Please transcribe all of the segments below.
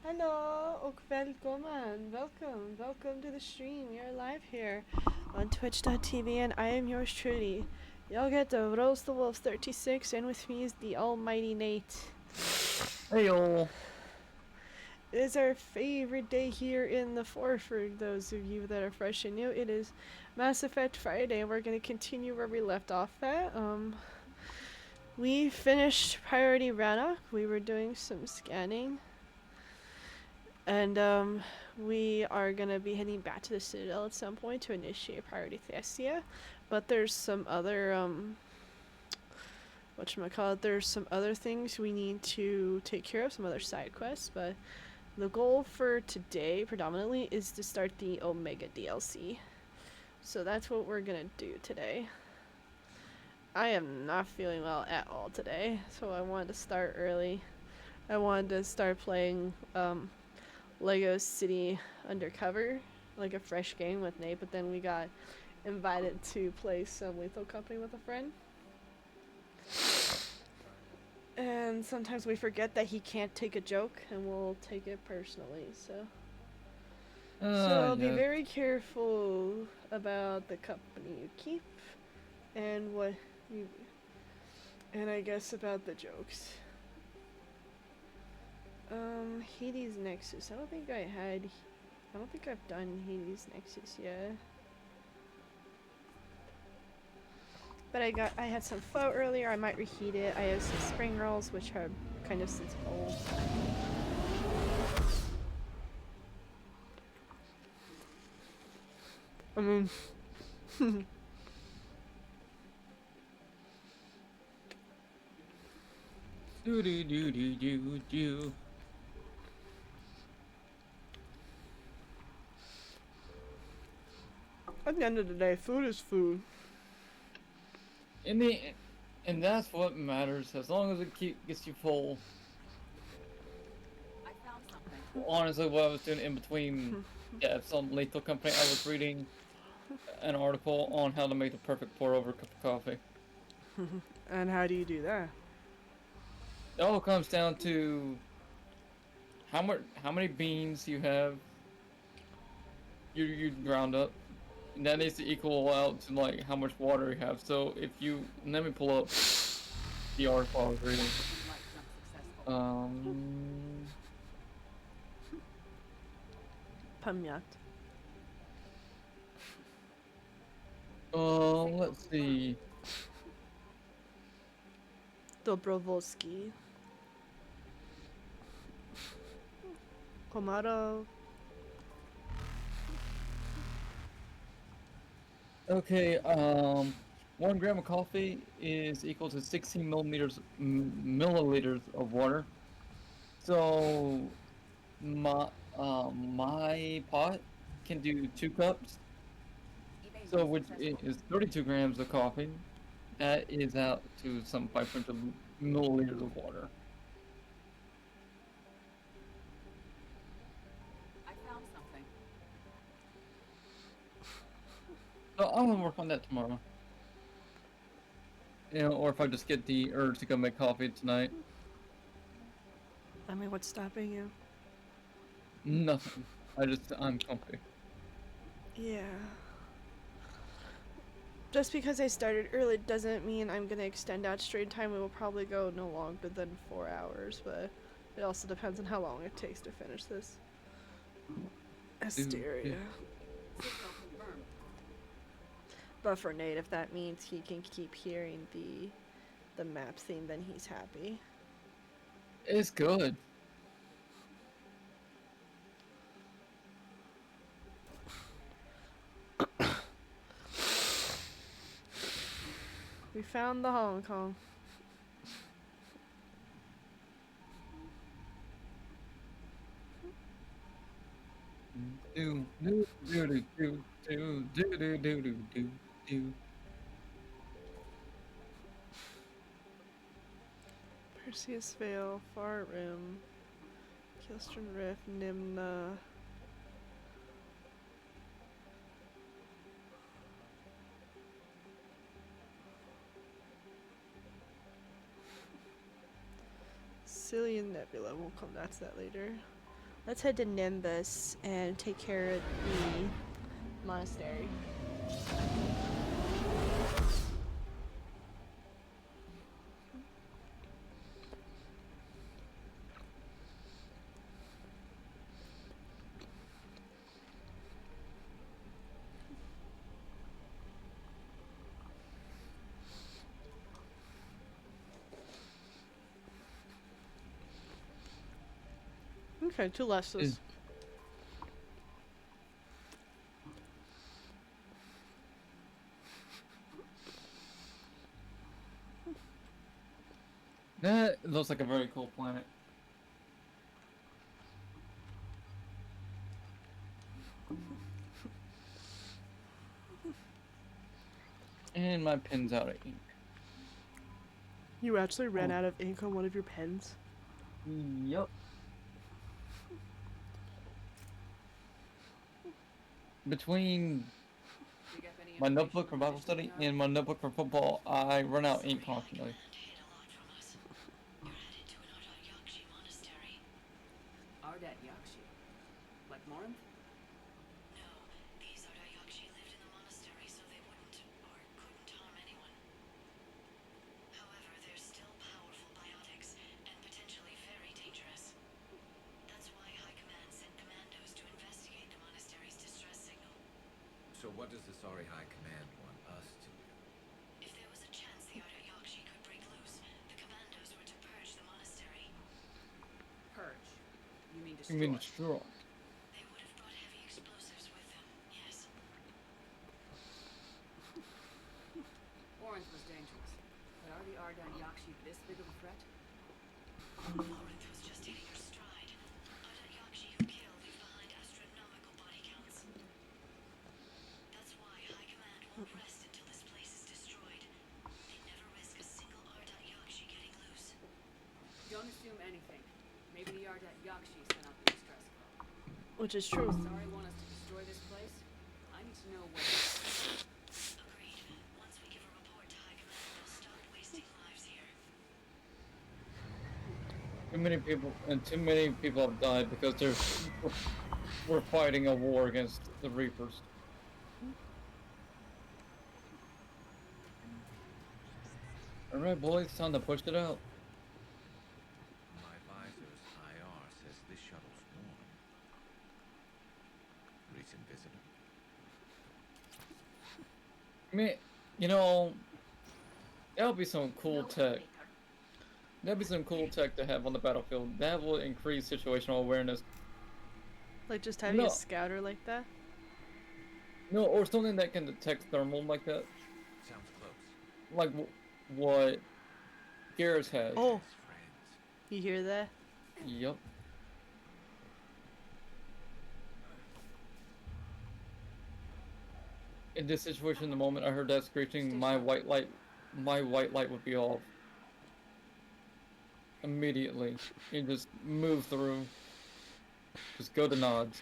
Hello och välkommen. Welcome to the stream. You're live here on twitch.tv and I am yours truly. Y'all get the Rose the Wolf 36 and with me is the almighty Nate. Hey y'all. It is our favorite day here in the fort for those of you that are fresh and new. It is Mass Effect Friday and we're going to continue where we left off at. We finished Priority Rannoch. We were doing some scanning. And we are gonna be heading back to the Citadel at some point to initiate Priority Thessia. But there's some other whatchamacallit, there's some other things we need to take care of, some other side quests, but the goal for today predominantly is to start the Omega DLC. So that's what we're gonna do today. I am not feeling well at all today, so I wanted to start early. I wanted to start playing Lego City Undercover, like a fresh game with Nate, but then we got invited to play some Lethal Company with a friend. And sometimes we forget that he can't take a joke and we'll take it personally, so be very careful about the company you keep and what you and I guess about the jokes. Hades Nexus. I don't think I've done Hades Nexus yet. But I had some pho earlier, I might reheat it. I have some spring rolls, which are kind of since old. I mean... Do. At the end of the day, food is food. And that's what matters. As long as it gets you full. I found something. Honestly, what I was doing in between deaths on Lethal Company, I was reading an article on how to make the perfect pour-over cup of coffee. And how do you do that? It all comes down to how many beans you have. You ground up. And that needs to equal out to like how much water you have. So if you let me pull up the article I was reading. Pamjat. Let's see. Dobrovolsky. Komaro. Okay, 1 gram of coffee is equal to 16 milliliters of water. So my pot can do 2 cups. So which is 32 grams of coffee. That is out to some 500 milliliters of water. I found something. So I'm gonna work on that tomorrow. You know, or if I just get the urge to go make coffee tonight. I mean, what's stopping you? Nothing. I'm comfy. Yeah. Just because I started early doesn't mean I'm gonna extend out stream time. It will probably go no longer than 4 hours, but it also depends on how long it takes to finish this. Asteria. But for Nate, if that means he can keep hearing the map theme, then he's happy. It's good. We found the Hong Kong. Perseus Vale, Far Rim, Kilstron Rift, Nimna. Cillian Nebula, we'll come back to that later. Let's head to Nimbus and take care of the monastery. Okay, to Lessus. Is- That looks like a very cool planet. And my pen's out of ink. You actually ran Oh. out of ink on one of your pens? Yup. Between Dig up any my information notebook for on Bible Bishop study Yard? and my notebook for football, I run out ink constantly. Ardat Yakshi. Like Morinth? So what does the Sari High Command want us to do? Purge. You mean You destroy? mean destroy? Morinth was dangerous. But are the Ardat Yakshi this big of a threat? Don't assume anything. Maybe the Ardat Yakshi sent out the distress call. Which is true. Sorry want us to destroy this place? I need to know what. Too many people have died because we're fighting a war against the Reapers. Alright, boys, time to push it out. My advisor's IR says this shuttle's warm. Recent visitor. I mean, you know, that'll be some cool tech. That'd be some cool tech to have on the battlefield. That will increase situational awareness. Like just having a No. scouter like that? No, or something that can detect thermal like that. Sounds close. Like what Garrus has. Oh, As friends. you hear that? Yep. In this situation, in the moment I heard that screeching, my white light would be off. Immediately. You just move through. Just go to nods.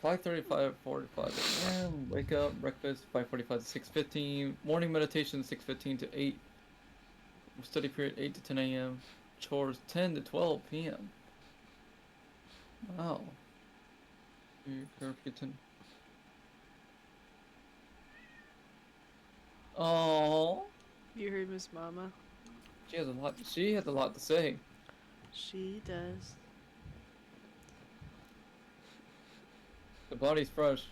5:35, 45 a.m. Wake up, breakfast, 5:45 to 6:15. Morning meditation, 6:15 to 8. Study period, 8 to 10 a.m. Chores, 10 to 12 p.m. Wow. Oh, You heard Miss Mama? she has a lot. She has a lot to say. She does. The body's fresh.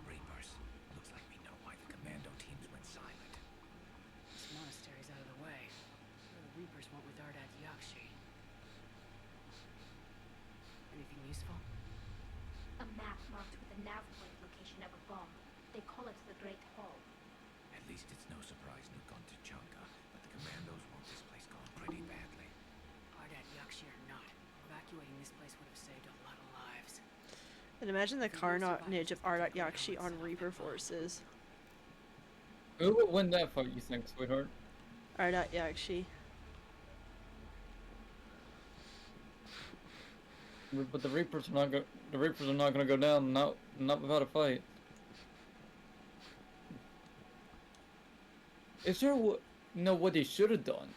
Reapers. Looks like we know why the commando teams went silent. This monastery's out of the way. What the Reapers want with Ardat Yakshi? Anything useful? A map marked with the nav point location of a bomb. They call it the Great Hall. At least it's no surprise Nuke gone to Chunka, but the commandos want this place gone pretty badly. Ardat Yakshi or not, evacuating this place would have saved a lot of lives. And imagine the carnage of Ardat Yakshi on Reaper forces. Who would win that fight, you think, sweetheart? Ardat Yakshi. But the Reapers are not gonna go down, not without a fight. Is there what? No, what they should have done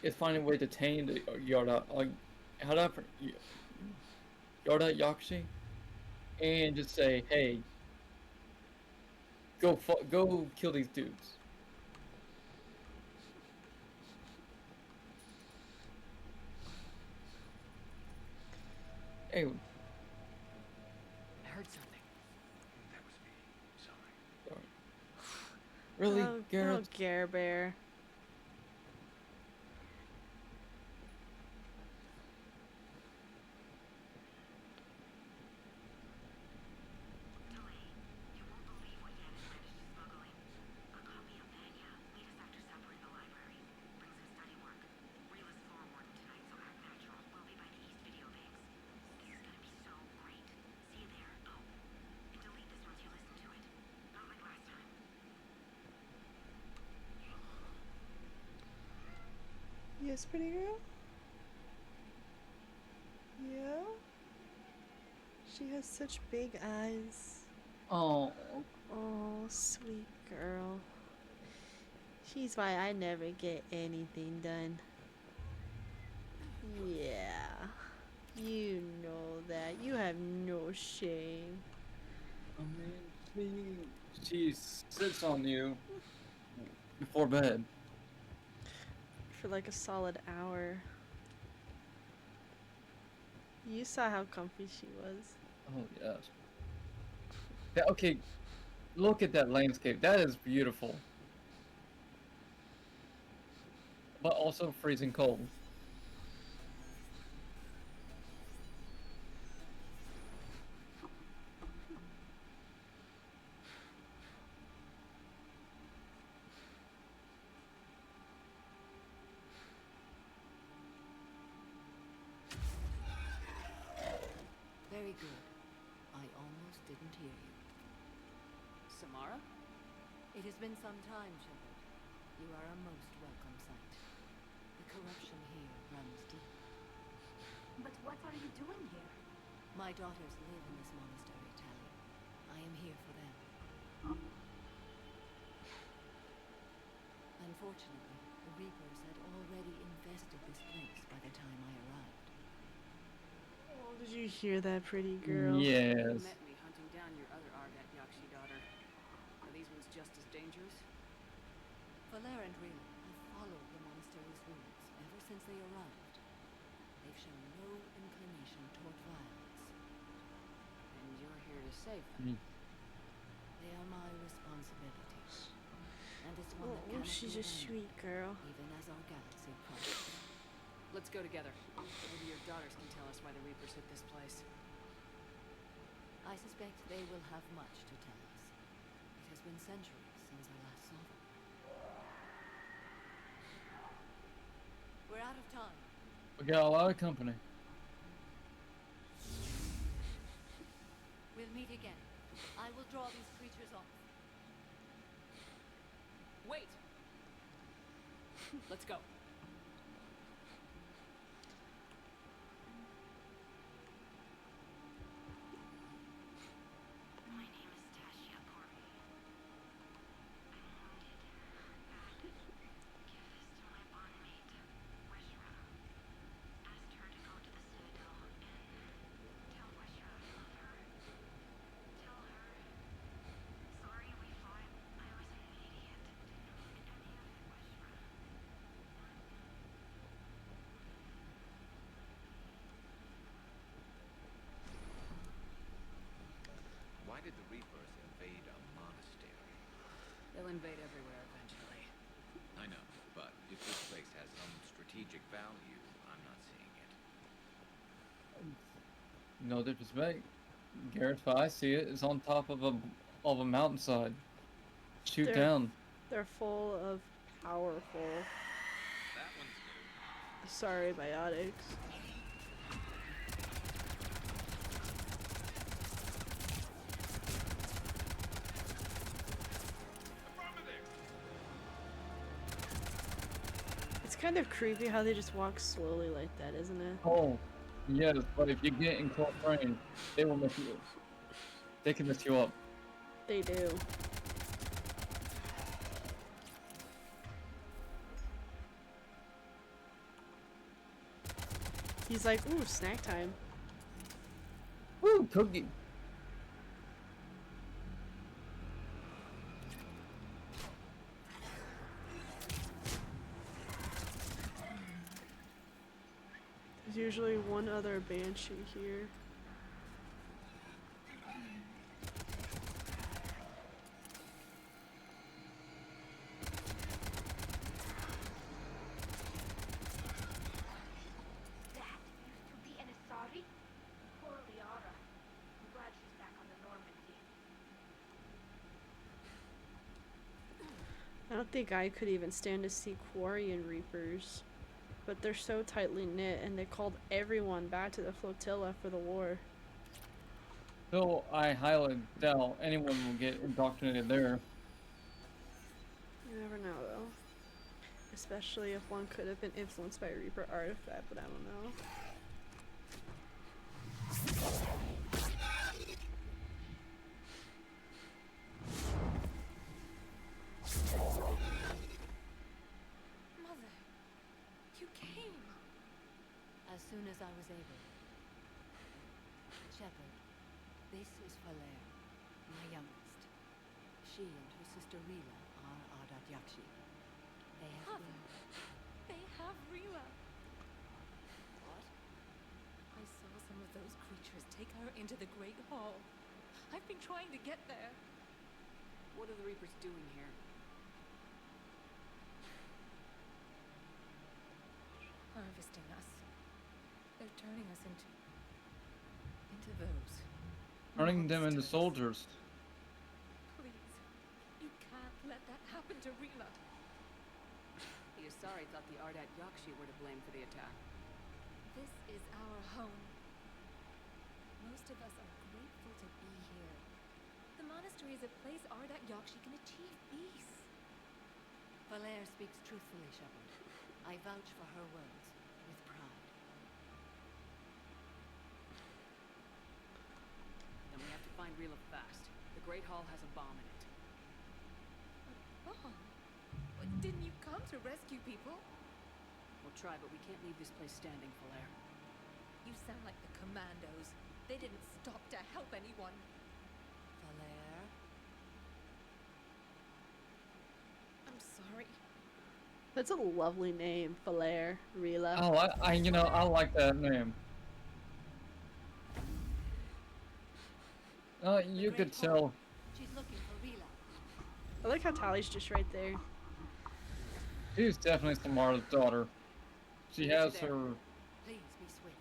is find a way to tame the Yarda, how do I Yarda Yakshi, and just say, hey, go kill these dudes. Hey, I heard something. That was me. Sorry. really, Oh, Garrett? oh, Gare Bear. You won't believe what Yanis managed to smuggle in. A copy of Vanya, latest actor supper in the library. Brings in study work. Reela's floor warden tonight, so act natural. We'll be by the East Video Banks. This is gonna be so great. See you there. Oh, and delete this once you listen to it. Not like last time. Yes, pretty girl? Yeah? She has such big eyes. Oh, Oh, sweet girl. She's why I never get anything done. Yeah. You know that. You have no shame. I mean, she sits on you before bed. For like a solid hour. You saw how comfy she was. Oh yes. Okay, look at that landscape. That is beautiful, but also freezing cold. Very good. I almost didn't hear you. Samara? It has been some time, Shepard. You are a most welcome sight. The corruption here runs deep. But what are you doing here? My daughters live in this monastery, Tali. I am here for them. Unfortunately, the Reapers had already infested this place by the time I arrived. Oh, did you hear that, pretty girl? Yes. You met me hunting down your other Argat Yakshi daughter. Are these ones just as dangerous? Valere and Rila have followed the monastery's rules ever since they arrived. They've shown no inclination toward violence. And you're here to save them. They are my responsibility. And it's one that Oh, cannot she's be a abandoned, sweet girl. even as our galaxy prospers. Let's go together. Maybe your daughters can tell us why the Reapers hit this place. I suspect they will have much to tell us. It has been centuries since I last saw them. We're out of time. We got a lot of company. We'll meet again. I will draw these creatures off. Wait! Let's go. My name is Tasha Corby. I'm wounded. Bad. Give this to my bondmate, Weshra. Asked her to go to the Citadel and tell Weshra I love her. Tell her. Sorry we fought. I was an idiot. Didn't mean any of it, Weshra. Why did the Reapers invade a monastery? They'll invade everywhere eventually. I know, but if this place has some strategic value, I'm not seeing it. No disrespect, Garrett, but I see it. It's on top of a mountainside. Shoot There. down. They're full of powerful. That one's new. Sorry, biotics. It's kind of creepy how they just walk slowly like that, isn't it? Oh, yes, but if you get in close range, they will mess you up. They can mess you up. They do. He's like, ooh, snack time. Woo, cookie. There's usually one other banshee here. That used to be an Asari? Poor Liara. I'm glad she's back on the Normandy. I don't think I could even stand to see Quarian Reapers. But they're so tightly knit, and they called everyone back to the flotilla for the war. So I highly doubt anyone will get indoctrinated there. You never know, though. Especially if one could have been influenced by a Reaper artifact, but I don't know. Mother, you came. As soon as I was able. Shepard, this is Falere, my youngest. She and her sister Rila are Ardat Yakshi. They have been... They have Rila. What? I saw some of those creatures take her into the Great Hall. I've been trying to get there. What are the Reapers doing here? Harvesting us. They're turning us into those. Turning them into monsters. soldiers. Please. You can't let that happen to Rila. The Asari thought the Ardat Yakshi were to blame for the attack. This is our home. Most of us are grateful to be here. The monastery is a place Ardat Yakshi can achieve peace. Falere speaks truthfully, Shepard. I vouch for her words, with pride. Then we have to find Rila fast. The Great Hall has a bomb in it. Bomb? Didn't you come to rescue people? We'll try, but we can't leave this place standing, Falere. You sound like the commandos. They didn't stop to help anyone. Falere? I'm sorry. That's a lovely name, Falere, Rila. Oh, I like that name. You could tell. She's looking for Rila. I like how Tali's just right there. She's definitely Samara's daughter. She has there. her. Please be swift.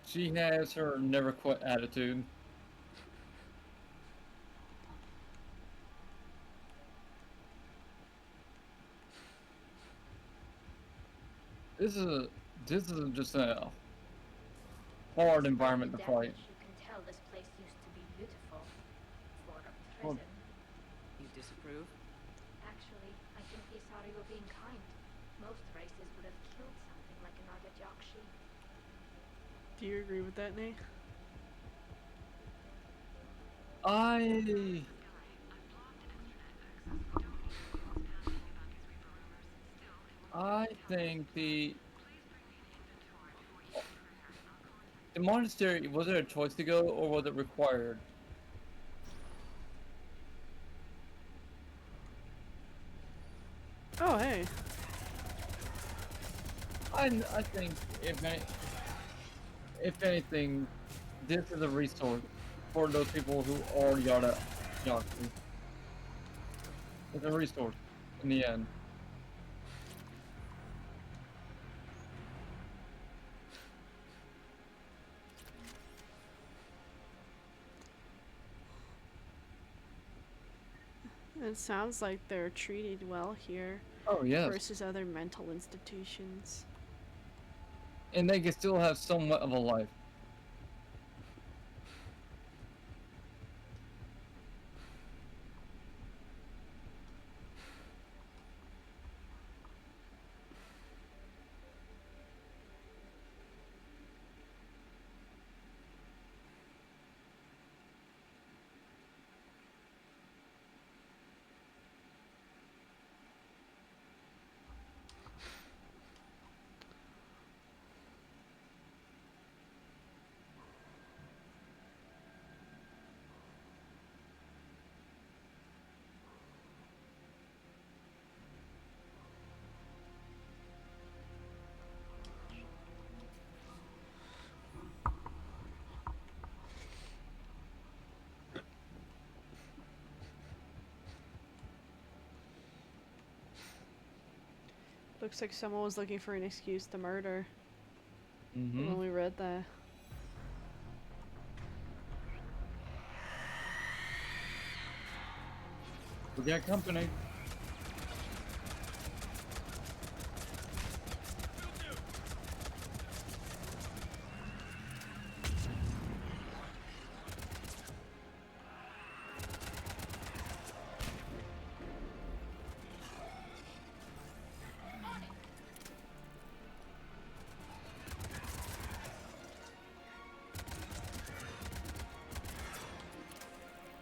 She has her never quit attitude. This is just a hard environment to fight. You can tell this place used to be beautiful. For a Well- prison. You disapprove? Actually, I think the Asari were being kind. Most races would have killed something like an Ardat Yakshi. Do you agree with that, Nate? I think the monastery, was it a choice to go or was it required? Oh, hey. I think if anything, this is a resource for those people who already are Yakshi. It's a resource in the end. It sounds like they're treated well here Oh yes, versus other mental institutions. and they can still have somewhat of a life. Looks like someone was looking for an excuse to murder Mm-hmm. when we read that. We got company.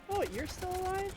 Oh, you're still alive?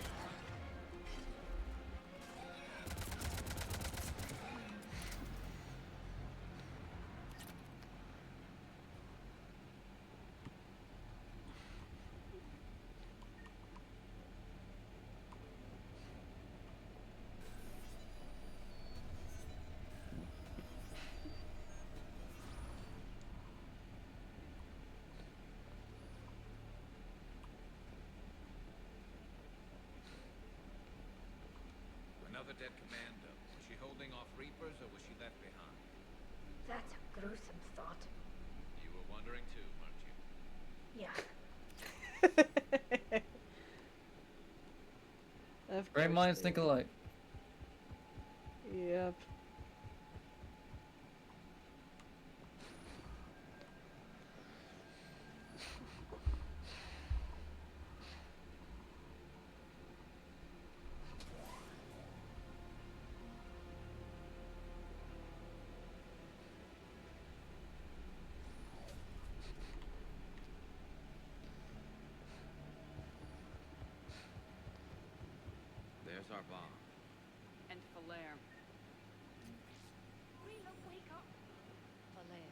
Another dead commando. Was she holding off Reapers or was she left behind? That's a gruesome thought. You were wondering too, weren't you? Yeah. Of Great course minds they think did. alike. Yep. There's our bomb. And Falere. Rila, wake up! Falere.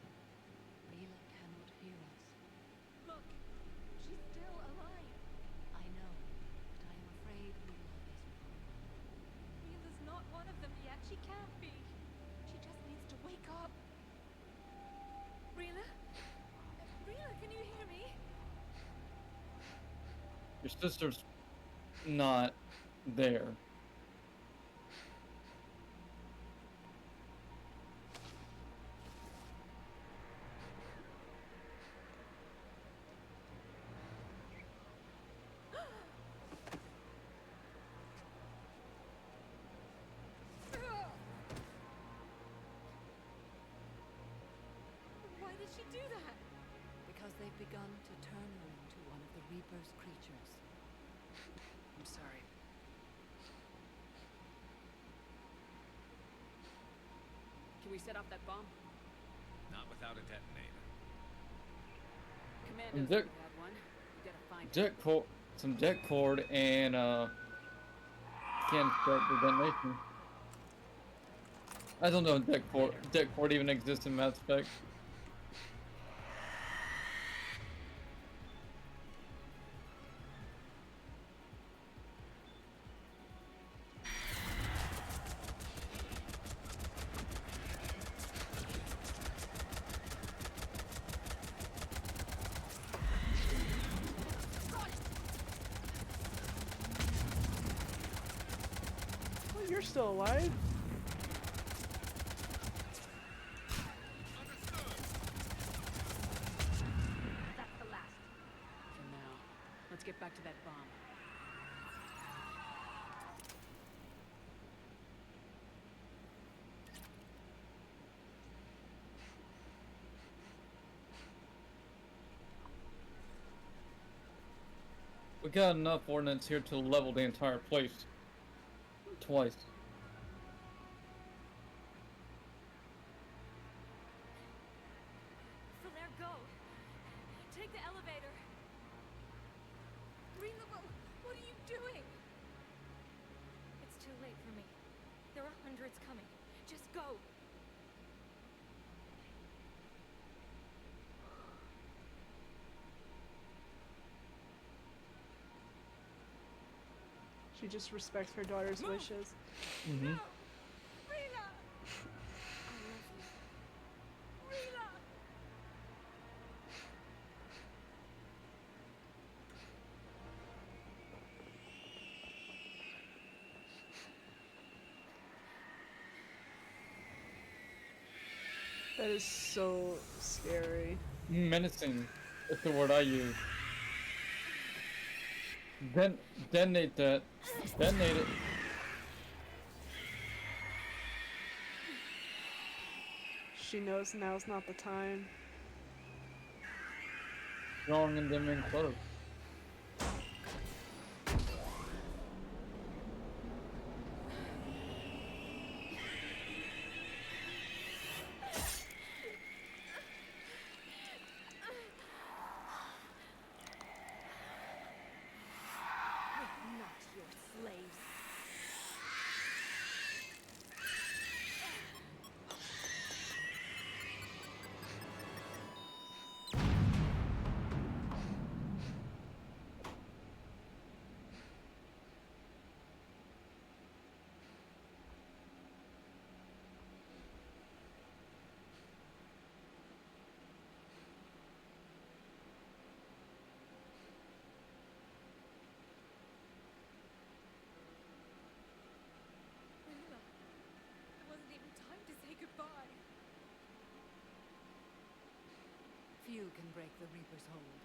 Rila cannot hear us. Look, she's still alive. I know, but I am afraid Rila is wrong. Rila's not one of them yet. She can't be. She just needs to wake up. Rila? Rila, can you hear me? Your sister's not there. Why did she do that? Because they've begun to turn her into one of the Reaper's creatures. I'm sorry. Can we set off that bomb? Not without a detonator. Commandos Dick- would have one. We gotta find it. Jet cord, some jet cord, and can start the detonation. I don't know if jet cord even exists in Mass Effect. Oh, you're still alive? That's the last. For now. Let's get back to that bomb. We got enough ordnance here to level the entire place. Twice. Falere, go! Take the elevator! Rila, what are you doing? It's too late for me. There are hundreds coming. Just go! She just respects her daughter's wishes. Mm-hmm. No! Rila! I love you. Rila! That is so scary. Menacing. That's the word I use. Detonate that. Detonate it. She knows now's not the time. Strong and dimming close. We're not your slaves. Rila, it wasn't even time to say goodbye. Few can break the Reaper's hold.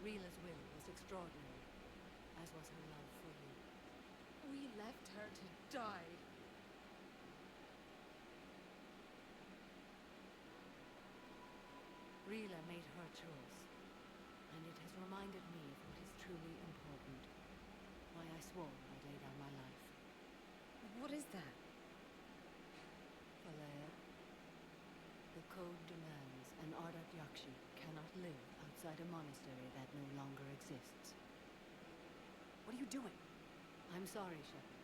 Rila's will was extraordinary, as was her love for you. We left her to die. Rila made her choice, and it has reminded me of what is truly important. Why I swore I'd lay down my life. What is that? Valere, the code demands an Ardat Yakshi cannot live outside a monastery that no longer exists. What are you doing? I'm sorry, Shepard.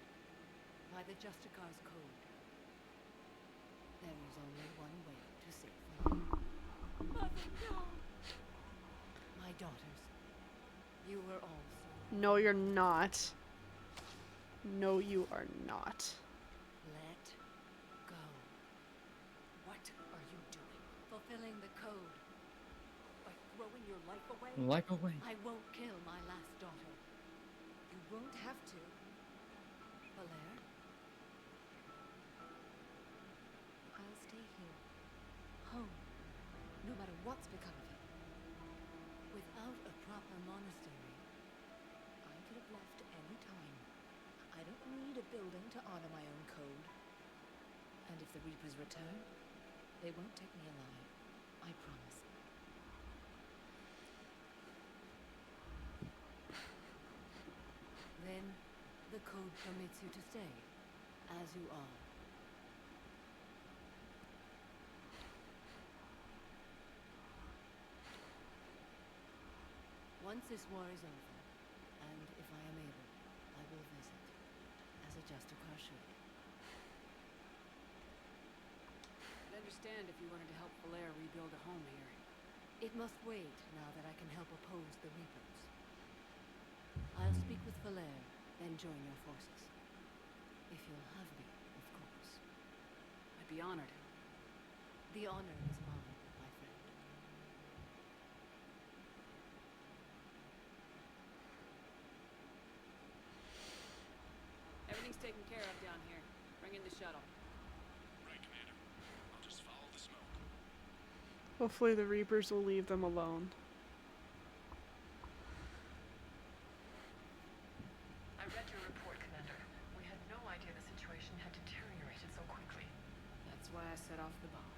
By the Justicar's code, there is only one way to save Valere. Mother, no! My daughters, you were also No, you're not. No, you are not. let go. What are you doing? Fulfilling the code. By throwing your life away? Like away. I won't kill my last daughter. You won't have to. Valere? I'll stay here. Home. No matter what's become of him. Without a proper monastery, I could have left any time. I don't need a building to honor my own code. And if the Reapers return, they won't take me alive. I promise. then the code permits you to stay, as you are. Once this war is over, and if I am able, I will visit, as a Justicar should. I'd understand if you wanted to help Valere rebuild a home here. It must wait now that I can help oppose the Reapers. I'll speak with Valere, then join your forces. If you'll have me, of course. I'd be honored. The honor is mine, my friend. Everything's taken care of down here. Bring in the shuttle. Right, Commander. I'll just follow the smoke. Hopefully the Reapers will leave them alone. I read your report, Commander. We had no idea the situation had deteriorated so quickly. That's why I set off the bomb.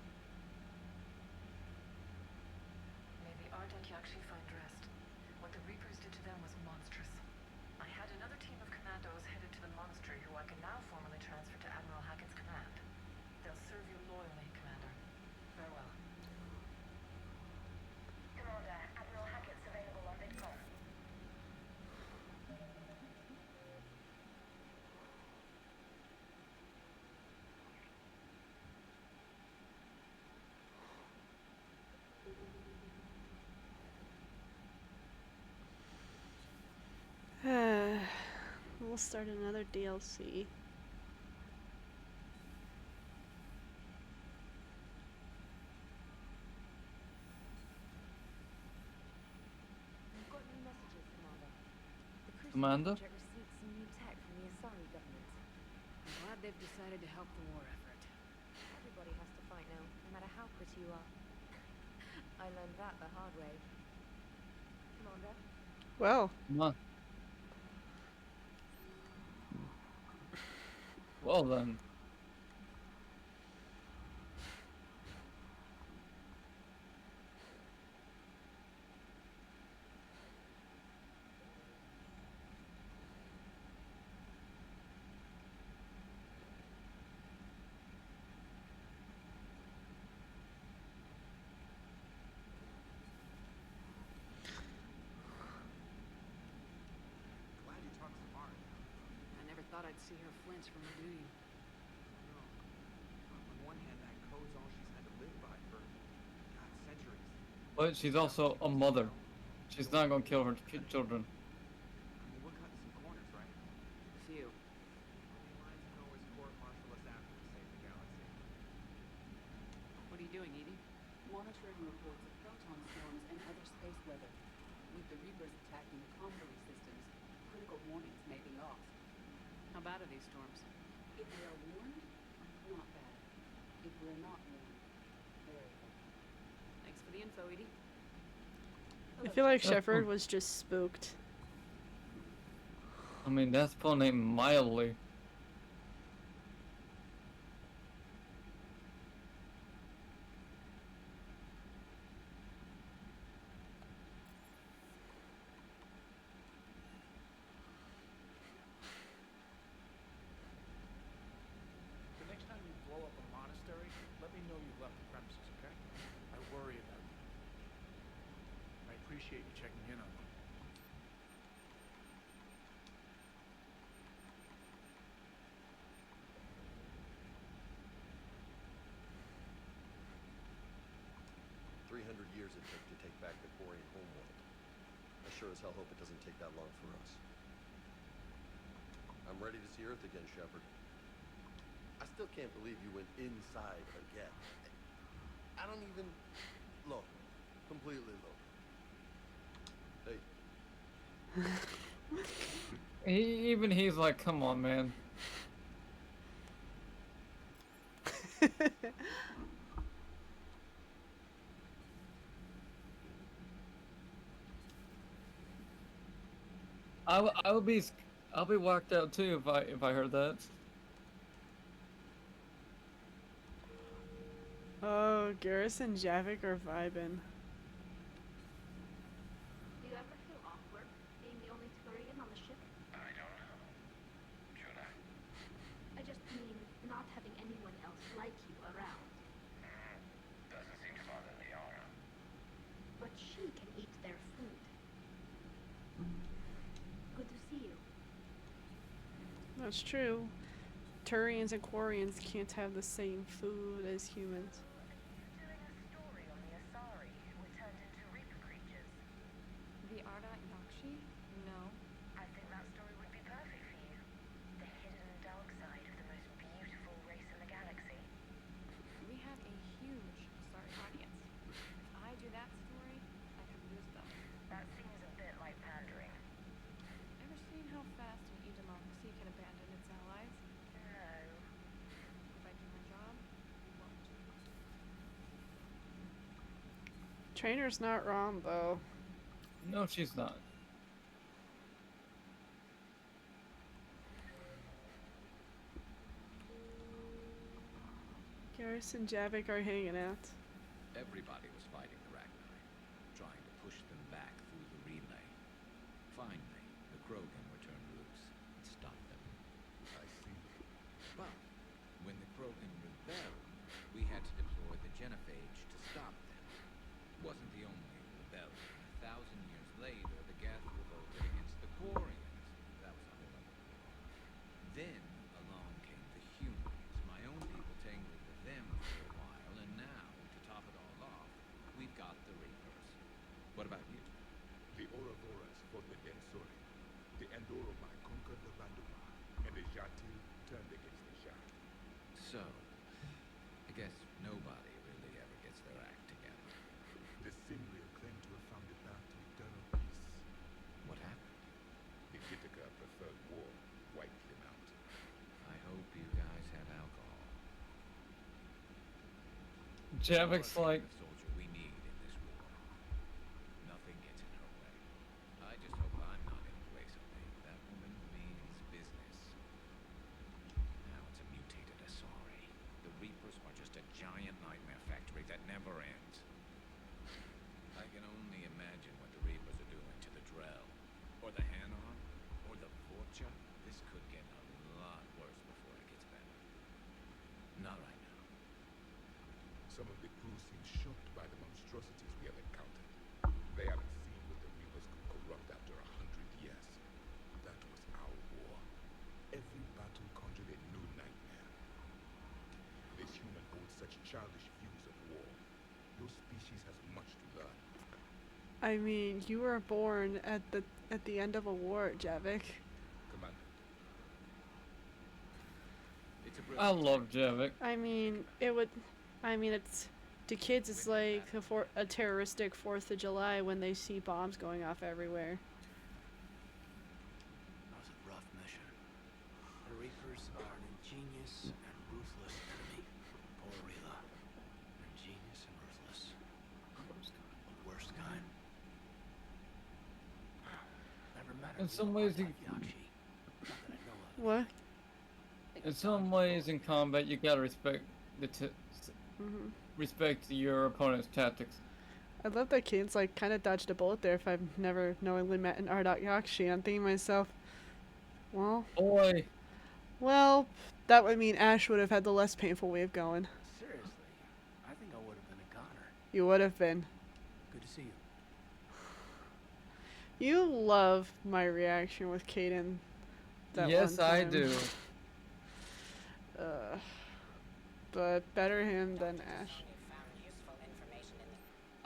May the Ardat Yakshi find rest. What the Reapers did to them was monstrous. I had another team of commandos headed to the monastery who I can now formally transfer to Admiral Hackett's command. They'll serve you loyally, Commander. Farewell. Commander, Admiral Hackett's available on VidCom. We'll start another DLC. We've got new messages, Commander. The Commander? Project received some new tech from the Asari government. I'm glad they've decided to help the war effort. Everybody has to fight now, no matter how pretty you are. I learned that the hard way. Commander? Well, Come on. Well then. Glad you talked smart. I never thought I'd see her flinch from her duty. No. On one hand, that code's all she's had to live by for, God, centuries. But she's also a mother. She's not gonna kill her children. I mean, we're cutting some corners, right? A few. Only lines can always court-martial us after to save the galaxy. What are you doing, Edie? Monitoring reports of proton storms and other space weather. With the Reapers attacking the commandery systems, critical warnings may be lost. How bad are these storms? If we are warned, not bad. If we're not warned, very bad. Thanks for the info, Edie. I feel like Oh, Shepard cool. was just spooked. I mean, that's putting it mildly. The next time you blow up a monastery, let me know you left the premises, okay? I worry about you. I appreciate you checking in on me. Years it took to take back the Quarian homeworld. I sure as hell hope it doesn't take that long for us. I'm ready to see Earth again, Shepard. I still can't believe you went inside again. I don't even... Look. Completely look. Hey. Even he's like, come on, man. I'll be whacked out too if I heard that. Oh, Garrus and Javik are vibing. Do you ever feel awkward being the only Turian on the ship? I don't know. Should I? I just mean not having anyone else like you around. Doesn't seem to bother Liara. But she can eat their food. Good to see you. That's true. Turians and Quarians can't have the same food as humans. Doing a story on the Asari who were turned into Reaper creatures. The Ardat Yakshi? No. I think that story would be perfect for you. The hidden dark side of the most beautiful race in the galaxy. We have a huge Asari audience. If I do that story, I could lose them. That seems a bit like pandering. Ever seen how fast an e-democracy can abandon its allies? No. If I do my job, we won't. Trainer's not wrong, though. No, she's not. Garrus and Javik are hanging out. Everybody was fighting the Ragnar, trying to push them back through the relay. Finally, the Krogan were turned loose and stopped them. I see. But when the Krogan rebelled, we had to deploy the Genophage to stop them. It wasn't the only rebellion. 1,000 years later, the Geth revolted against the Quarians. That was a whole other war. Then along came the humans. My own people tangled with them for a while, and now, to top it all off, Javic's like, The soldier we need in this war. Nothing gets in her way. I just hope I'm not in the way someday. That woman means business. Now it's a mutated Asari. The Reapers are just a giant nightmare factory that never ends. I can only imagine what the Reapers are doing to the Drell, or the Hanar, or the Vorcha. This could get a lot worse before it gets better. Not right now. Some of the crew seem shocked by the monstrosities we have encountered. They haven't seen what the Reapers could corrupt after 100 years. That was our war. Every battle conjured a new nightmare. This human holds such childish views of war. Your species has much to learn. I mean, you were born at the end of a war, Javik. Commander, It's a I brilliant love Javik. I mean, it's to kids. It's like a terroristic 4th of July when they see bombs going off everywhere. That was a rough mission. The Reapers are an ingenious and ruthless enemy. Poor Rila. Ingenious and ruthless. The worst kind. Never met her In some ways, like Yakshi. Not that I know of. What? in some ways in combat, you gotta respect respect your opponent's tactics. I love that Kane's like kind of dodged a bullet there. If I've never knowingly met an Ardok Yakshi, I'm thinking to myself, well, Boy, that would mean Ash would have had the less painful way of going. Seriously, I think I would have been a goner. You would have been. Good to see you. You love my reaction with Kaden. That yes, one I time. do. But better him than Ash.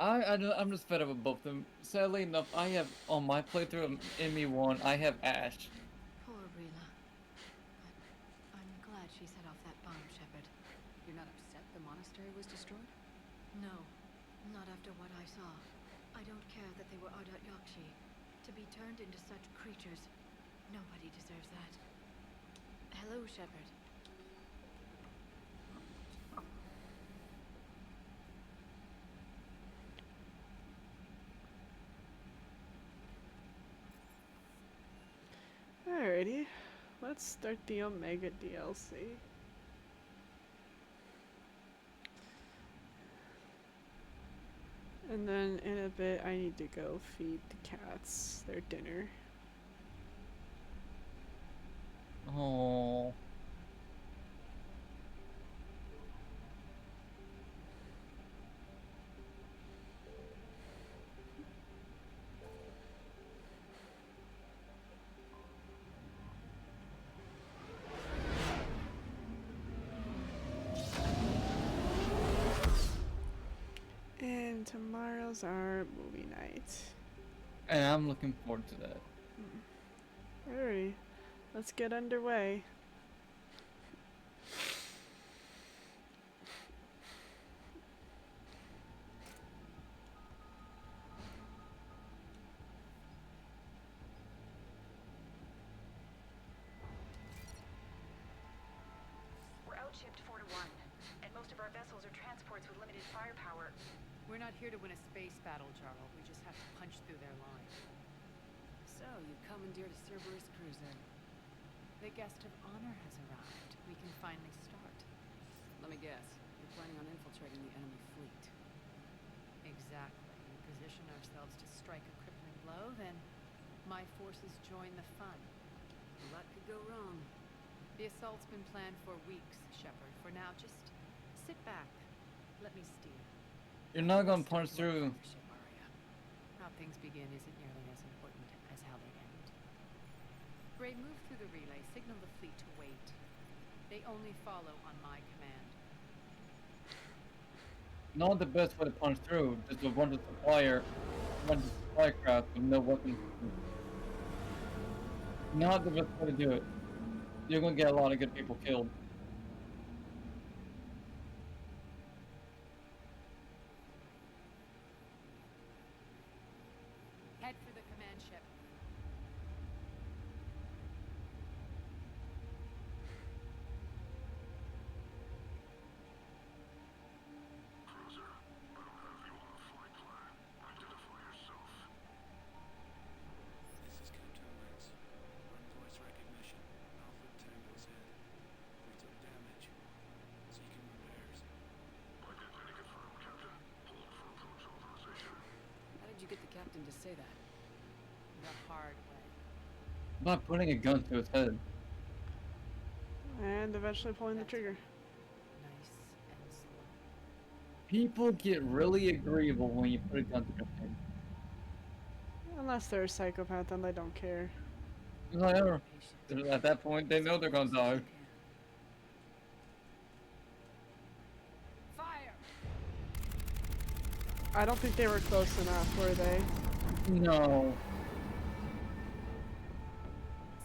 I'm just fed up with both of them. Sadly enough, I have on my playthrough of ME1, I have Ash. Poor Rila. I'm glad she set off that bomb, Shepard. You're not upset the monastery was destroyed? No, not after what I saw. I don't care that they were Ardot Yakshi. To be turned into such creatures, nobody deserves that. Hello, Shepard. Alrighty, let's start the Omega DLC. And then in a bit, I need to go feed the cats their dinner. Oh. And tomorrow's our movie night. And I'm looking forward to that. Alrighty, let's get underway. We're outshipped 4 to 1, and most of our vessels are transports with limited firepower. We're not here to win a space battle, Jarl. We just have to punch through their line. So, you commandeered a Cerberus cruiser. The guest of honor has arrived. We can finally start. Let me guess. You're planning on infiltrating the enemy fleet. Exactly. We position ourselves to strike a crippling blow, then my forces join the fun. What could go wrong? The assault's been planned for weeks, Shepard. For now, just sit back. Let me steer. You're not gonna punch through. How things begin isn't nearly as important as how they end. Gray, move through the relay. Signal the fleet to wait. They only follow on my command. Not the best way to punch through, just a bunch of supply craft with no weapons. Not the best way to do it. You're gonna get a lot of good people killed. Head for the command ship. say that. The hard way. By putting a gun to his head. And eventually pulling the trigger. Nice and slow. People get really agreeable when you put a gun to their head. Unless they're a psychopath, then they don't care. Whatever. At that point, they know they're gonna die. Fire! I don't think they were close enough, were they? No.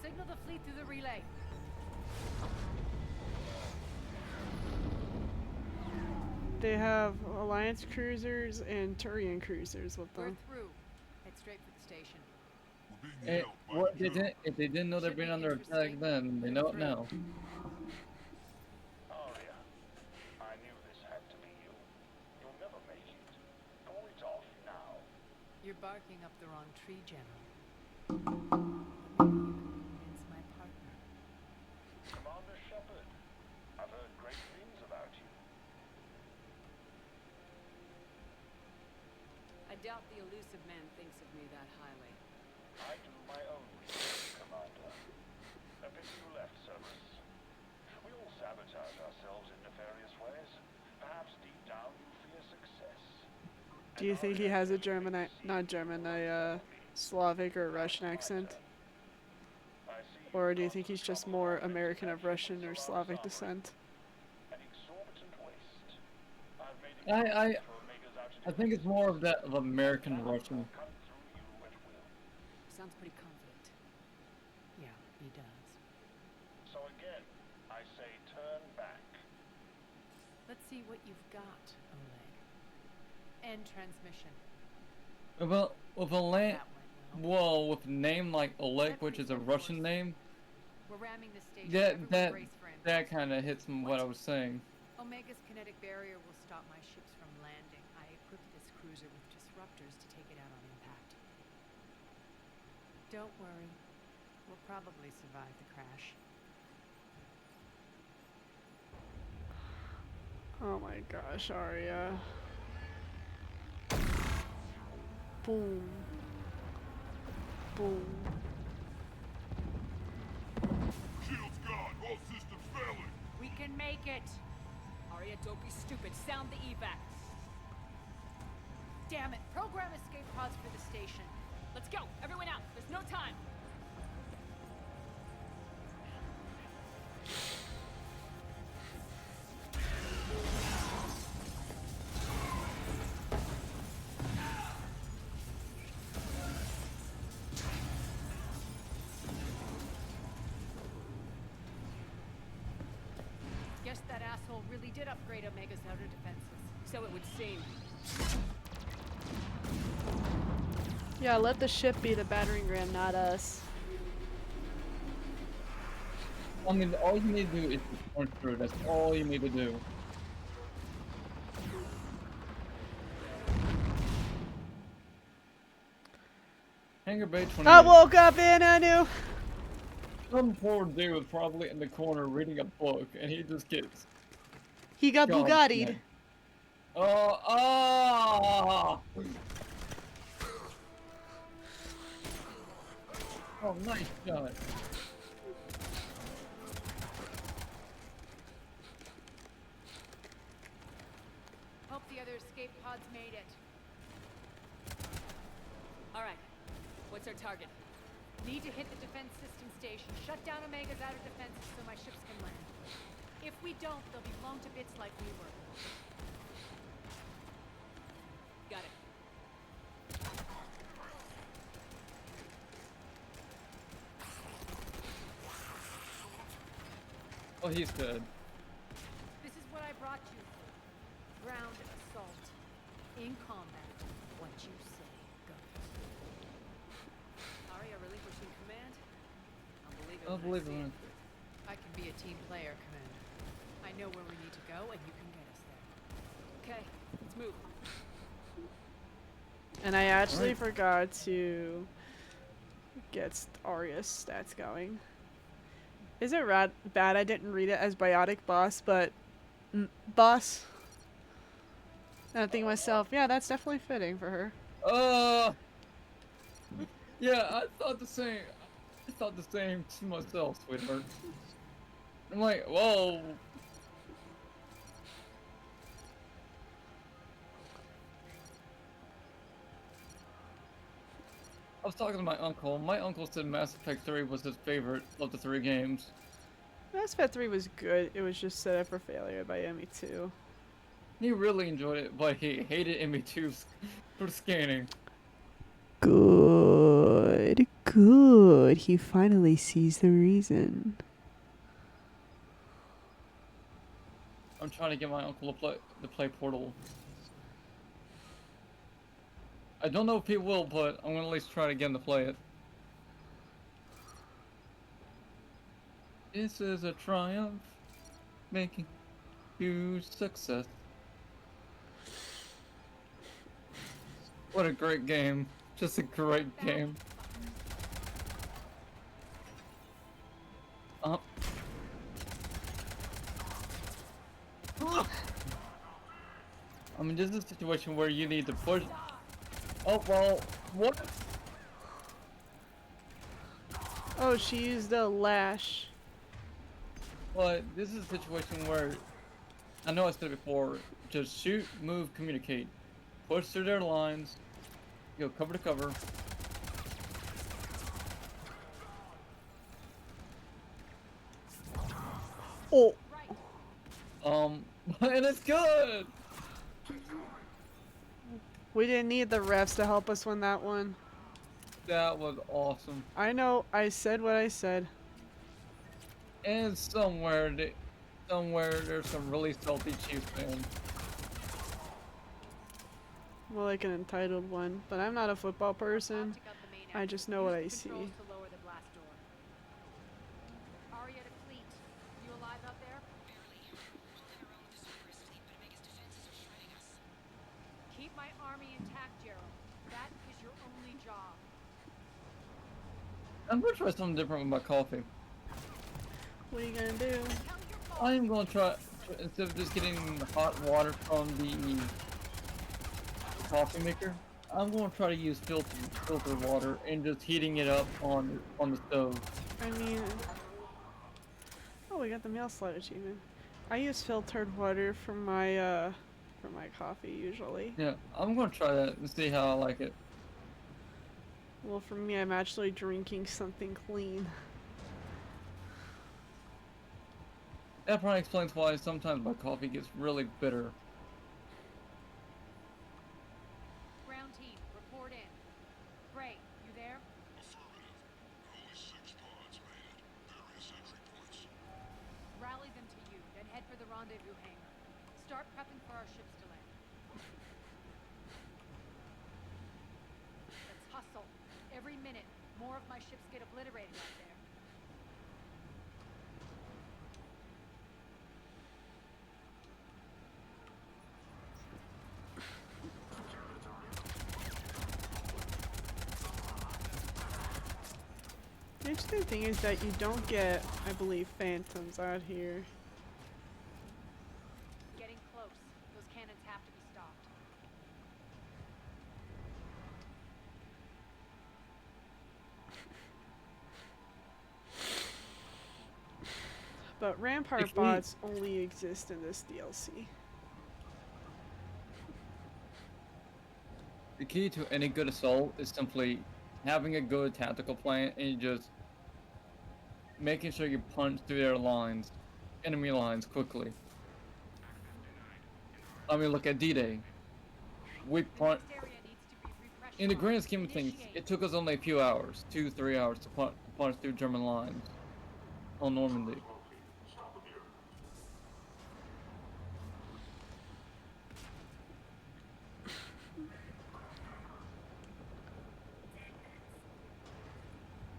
Signal the fleet through the relay. They have Alliance cruisers and Turian cruisers with We're them. through. Head straight for the station. If they didn't know they're being under attack then, they know it now. Arya, I knew this had to be you. You'll never make it. Call it off now. You're barking up the wrong tree, General. Maybe you can convince my partner. Commander Shepard, I've heard great things about you. I doubt the elusive man thinks of me that highly. I do my own research, Commander. A bit you left service. We all sabotage ourselves in nefarious ways. Perhaps deep down you fear success. Do you think he has a German, not German, a Slavic or Russian accent? Or do you think he's just more American of Russian or Slavic descent? An exorbitant waste. I've made it I think it's more of that of American Russian. Sounds pretty confident. Yeah, he does. So again, I say turn back. Let's see what you've got, Oleg. End transmission. Well, with a land, well, with a name like Oleg, which is a Russian name, We're ramming the station. Everyone brace for impact. that kind of hits what I was saying. Omega's kinetic barrier will stop my ships from landing. I equipped this cruiser with disruptors to take it out on impact. Don't worry. We'll probably survive the crash. Oh my gosh, Arya. Boom. Boom. Shields gone. All systems failing. We can make it! Arya, don't be stupid. Sound the evac. Damn it! Program escape pods for the station. Let's go! Everyone out! There's no time! Guess that asshole really did upgrade Omega's outer defenses. So it would seem. Yeah, let the ship be the battering ram, not us. I mean, all you need to do is punch through. That's all you need to do. Hangar Bay 28. I woke up and I knew. Some poor dude was probably in the corner reading a book, and he just gets. He got Bugatti'd. Oh, oh, nice shot. Hope the other escape pods made it. Alright. What's our target? Need to hit the defense system station. Shut down Omega's outer defenses so my ships can land. If we don't, they'll be blown to bits like we were. Got it. Oh, he's dead. This is what I brought you for. Ground assault. In combat. What you say goes. Arya relinquishing command? I'll believe it. I can be a team player, Commander. I know where we need to go, and you can get us there. Okay, let's move. And I actually forgot to get Arya's stats going. Is it bad I didn't read it as Biotic Boss, but Boss? And I'm thinking to myself, yeah, that's definitely fitting for her. Yeah, I thought the same. I thought the same to myself, sweetheart. I'm like, whoa. I was talking to my uncle. My uncle said Mass Effect 3 was his favorite of the 3 games. Mass Effect 3 was good. It was just set up for failure by ME2. He really enjoyed it, but he hated ME2 for scanning. Good. Good. He finally sees the reason. I'm trying to get my uncle to play Portal. I don't know if he will, but I'm gonna at least try to get him to play it. This is a triumph, making huge success. What a great game. Just a great game. I mean, this is a situation where you need to push. Oh, well, what? Oh, she used a lash. But this is a situation where, I know I said it before, just shoot, move, communicate. Push through their lines, go cover to cover. Oh. And it's good! We didn't need the refs to help us win that one. That was awesome. I know, I said what I said. And somewhere there's some really salty Chiefs fans. Well, like an entitled one, but I'm not a football person. I just know what I see. Aria to Fleet. You alive out there? Keep my army intact, Gerald. That is your only job. I'm gonna try something different with my coffee. What are you gonna do? I am gonna try, instead of just getting hot water from the coffee maker, I'm gonna try to use filtered water and just heating it up on the stove. I mean, oh, we got the mail slot achievement. I use filtered water for my coffee usually. Yeah, I'm gonna try that and see how I like it. Well, for me, I'm actually drinking something clean. That probably explains why sometimes my coffee gets really bitter. Ground team, report in. Gray, you there? Affirmative. Only 6 pods made it. Various entry points. Rally them to you, then head for the rendezvous hangar. Start prepping for our ships to land. Let's hustle. Every minute, more of my ships get obliterated out there. The interesting thing is that you don't get, I believe, phantoms out here. Getting close. Those cannons have to be stopped. But Rampart bots only exist in this DLC. The key to any good assault is simply having a good tactical plan and just making sure you punch through their lines, enemy lines, quickly. I mean, look at D-Day. We punch. In the grand scheme of things, it took us only a few hours, 2-3 hours to punch through German lines on Normandy.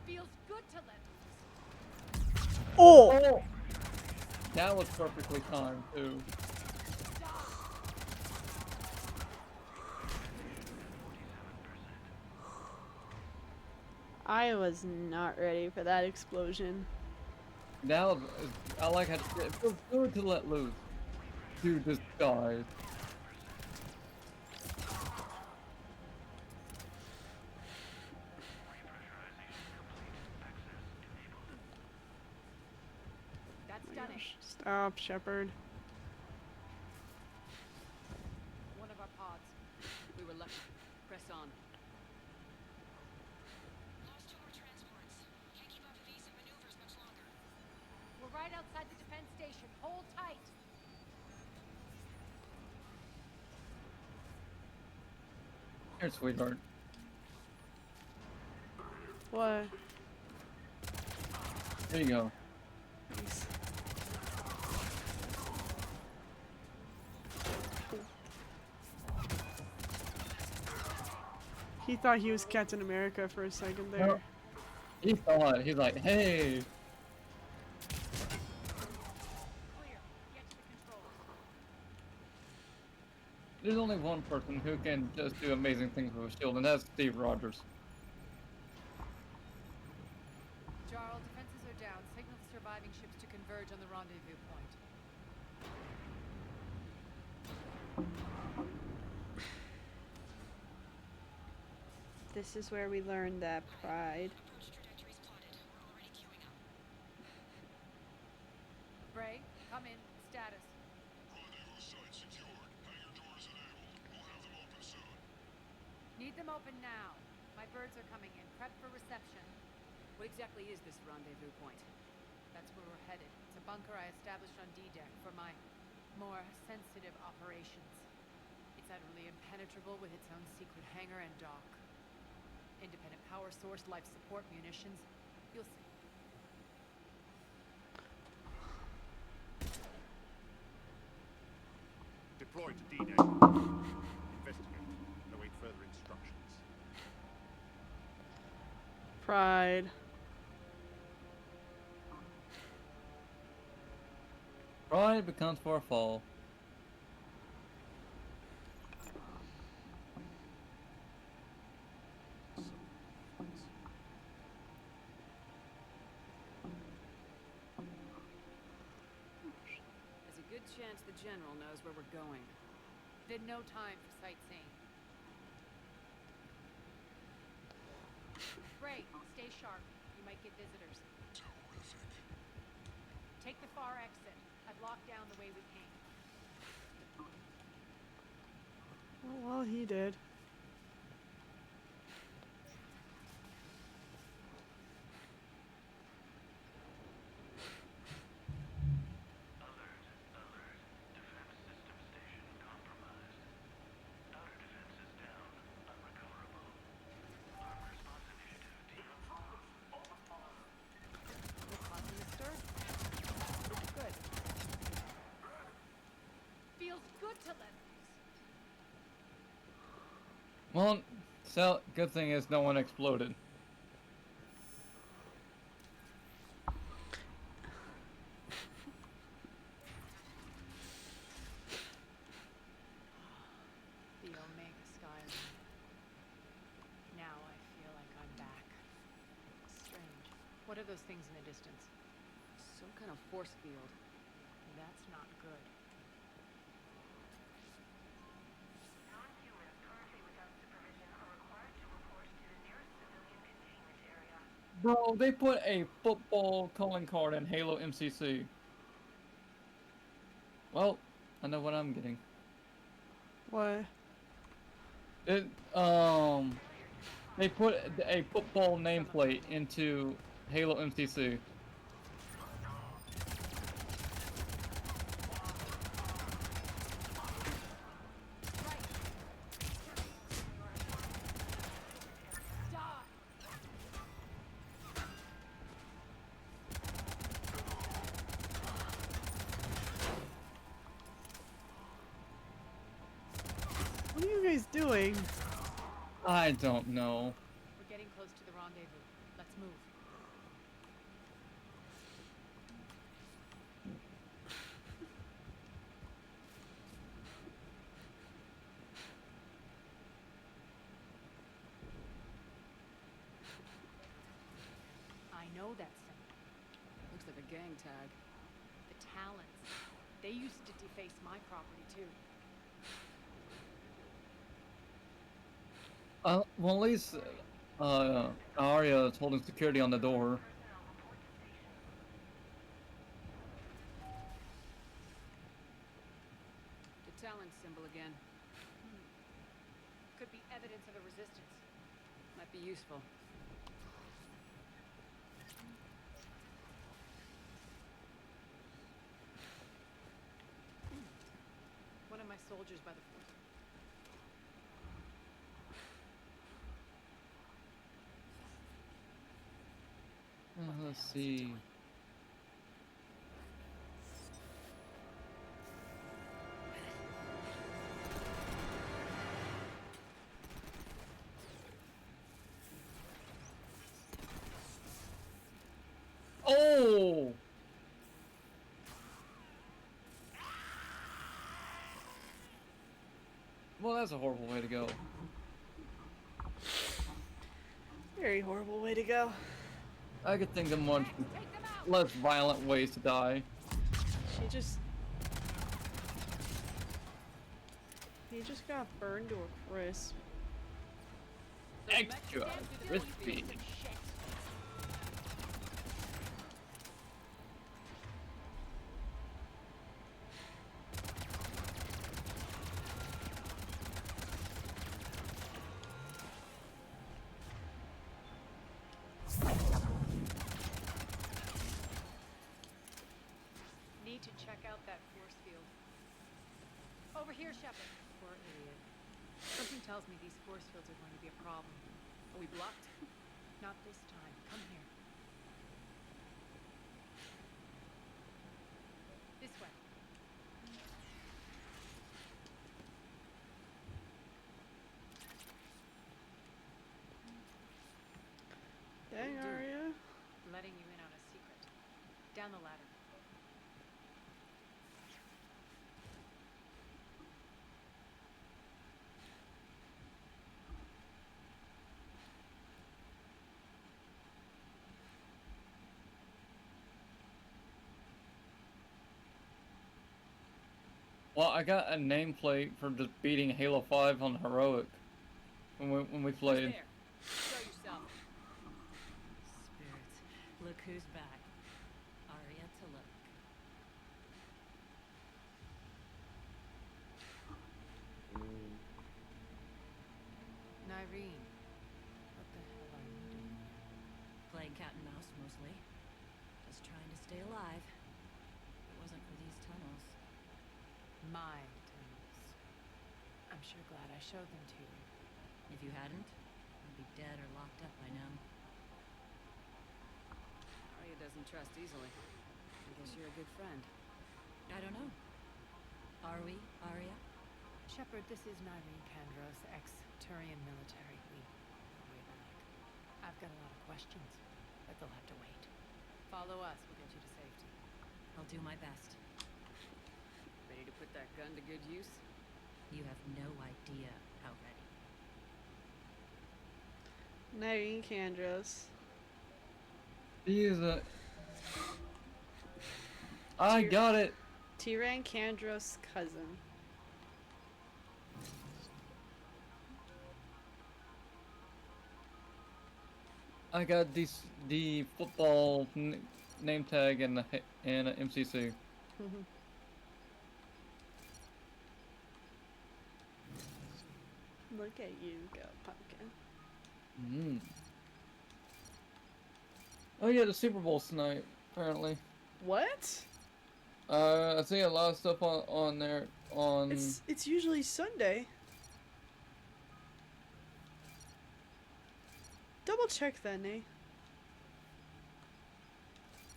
Feels good to let Oh! That was perfectly timed, too. I was not ready for that explosion. That was, I like how it feels good to let loose. Dude just died. Stop, Shepard. One of our pods. We were lucky. Press on. Lost 2 more transports. Can't keep up with evasive maneuvers much longer. We're right outside the defense station. Hold tight. Here, sweetheart. What? There you go. Thanks. He thought he was Captain America for a second there. No. He thought, he's like, hey. Clear. Get to the controls. There's only one person who can just do amazing things with a shield, and that's Steve Rogers. Jarl, defenses are down. Signal the surviving ships to converge on the rendezvous point. This is where we learned that pride. Approach trajectories plotted. We're already queuing up. Bray, come in. Status. Rendezvous site secured. Hangar doors enabled. We'll have them open soon. Need them open now. My birds are coming in. Prep for reception. What exactly is this rendezvous point? That's where we're headed. It's a bunker I established on D-Deck for my more sensitive operations. It's utterly impenetrable with its own secret hangar and dock. Independent power source, life support, munitions. You'll see. Deploy to D-Day. Investigate. Await further instructions. Pride. Pride becomes for a fall. There's a good chance the General knows where we're going. Then no time for sightseeing. Bray, stay sharp. You might get visitors. Terrific. Take the far exit. I've locked down the way we came. Oh, well, he did. We're causing a stir. Good. Feels good to let loose. Well, so good thing is no one exploded. The Omega Skyline. Now I feel like I'm back. Strange. What are those things in the distance? Some kind of force field. That's not good. Non-humans currently without supervision are required to report to the nearest civilian containment area. Bro, they put a football calling card in Halo MCC. Well, I know what I'm getting. What? It, they put a football nameplate into Halo MCC. What are you guys doing? I don't know. We're getting close to the rendezvous. Let's move. I know that symbol. Looks like a gang tag. The Talons. They used to deface my property too. Well, at least, Arya is holding security on the door. challenge symbol again. Could be evidence of a resistance. Might be useful. One of my soldiers by the fort. Let's see. Oh! Well, that's a horrible way to go. Very horrible way to go. I could think of much less violent ways to die. He just got burned to a crisp. Extra crispy. Need to check out that force field. Over here, Shepard. Poor idiot. Something tells me these force fields are going to be a problem. Are we blocked? Not this time. Come here. This way. Dang, Arya. Letting you in on a secret. Down the ladder. Well, I got a nameplate for just beating Halo 5 on heroic when we played. There. Show yourself. Spirits, look who's back. Arya T'Loak. Nyreen, what the hell are you doing here? Playing cat and mouse mostly. Just trying to stay alive. If it wasn't for these tunnels. My tunnels. I'm sure glad I showed them to you. If you hadn't, I'd be dead or locked up by now. Arya doesn't trust easily. I guess you're a good friend. I don't know. Are we, Arya? Shepard, this is Nyreen Kandros, ex-Turian military. We go way back. I've got a lot of questions, but they'll have to wait. Follow us, we'll get you to safety. I'll do my best. Ready to put that gun to good use? You have no idea how ready. Nyreen Kandros. He's a... I got it! Tyran Kandros' cousin. I got the football name tag and a MCC. Look at you go, pumpkin. Mm. Oh yeah, the Super Bowl tonight, apparently. What? I see a lot of stuff on there on. It's usually Sunday. Double check that, Nate.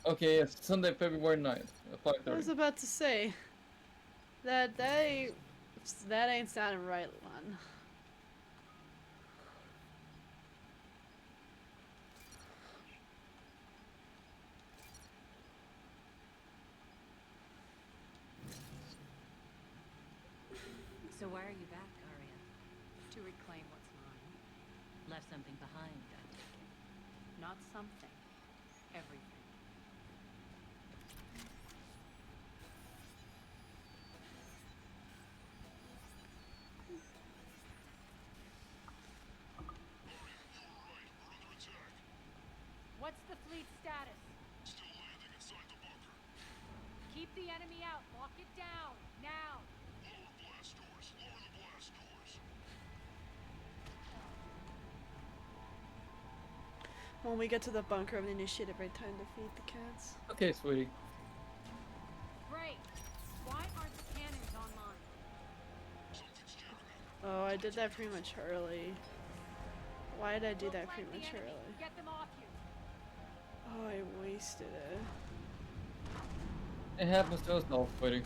Okay, it's Sunday, February 9th at 5:30. I was about to say that ain't sounding right, Lon. So why are you back, Arya? To reclaim what's mine. Left something behind, I take it. Not something. Everything. What's the fleet status? Still landing inside the bunker. Keep the enemy out. Lock it down. Now. Lower blast When we get to the bunker of the initiative, right time to feed the cats. Okay, sweetie. Great. Why aren't the cannons online? Oh, I did that pretty much early. Why did I do that pretty much early? Get them off you. Oh, I wasted it. It happens to us all, sweetie.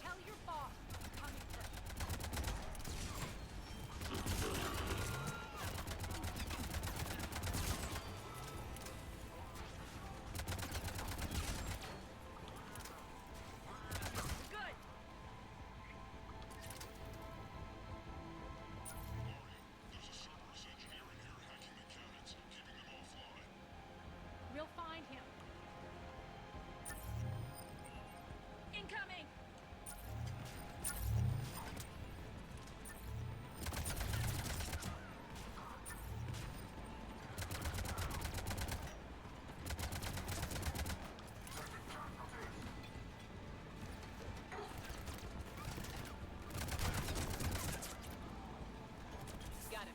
Tell your boss I'm coming for him. Good. We'll find him. Incoming. Got him.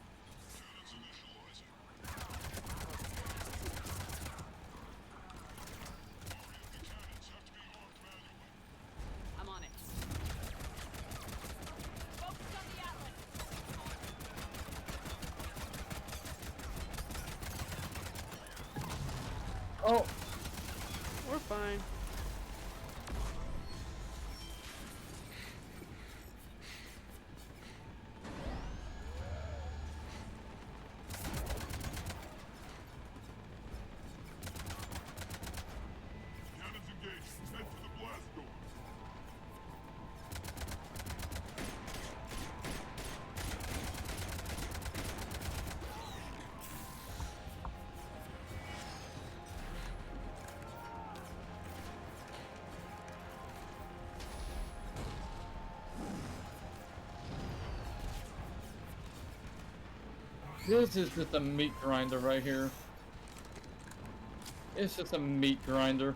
I'm on it. Focus on the Atlas. Oh, We're fine. Cannons engaged. Head for the blast door. this is just a meat grinder right here. It's just a meat grinder.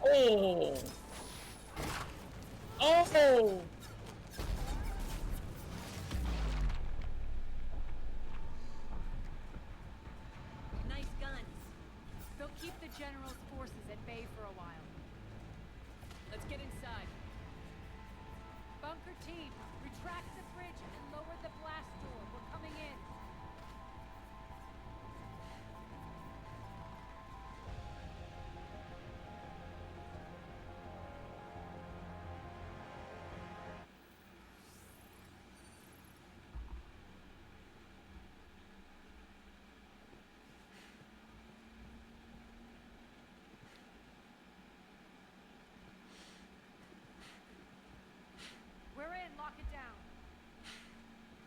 Oh! Oh! Nice guns. They'll keep the general's forces at bay for a while. Let's get inside. Bunker team, retract the bridge and lower the blast door. We're coming in. We're in. Lock it down.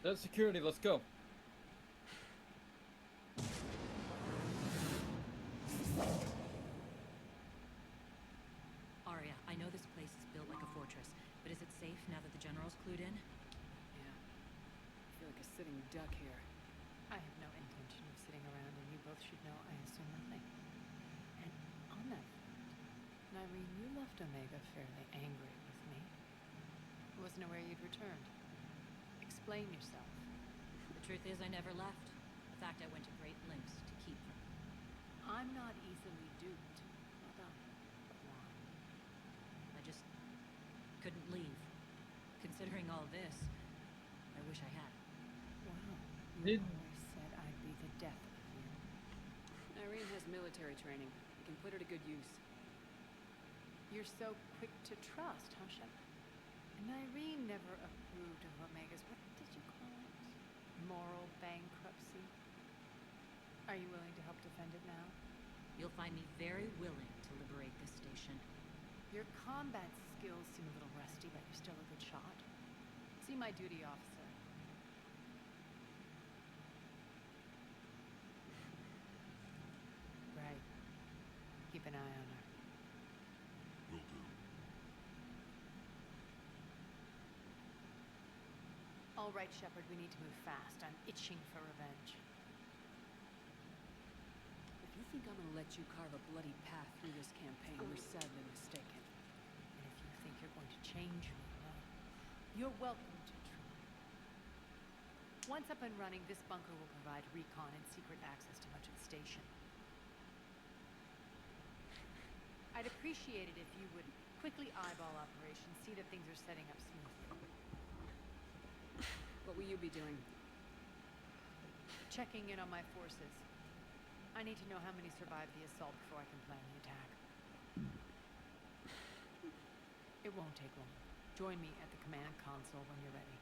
That's security, let's go. Arya, I know this place is built like a fortress, but is it safe now that the general's clued in? Yeah. I feel like a sitting duck here. I have no intention of sitting around, and you both should know I assume nothing. And on that front, Nyreen, you left Omega fairly angry with me. I wasn't aware you'd returned. Explain yourself. The truth is, I never left. In fact, I went to great lengths to keep them. I'm not easily duped. Not I. But why? I just couldn't leave. Considering all this, I wish I had. Wow. Did- You always said I'd be the death of you. Irene has military training. We can put her to good use. You're so quick to trust, huh, Shepard? Nyreen never approved of Omega's, what did you call it? Moral bankruptcy? Are you willing to help defend it now? You'll find me very willing to liberate this station. Your combat skills seem a little rusty, but you're still a good shot. See my duty officer. All right, Shepard, we need to move fast. I'm itching for revenge. If you think I'm gonna let you carve a bloody path through this campaign, you're sadly mistaken. And if you think you're going to change me, well, you're welcome to try. Once up and running, this bunker will provide recon and secret access to much of the station. I'd appreciate it if you would quickly eyeball operations, see that things are setting up smoothly. What will you be doing? Checking in on my forces. I need to know how many survived the assault before I can plan the attack. It won't take long. Join me at the command console when you're ready.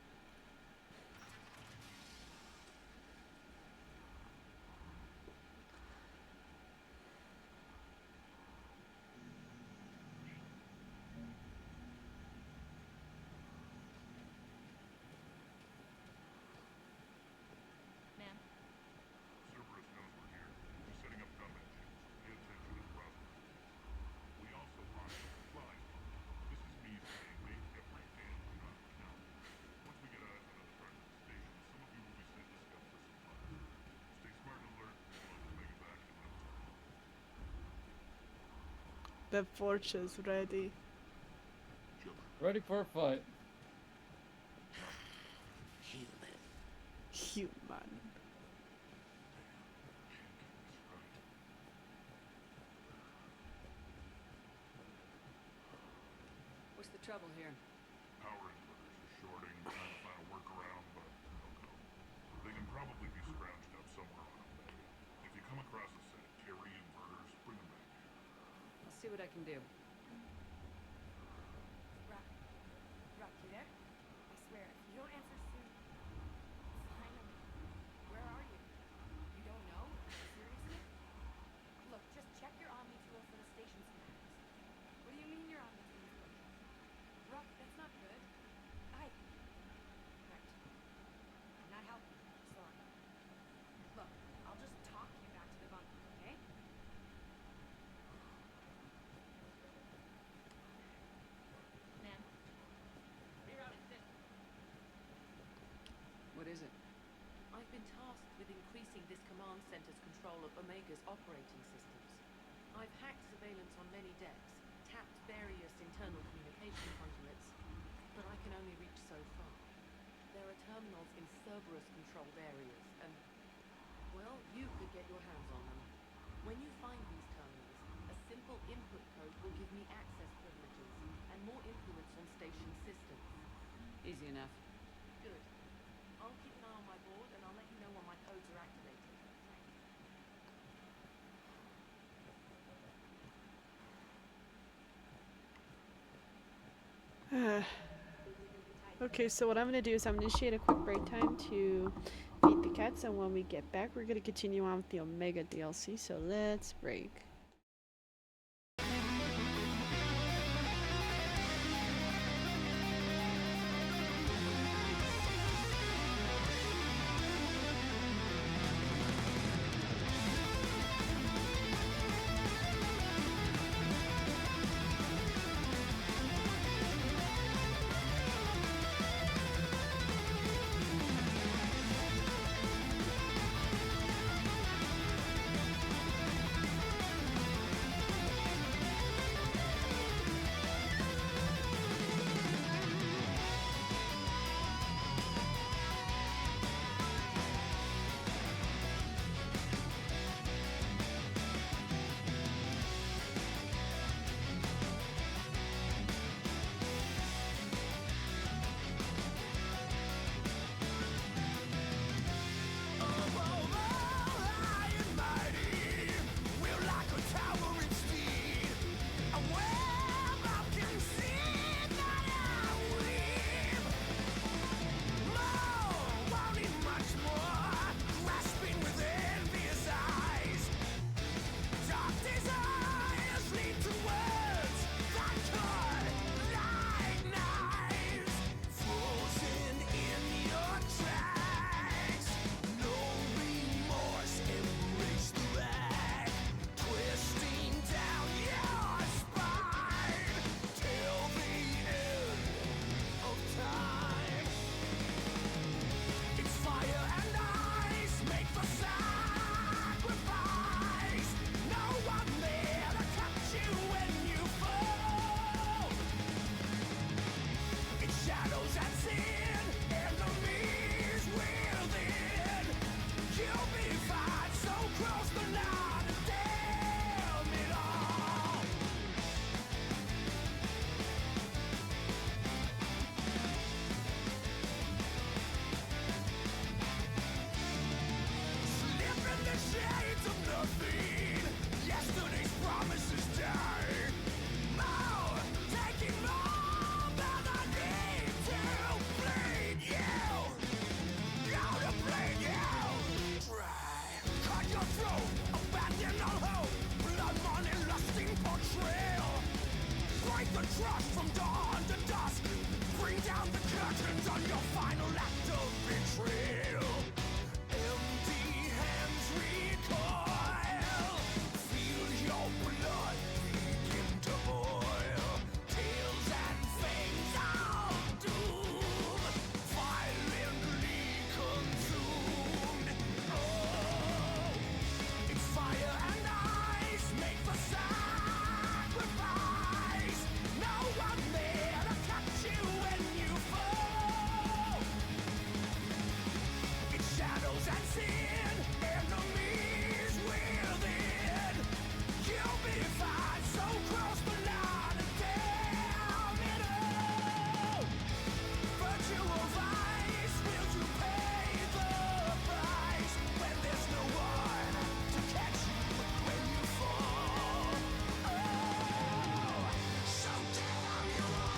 Ma'am? Cerberus knows we're here. We're setting up combat shields. Pay attention and prosper. We also launched a supply bunker. This is me saying make every damn drop count. Once we get eyes on other parts of the station, some of you will be sent to scout for supplies. Stay smart and alert. We'll make it back to them. The forge is ready. Ready for a fight. Human. Human. What's the trouble here? Power inverters are shorting. Trying to find a workaround, but no go. They can probably be scrounged up somewhere on Omega. If you come across a set, carry inverters, bring them back here. I'll see what I can do. Rock. Rock, you there? I swear, if you don't answer soon. Finally. Where are you? You don't know? Seriously? Look, just check your Omni tool for the station schematics. What do you mean your Omni tool is working? Rock, that's not good. Right. I'm not helping. Sorry. Look, I'll just talk you back to the bunker, okay? Ma'am? Rerouting this. What is it? I've been tasked with increasing this command center's control of Omega's operating systems. I've hacked surveillance on many decks, tapped various internal communication conduits, but I can only reach so far. There are terminals in Cerberus-controlled areas, and, well, you could get your hands on them. When you find these terminals, a simple input code will give me access privileges and more influence on station systems. Easy enough. Good. I'll keep an eye on my board, and I'll let you know when my codes are activated. Okay, so what I'm gonna do is I'm gonna initiate a quick break time to feed the cats, and when we get back, we're gonna continue on with the Omega DLC. So let's break. Trust from dawn to dusk. Bring down the curtains on your final act of betrayal. Empty hands recoil. Feel your blood begin to boil. Tails and fangs of doom, violently consumed. Oh, it's fire and ice. Make the sacrifice. No one there to catch you when you fall. It's shadows and sin, enemies within. You'll be fine, so cross the line and damn it all. Virtue of vice, will you pay the price when there's no one to catch you when you fall? Oh, so damn you all.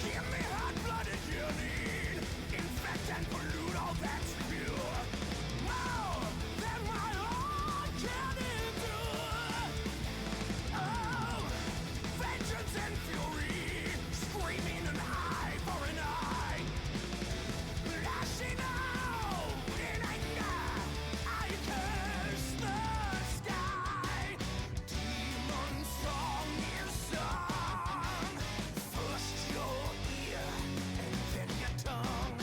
Give me hot-blooded urine. Infect and pollute all that's pure. More than my heart can endure. Oh, vengeance and fury, screaming an eye for an eye. Lashing out in anger, I curse the sky. Demon song is sung. First your ear and then your tongue.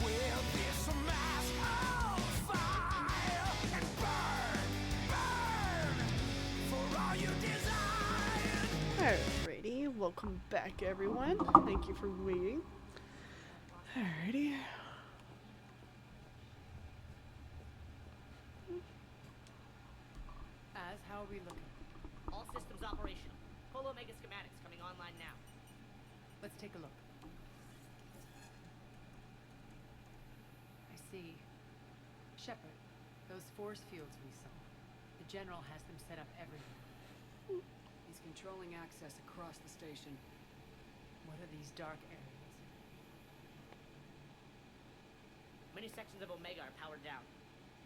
Wear this mask of fire and burn, burn for all you desired. Alrighty, welcome back everyone. Thank you for waiting. Alrighty. As, how are we looking? All systems operational. Full Omega schematics coming online now. Let's take a look. I see. Shepard, those force fields we saw. The General has them set up everywhere. He's controlling access across the station. What are these dark areas? Many sections of Omega are powered down.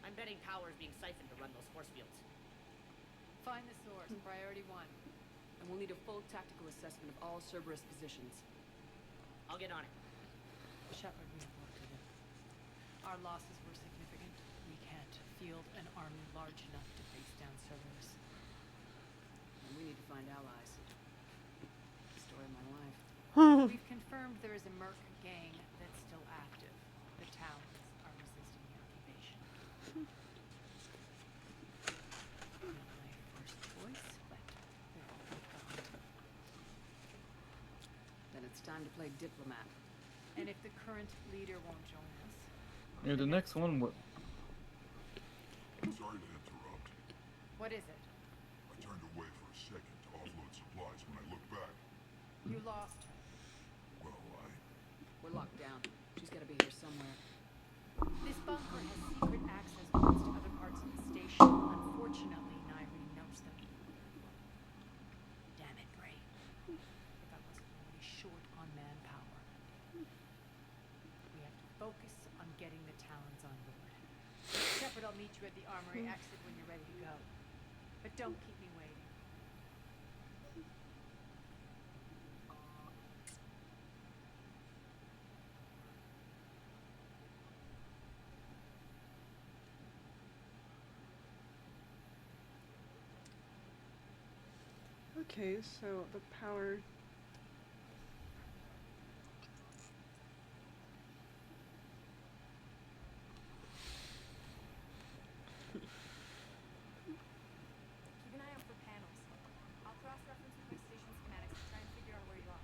I'm betting power is being siphoned to run those force fields. Find the source, priority 1. And we'll need a full tactical assessment of all Cerberus positions. I'll get on it. Shepard, we have work to do. Our losses were significant. We can't field an army large enough to face down Cerberus. And we need to find allies. Story of my life. We've confirmed there is a Merc gang that's still active. The towns are resisting the occupation. Not my first choice, but they're all behind. Then it's time to play diplomat. And if the current leader won't join us, Yeah, the next one would. Sorry to interrupt. What is it? I turned away for a second to offload supplies. When I looked back, You lost her. well, We're locked down. She's gotta be here somewhere. This bunker has secret access points to other parts of the station. Unfortunately, Nyreen knows them. Damn it, Ray. If I wasn't already short on manpower. We have to focus on getting the Talons on board. Shepard, I'll meet you at the armory exit when you're ready to go. But don't keep me waiting. Okay, so the power. Keep an eye out for panels. I'll cross-reference with my station schematics to try and figure out where you are.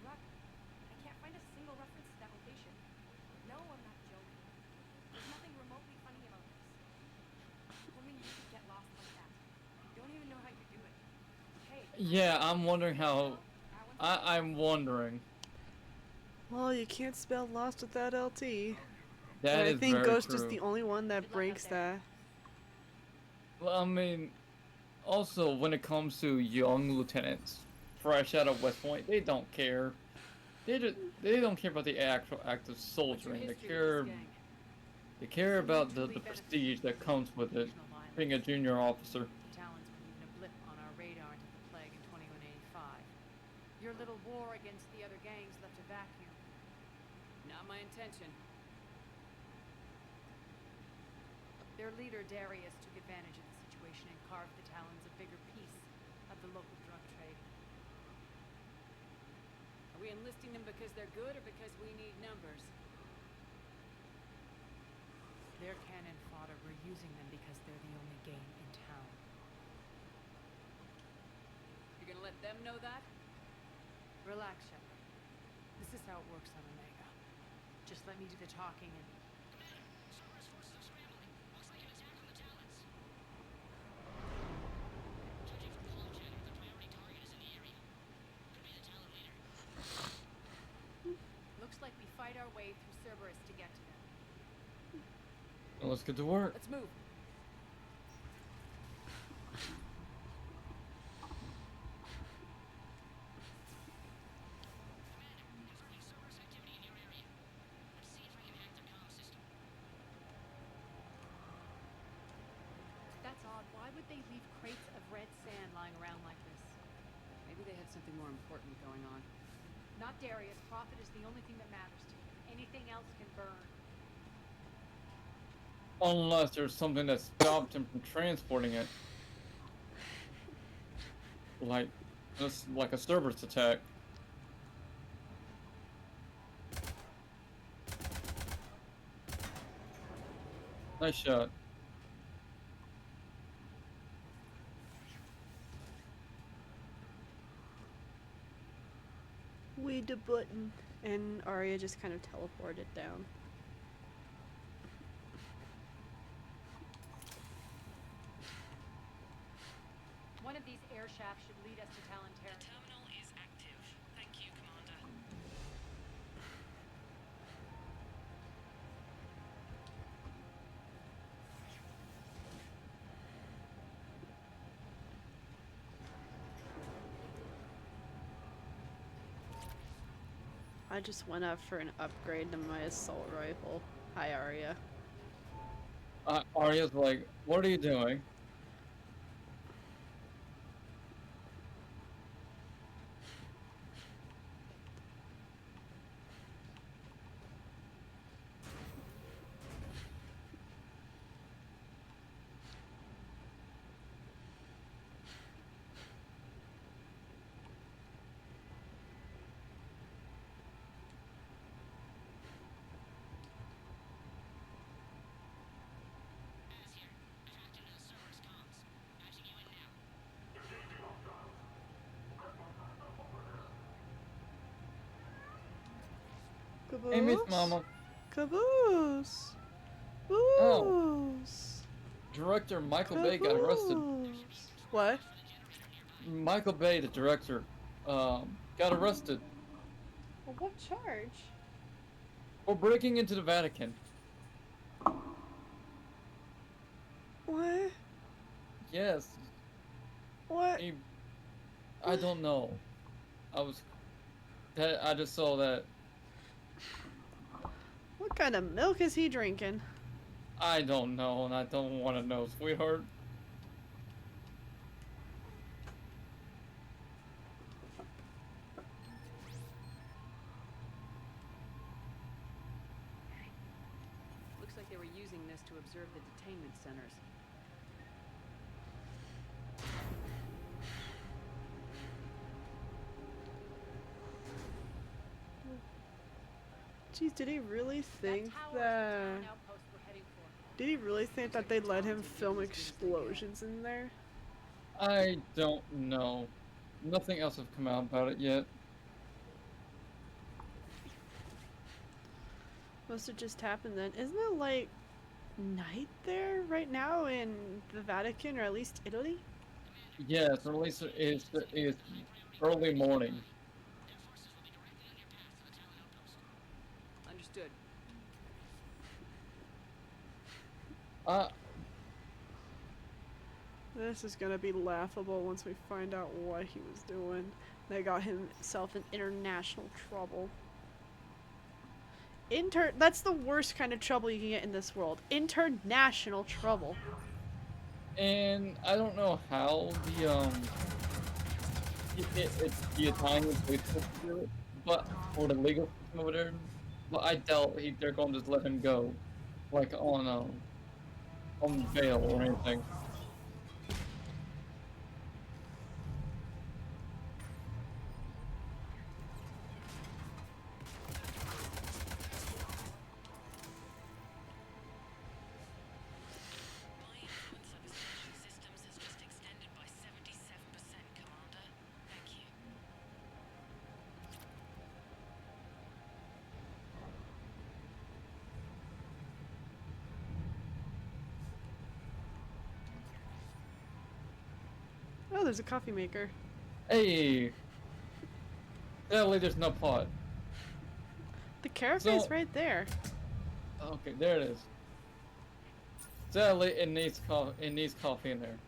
What? Rock, I can't find a single reference to that location. No, I'm not joking. There's nothing remotely funny about this. Only you could get lost like that. I don't even know how you do it. Hey. Yeah, I'm wondering how. I'm wondering. Well, you can't spell lost without LT. That And I is think very Ghost true. is the only one that breaks that. Well, I mean, also when it comes to young lieutenants, fresh out of West Point, they don't care. They don't care about the actual act of soldiering. They care about the prestige that comes with it, being a junior officer. Talons weren't even a blip on our radar until the plague in 2185. Your little war against the other gangs left a vacuum. Not my intention. Their leader, Darius, took advantage of the situation and carved the Talons a bigger piece of the local drug trade. Are we enlisting them because they're good or because we need numbers? Their cannon fodder, we're using them because they're the only game in town. You're gonna let them know that? Relax, Shepard. This is how it works on Omega. Just let me do the talking and... Looks like we fight our way through Cerberus to get to them. Well, let's get to work. Let's move. That's odd. Why would they leave crates of red sand lying around like this? Maybe they had something more important going on. Not Darius. Profit is the only thing that matters to him. Anything else can burn. Unless there's something that stopped him from transporting it. Like, just like a Cerberus attack. Nice shot. We the button. And Arya just kind of teleported down. One of these air shafts should lead us to Talon territory. The terminal is active. Thank you, Commander. I just went up for an upgrade to my assault rifle. Hi, Arya. Arya's like, what are you doing? As here, attracting to the Cerberus Caboose? Hey, Miss Mama. Caboose! Oh. Boos! Director Michael Bay got arrested. Caboose! What? Michael Bay, the director, got arrested Well, what charge? for breaking into the Vatican. What? Yes. What? I don't know. I just saw that. What kind of milk is he drinking? I don't know, and I don't want to know, sweetheart. Looks like they were using this to observe the detainment centers. Jeez, did he really think that... Did he really think that they'd let him film explosions in there? I don't know. Nothing else has come out about it yet. Must have just happened then. Isn't it like night there right now in the Vatican, or at least Italy? Yes, or at least it's early morning. Understood. This is gonna be laughable once we find out what he was doing. They got himself in international trouble. That's the worst kind of trouble you can get in this world. International trouble. And I don't know how it's the Italian police will do it, but for the legal system over there. But I doubt they're going to just let him go, like on bail or anything. Oh, there's a coffee maker. Hey! Sadly, there's no pot. The carafe's So- right there. Okay, there it is. Sadly, it needs coffee in there.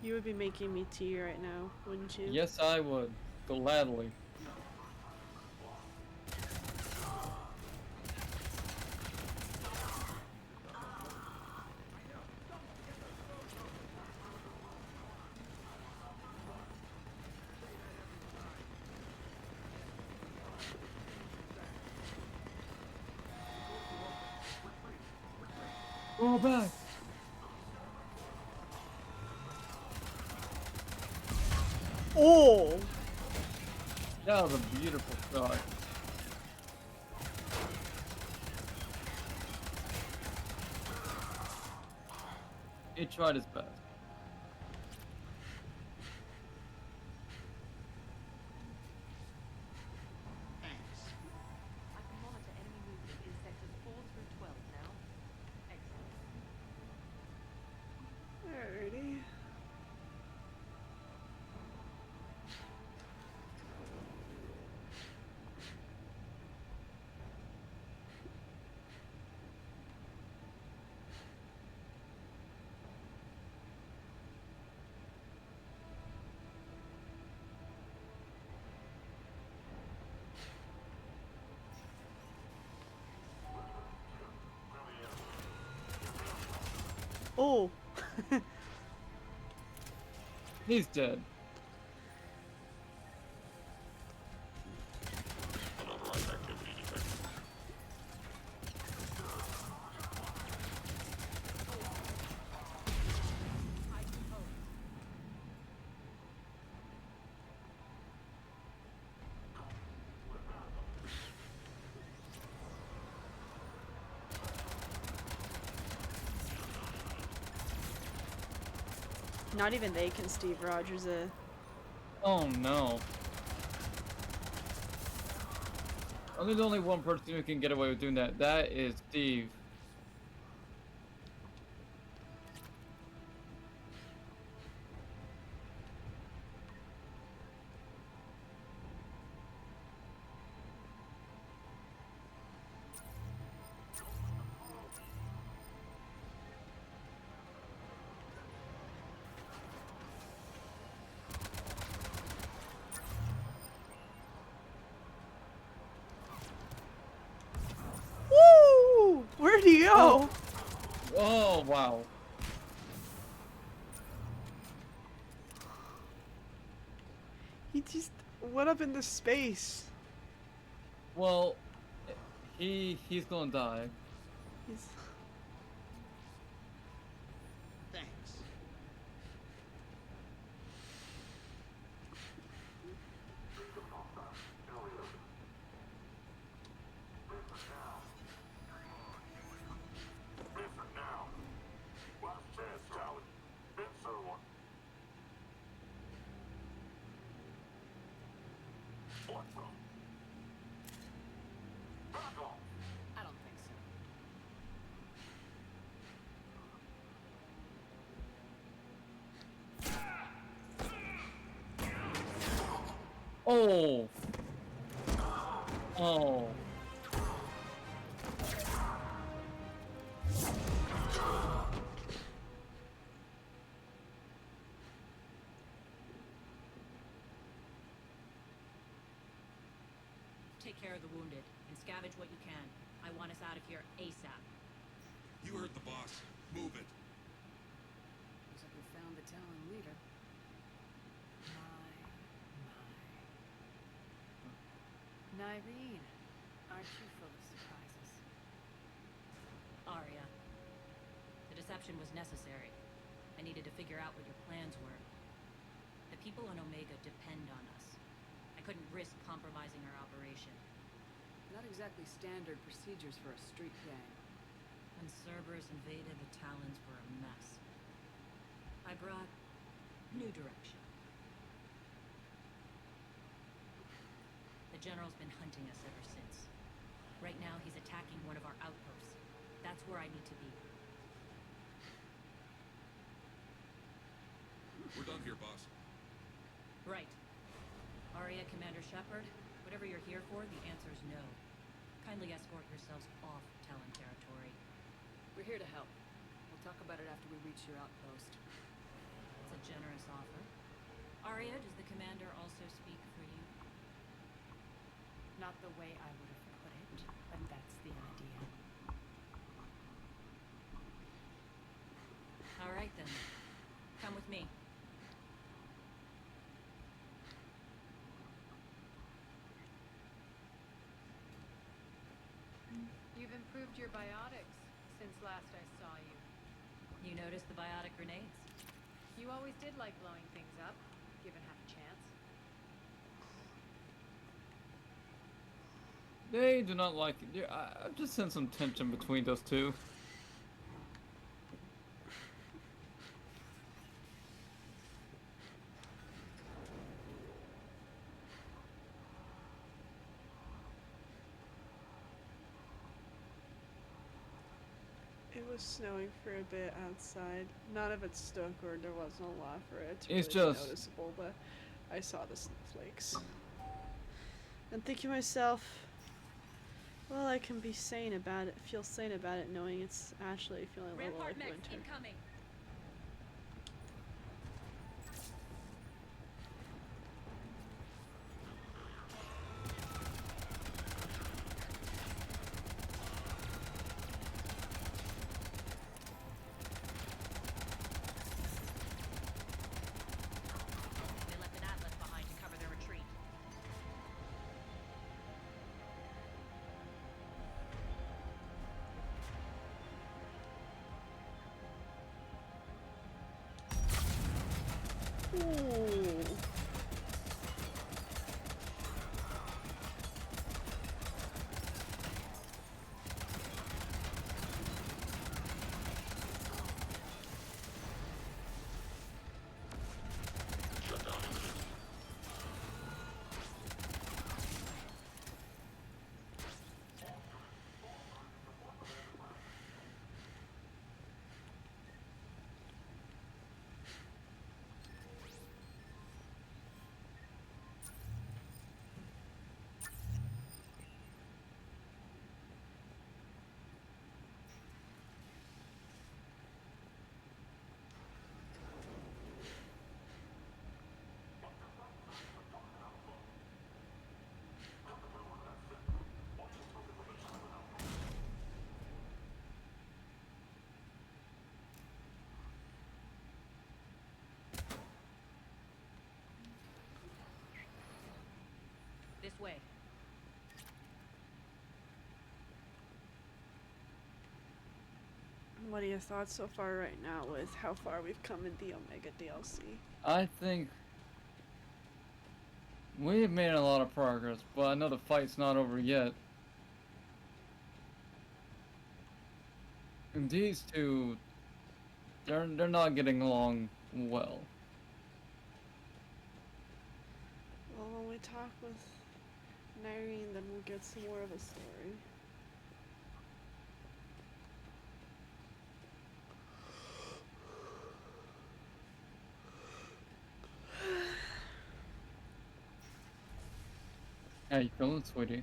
You would be making me tea right now, wouldn't you? Yes, I would. Gladly. Go back! Oh! That was a beautiful shot. He tried his best. I can monitor enemy movement in sectors 4 through 12 now. Excellent. Alrighty. Oh! He's dead. Not even they can Steve Rogers it. Oh no. There's only one person who can get away with doing that. That is Steve. Woo! Where'd he go? Oh, wow. He just went up into space. Well, he's gonna die. He's... Thanks. I don't think so. Oh. Oh. Take care of the wounded and scavenge what you can. I want us out of here ASAP. You heard the boss. Move it. Looks like we found the Talon leader. Nyreen, aren't you full of surprises? Arya. The deception was necessary. I needed to figure out what your plans were. The people on Omega depend on us. I couldn't risk compromising our operation. Not exactly standard procedures for a street gang. When Cerberus invaded, the Talons were a mess. I brought new direction. The General's been hunting us ever since. Right now, he's attacking one of our outposts. That's where I need to be. We're done here, boss. Right. Arya, Commander Shepard, whatever you're here for, the answer's no. Kindly escort yourselves off Talon territory. We're here to help. We'll talk about it after we reach your outpost. It's a generous offer. Arya, does the Commander also speak for you? Not the way I would have put it, but that's the idea. All right then. Come with me. You've improved your biotics since last I saw you. You noticed the biotic grenades? You always did like blowing things up, given half a chance. They do not like it. Yeah, I've just sensed some tension between those two. It was snowing for a bit outside. None of it stuck, or there wasn't a lot for it to It's really be just- noticeable, but I saw the snowflakes. And thinking to myself, well, I can be sane about it, feel sane about it, knowing it's actually feeling a little Rampart like mechs winter. incoming. They left an atlas behind to cover their retreat. Ooh. This way. What are your thoughts so far right now with how far we've come in the Omega DLC? I think we've made a lot of progress, but I know the fight's not over yet. And these two, they're not getting along well. Well, when we talk with Nyreen, then we'll get some more of a story. How you feeling, sweetie?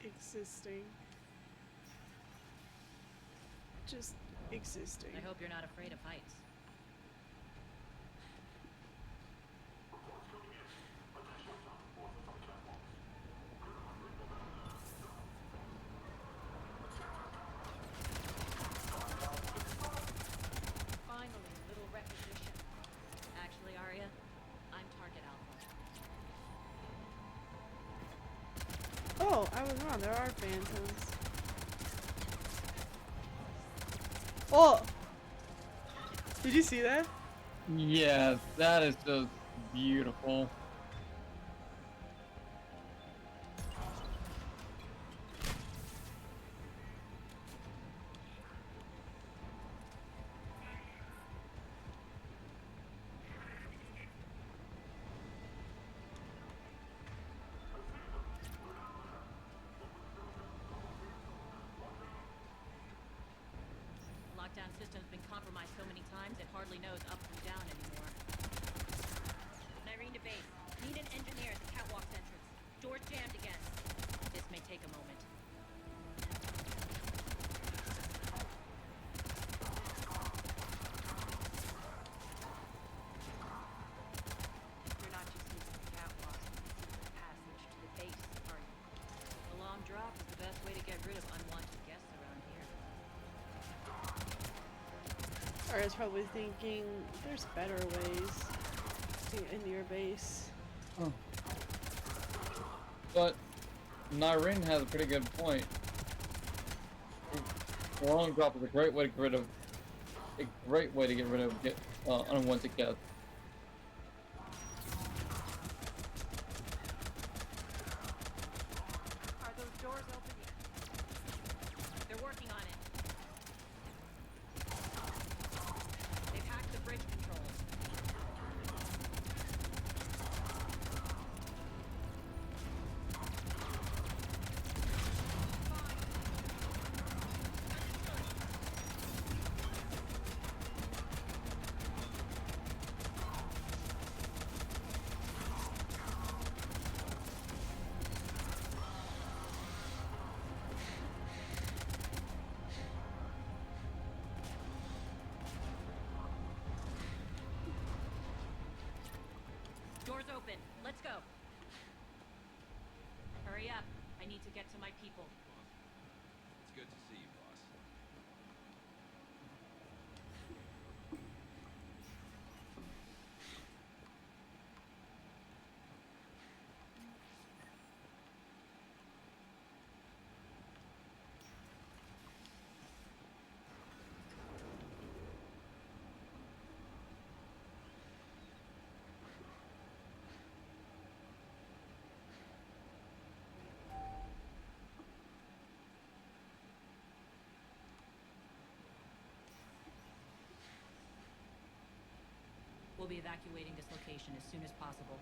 Existing. Just existing. I hope you're not afraid of heights. Finally, a little recognition. Actually, Arya, I'm Target Alpha. Oh, I was wrong. There are phantoms. Oh! Did you see that? Yeah, that is just beautiful. Lockdown system's been compromised so many times it hardly knows up from down anymore. Nyreen to base. Need an engineer at the catwalk's entrance. Door's jammed again. This may take a moment. You're not just using the catwalk, secret passage to the base, are you? The long drop is the best way to get rid of unwanted guests around here. Arya's probably thinking there's better ways to get into your base. Oh. But Nyreen has a pretty good point. The long drop is a great way to get rid of unwanted guests. Are those doors open yet? They're working on it. They've hacked the bridge controls. Doors open. Let's go. Hurry up. I need to get to my people. It's good to see you, boss. We'll be evacuating this location as soon as possible.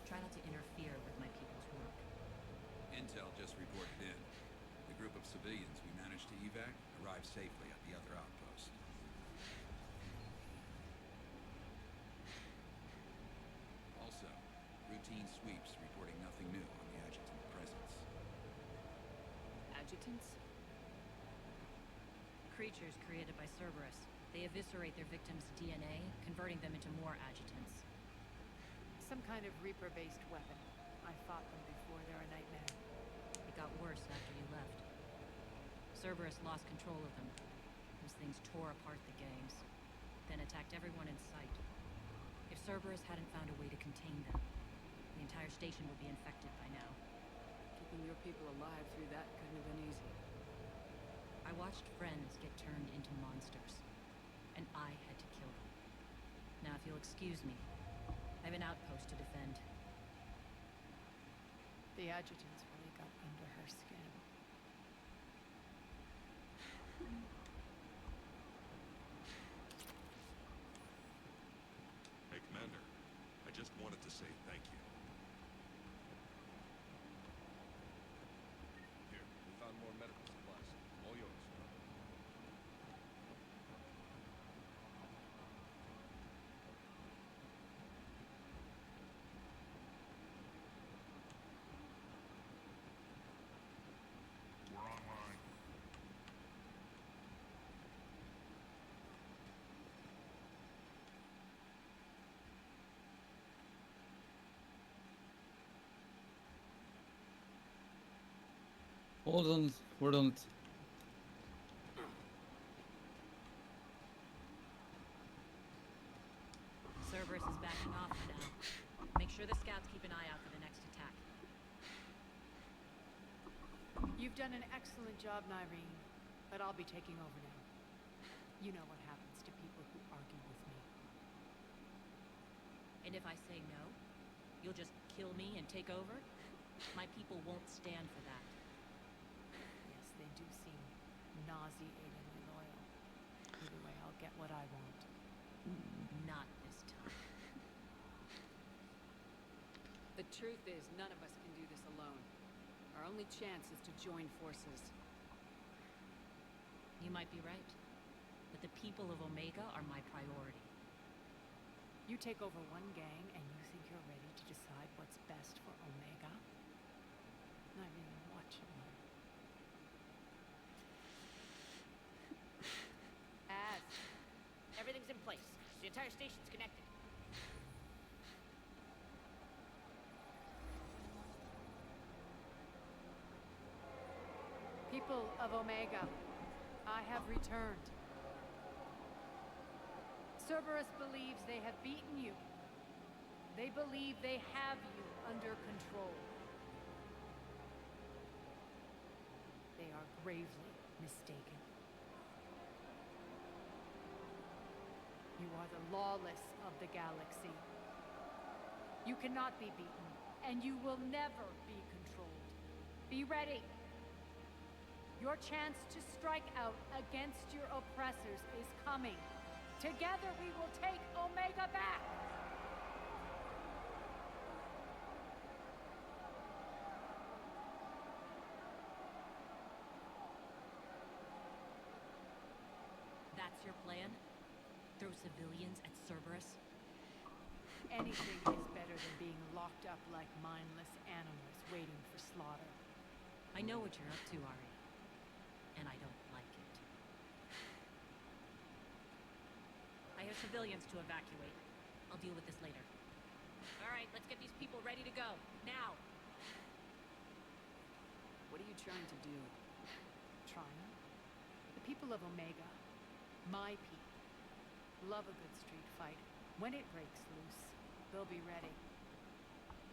Try not to interfere with my people's work. Intel just reported in. The group of civilians we managed to evac arrived safely at the other outpost. Also, routine sweeps reporting nothing new on the adjutant presence. Adjutants? Creatures created by Cerberus. They eviscerate their victims' DNA, converting them into more adjutants. Some kind of Reaper-based weapon. I fought them before. They're a nightmare. It got worse after you left. Cerberus lost control of them. Those things tore apart the gangs, then attacked everyone in sight. If Cerberus hadn't found a way to contain them, the entire station would be infected by now. Keeping your people alive through that couldn't have been easy. I watched friends get turned into monsters, and I had to kill them. Now, if you'll excuse me, I have an outpost to defend. The adjutant's really got under her skin. Hey, Commander. I just wanted to say thank you. Here, we found more medical supplies. All yours. We're online. Hold on, hold on. Cerberus is backing off for now. Make sure the scouts keep an eye out for the next attack. You've done an excellent job, Nyreen, but I'll be taking over now. You know what happens to people who argue with me. And if I say no, you'll just kill me and take over? My people won't stand for that. Yes, they do seem nauseatingly loyal. Either way, I'll get what I want. Not this time. The truth is, none of us can do this alone. Our only chance is to join forces. You might be right. But the people of Omega are my priority. You take over one gang and you think you're ready to decide what's best for Omega? Nyreen, watch it. As everything's in place. The entire station's connected. People of Omega, I have returned. Cerberus believes they have beaten you. They believe they have you under control. They are gravely mistaken. You are the lawless of the galaxy. You cannot be beaten, and you will never be controlled. Be ready. Your chance to strike out against your oppressors is coming. Together we will take Omega back! That's your plan? Throw civilians at Cerberus? Anything is better than being locked up like mindless animals waiting for slaughter. I know what you're up to, Arya. And I don't like it. I have civilians to evacuate. I'll deal with this later. All right, let's get these people ready to go. Now! What are you trying to do? Trying? The people of Omega, my people, love a good street fight. When it breaks loose, they'll be ready.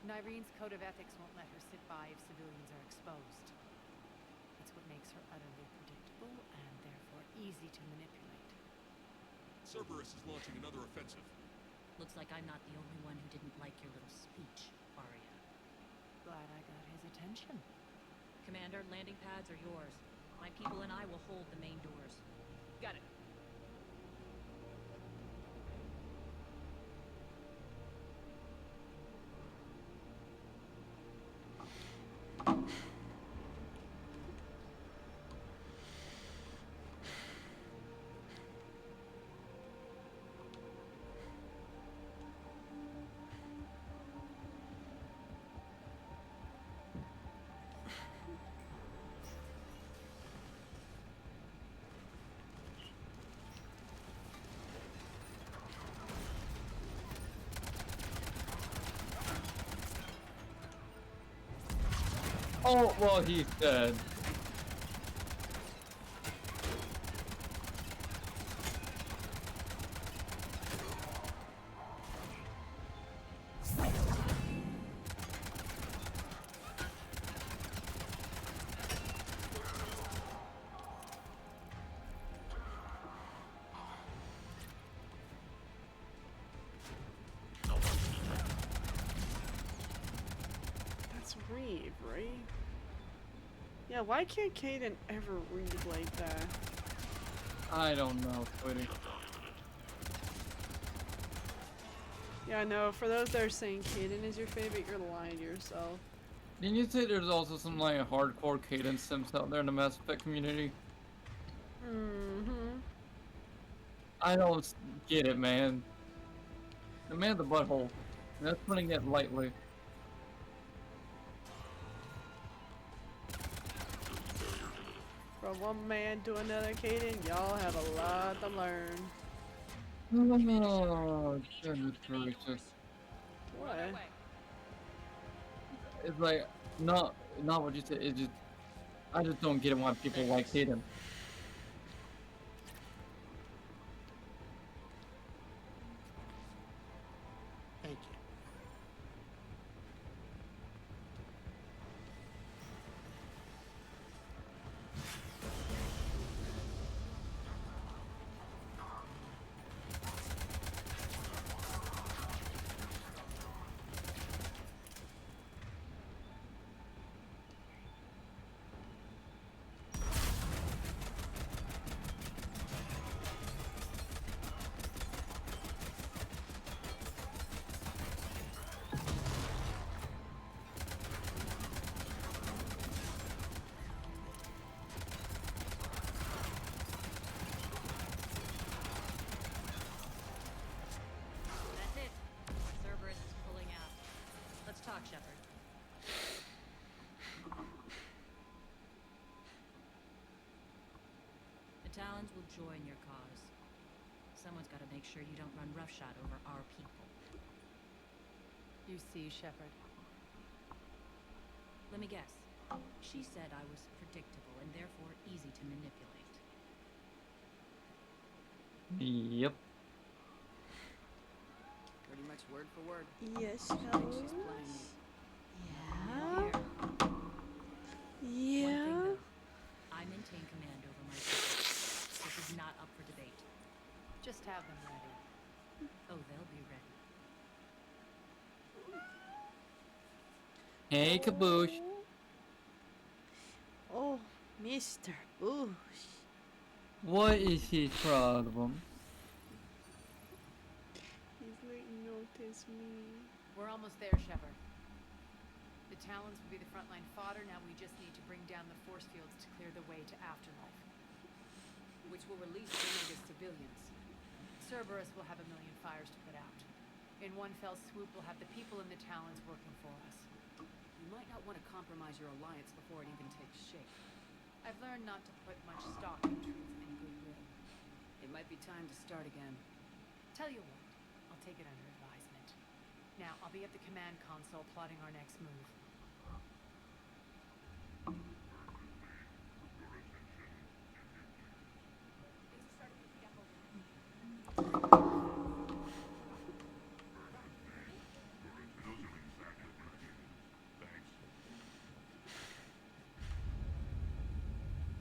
Nyreen's code of ethics won't let her sit by if civilians are exposed. It's what makes her utterly predictable and therefore easy to manipulate. Cerberus is launching another offensive. Looks like I'm not the only one who didn't like your little speech, Arya. Glad I got his attention. Commander, landing pads are yours. My people and I will hold the main doors. Got it. Oh, well, he's dead. leave, right? Yeah, why can't Caden ever read like that? I don't know, sweetie. Yeah, no, for those that are saying Caden is your favorite, you're lying to yourself. Didn't you say there's also some like hardcore Cadence sims out there in the Mass Effect community? Mm-hmm. I don't get it, man. The man the butthole. That's putting it lightly. From one man to another, Caden, y'all have a lot to learn. Oh, goodness gracious. What? It's like, not what you said, it's just, I just don't get it why people like Caden. Thank you. That's it. Cerberus is pulling out. Let's talk, Shepard. The Talons will join your cause. Someone's got to make sure you don't run roughshod over our people. You see, Shepard. Let me guess. She said I was predictable and therefore easy to manipulate. Yep. Pretty much word for word. Yes, I think she's playing me. Yeah. One Yeah. thing though, I maintain command over my people. This is not up for debate. Just have them ready. Oh, they'll be ready. Hey, Kaboosh. Oh, Mr. Bush. What is his problem? He's like, notice me. We're almost there, Shepard. The Talons will be the frontline fodder. Now we just need to bring down the force fields to clear the way to Afterlife. Which will release Omega's civilians. Cerberus will have 1 million fires to put out. In one fell swoop, we'll have the people in the Talons working for us. You might not want to compromise your alliance before it even takes shape. I've learned not to put much stock in truth and goodwill. It might be time to start again. Tell you what, I'll take it under advisement. Now, I'll be at the command console plotting our next move.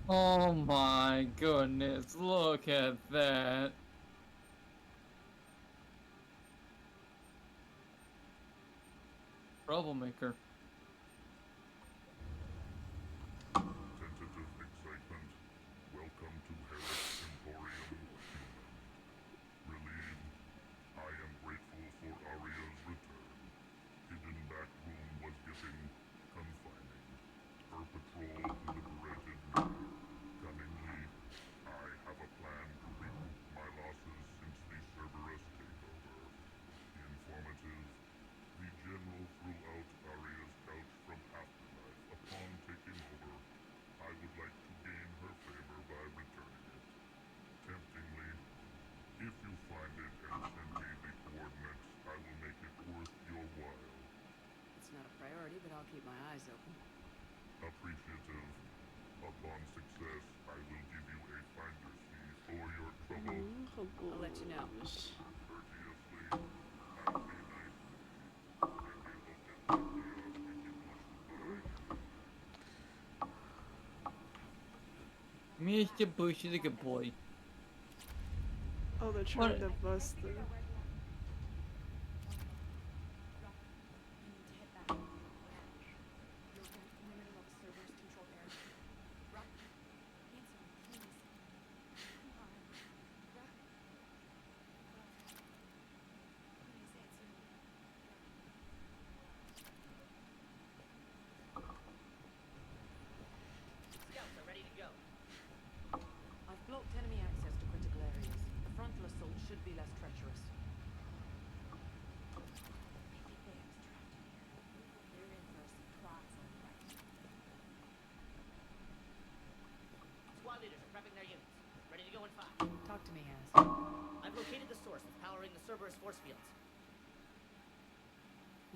Oh my goodness, look at that. Troublemaker. Tentative excitement. Welcome to Harris Emporium Human. Relieved, I am grateful for Aria's return. Hidden back room was getting confining. Her patrol deliberated me. Cunningly, I have a plan to recoup my losses since the Cerberus takeover. Informative, the General threw out Aria's couch from Afterlife. Upon taking over, I would like to gain her favor by returning it. Temptingly, if you find it and send me the coordinates, I will make it worth your while. It's not a priority, but I'll keep my eyes open. Appreciative. Upon success, I will give you a finder's fee for your trouble. I'll let you know. Courteously, kindly, nicely. And you looked at the Mr. Bush is a good boy. Oh, they're trying to bust the...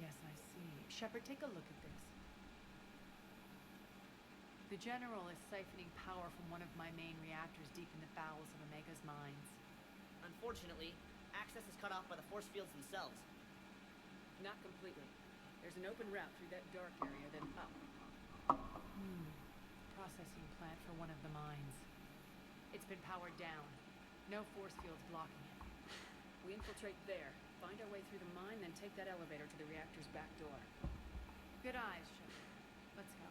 Yes, I see. Shepard, take a look at this. The General is siphoning power from one of my main reactors deep in the bowels of Omega's mines. Unfortunately, access is cut off by the force fields themselves. Not completely. There's an open route through that dark area, then up. Processing plant for one of the mines. It's been powered down. No force fields blocking it. We infiltrate there, find our way through the mine, then take that elevator to the reactor's back door. Good eyes, Shepard. Let's go.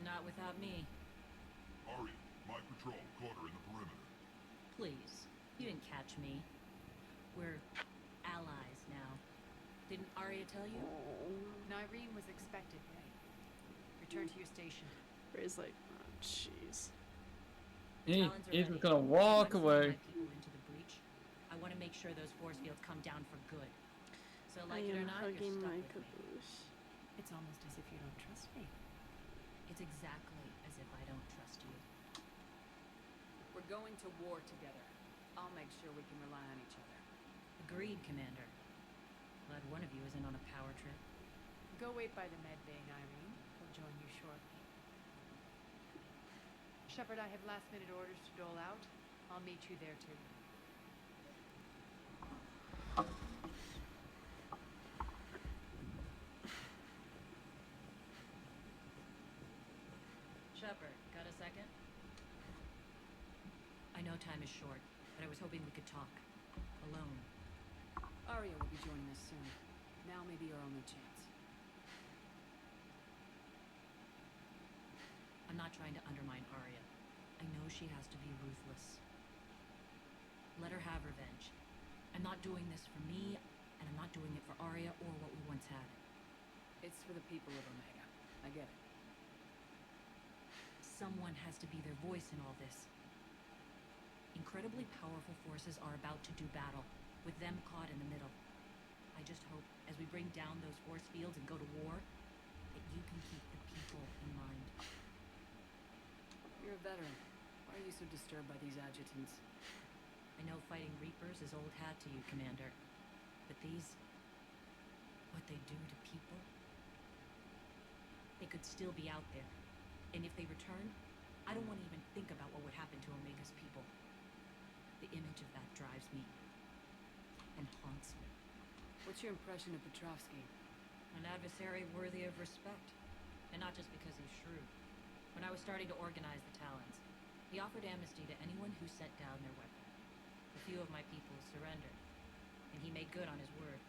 Not without me. Arya, my patrol caught her in the perimeter. Please. You didn't catch me. We're allies now. Didn't Arya tell you? Nyreen was expected, Ray. Return to your station. Ray's like, oh, jeez. He's just gonna walk away. People into the breach. I want to make sure those force fields come down for good. So, I like it or am not, you're hugging stuck my with me. caboose. It's almost as if you don't trust me. It's exactly as if I don't trust you. We're going to war together. I'll make sure we can rely on each other. Agreed, Commander. Glad one of you isn't on a power trip. Go wait by the med bay, Nyreen. He'll join you shortly. Shepard, I have last-minute orders to dole out. I'll meet you there, too. Shepard, got a second? I know time is short, but I was hoping we could talk. Alone. Arya will be joining us soon. Now may be our only chance. I'm not trying to undermine Arya. I know she has to be ruthless. Let her have revenge. I'm not doing this for me, and I'm not doing it for Arya or what we once had. It's for the people of Omega. I get it. Someone has to be their voice in all this. Incredibly powerful forces are about to do battle, with them caught in the middle. I just hope, as we bring down those force fields and go to war, that you can keep the people in mind. You're a veteran. Why are you so disturbed by these adjutants? I know fighting Reapers is old hat to you, Commander. But these... what they do to people... they could still be out there. And if they return, I don't want to even think about what would happen to Omega's people. The image of that drives me. And haunts me. What's your impression of Petrovsky? An adversary worthy of respect. And not just because he's shrewd. When I was starting to organize the Talons, he offered amnesty to anyone who set down their weapon. A few of my people surrendered, and he made good on his word.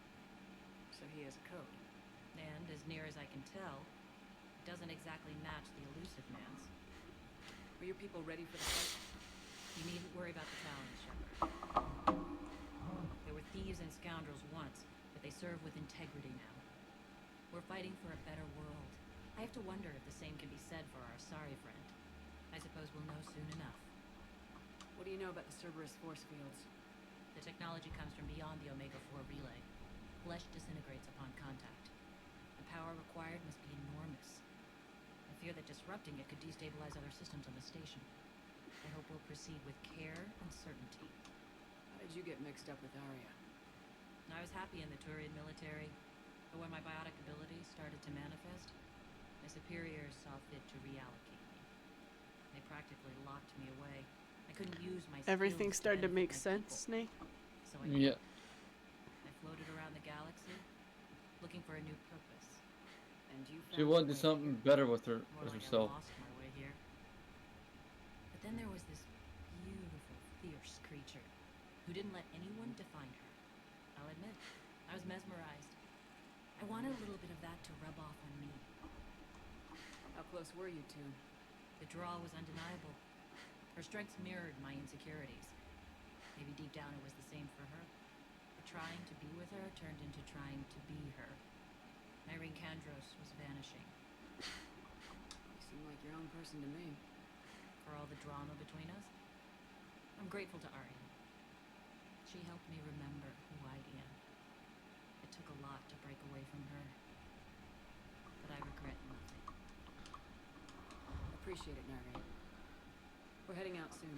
So he has a code. And, as near as I can tell, it doesn't exactly match the elusive man's. Are your people ready for the fight? You needn't worry about the Talons, Shepard. There were thieves and scoundrels once, but they serve with integrity now. We're fighting for a better world. I have to wonder if the same can be said for our sorry friend. I suppose we'll know soon enough. What do you know about the Cerberus force fields? The technology comes from beyond the Omega-4 relay. Flesh disintegrates upon contact. The power required must be enormous. I fear that disrupting it could destabilize other systems on the station. I hope we'll proceed with care and certainty. How did you get mixed up with Arya? I was happy in the Turian military, but when my biotic abilities started to manifest, my superiors saw fit to reallocate me. They practically locked me away. I couldn't use my Everything skills started to benefit make my sense, people. Snake. So I Yeah. I floated around the galaxy, looking for a new purpose. And you She wanted something better with her, More with like herself. I lost my way here. But then there was this beautiful, fierce creature who didn't let anyone define her. I'll admit, I was mesmerized. I wanted a little bit of that to rub off on me. How close were you two? The draw was undeniable. Her strengths mirrored my insecurities. Maybe deep down it was the same for her. But trying to be with her turned into trying to be her. Irene Kandros was vanishing. You seem like your own person to me. For all the drama between us, I'm grateful to Arya. She helped me remember who I am. It took a lot to break away from her, but I regret nothing. Appreciate it, Nyreen. We're heading out soon.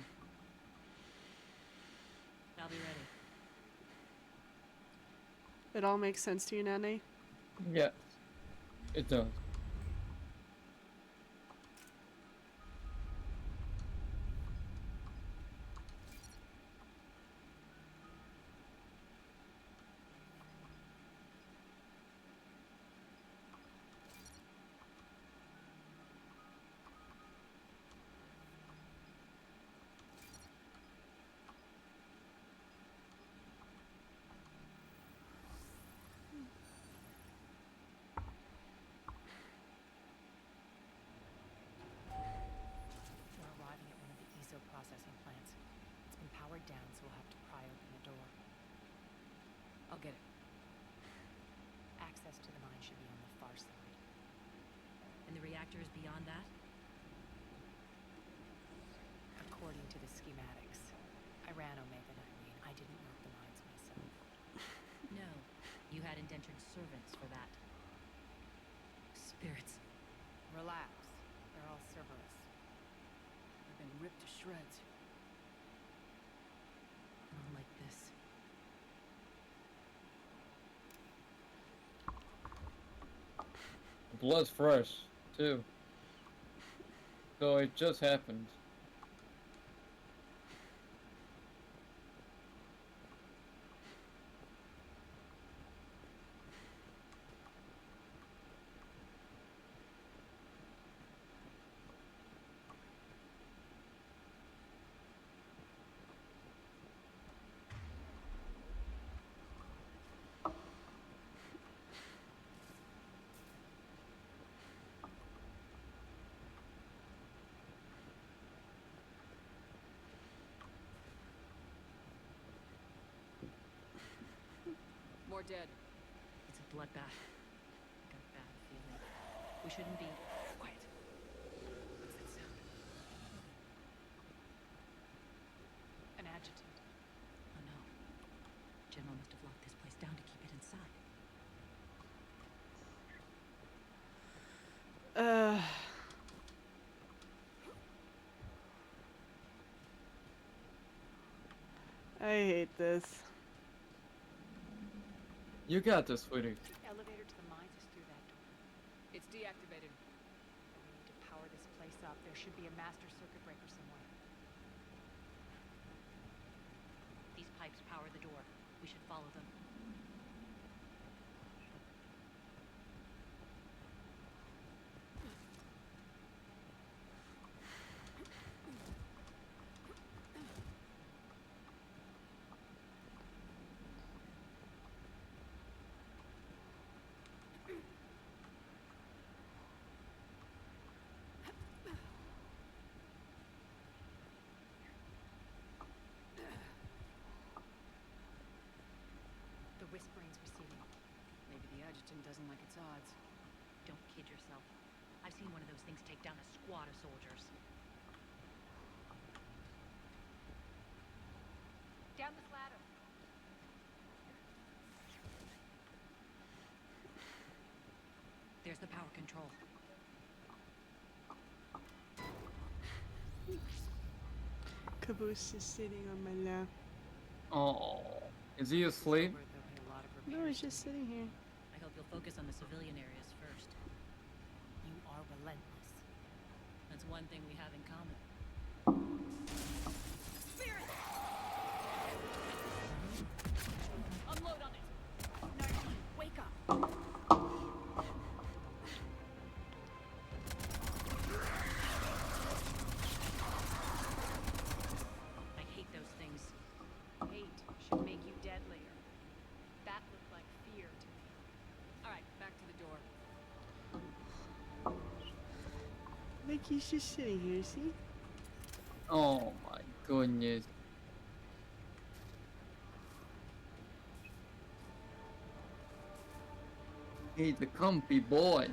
I'll be ready. It all makes sense to you, Nane? Yeah, it does. We're arriving at one of the ESO processing plants. It's been powered down, so we'll have to pry open the door. I'll get it. Access to the mine should be on the far side. And the reactor is beyond that? According to the schematics. I ran Omega 9. I didn't work the mines myself. No. You had indentured servants for that. Spirits. Relax. They're all Cerberus. They've been ripped to shreds. Not like this. The blood's fresh, too. So it just happened. More dead. It's a bloodbath. I got a bad feeling. We shouldn't be... Quiet. What's that sound? An adjutant. Oh no. General must have locked this place down to keep it inside. I hate this. You got this, sweetie. Elevator to the mines is through that door. It's deactivated. We need to power this place up. There should be a master circuit breaker somewhere. These pipes power the door. We should follow them. The whispering's receding. Maybe the adjutant doesn't like its odds. Don't kid yourself. I've seen one of those things take down a squad of soldiers. Down this ladder. There's the power control. Caboose is sitting on my lap. Oh, is he asleep? No, he's just sitting here. I hope you'll focus on the civilian areas first. You are relentless. That's one thing we have in common. Spirit! Unload on it! Nardine, wake up! I hate those things. Hate should make you deadlier. That looked like fear to me. Alright, back to the door. Like he's just sitting here, see? Oh my goodness. He's a comfy boy.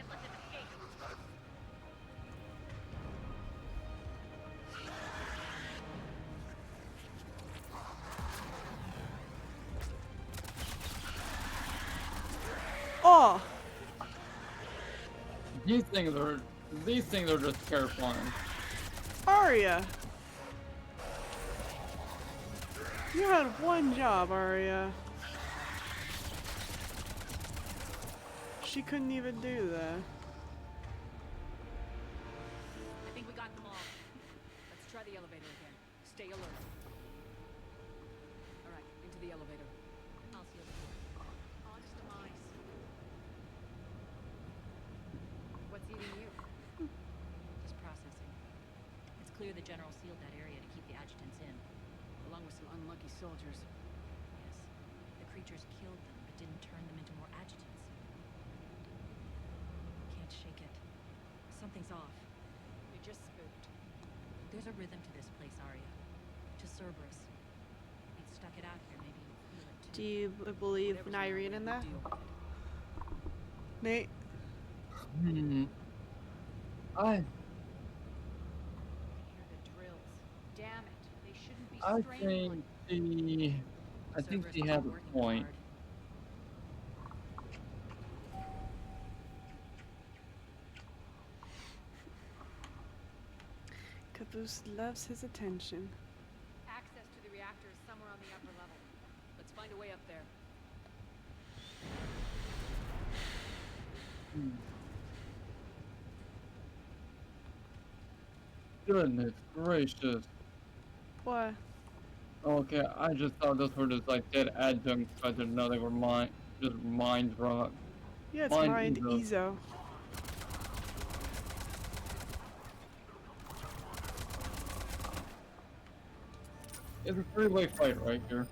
Just let them escape. Oh! These things are just terrifying. Arya! You had one job, Arya. She couldn't even do that. I think we got them all. Let's try the elevator again. Stay alert. All right, into the elevator. I'll seal the door. Honest demise. What's eating you? Just processing. It's clear the general sealed that area to keep the adjutants in. Along with some unlucky soldiers. Yes. The creatures killed them, but didn't turn them into more adjutants. Can't shake it. Something's off. You're just spooked. There's a rhythm to this place, Arya. To Cerberus. We'd stuck it out here, maybe you'll feel it too. Do you believe Nyreen in that? Nate? I Hear the drills. Damn it. They shouldn't be I strangling. think she has a point. Caboose loves his attention. Access to the reactor is somewhere on the upper level. Let's find a way up there. Goodness gracious. What? Okay, I just thought those were just like dead adjuncts. I didn't know they were just mind rock. Yeah, it's Mind Mind Ezo. Ezo. It's a three-way fight right here.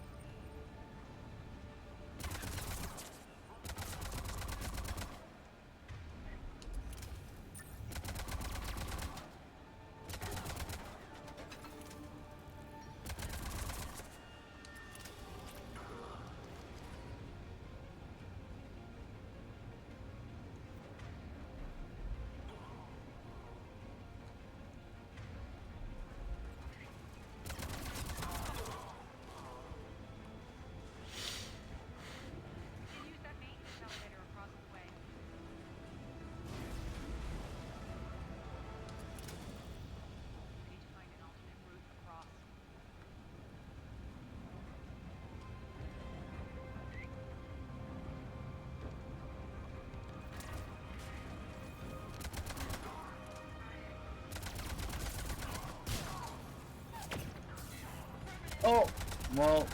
Use that maintenance elevator across the way. We need to find an alternate route across. Oh, well.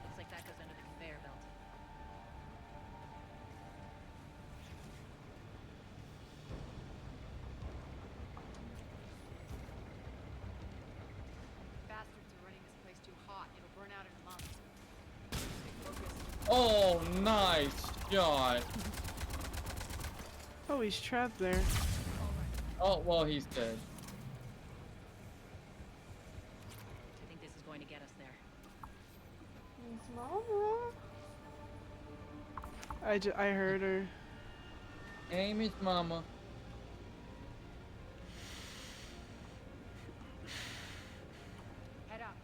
Looks like that goes under the conveyor belt. Bastards are running this place too hot. It'll burn out in a month. Oh, nice shot. Oh, he's trapped there. Oh, well, he's dead. I think this is going to get us there. I heard her. Hey, Miss Mama. Head up.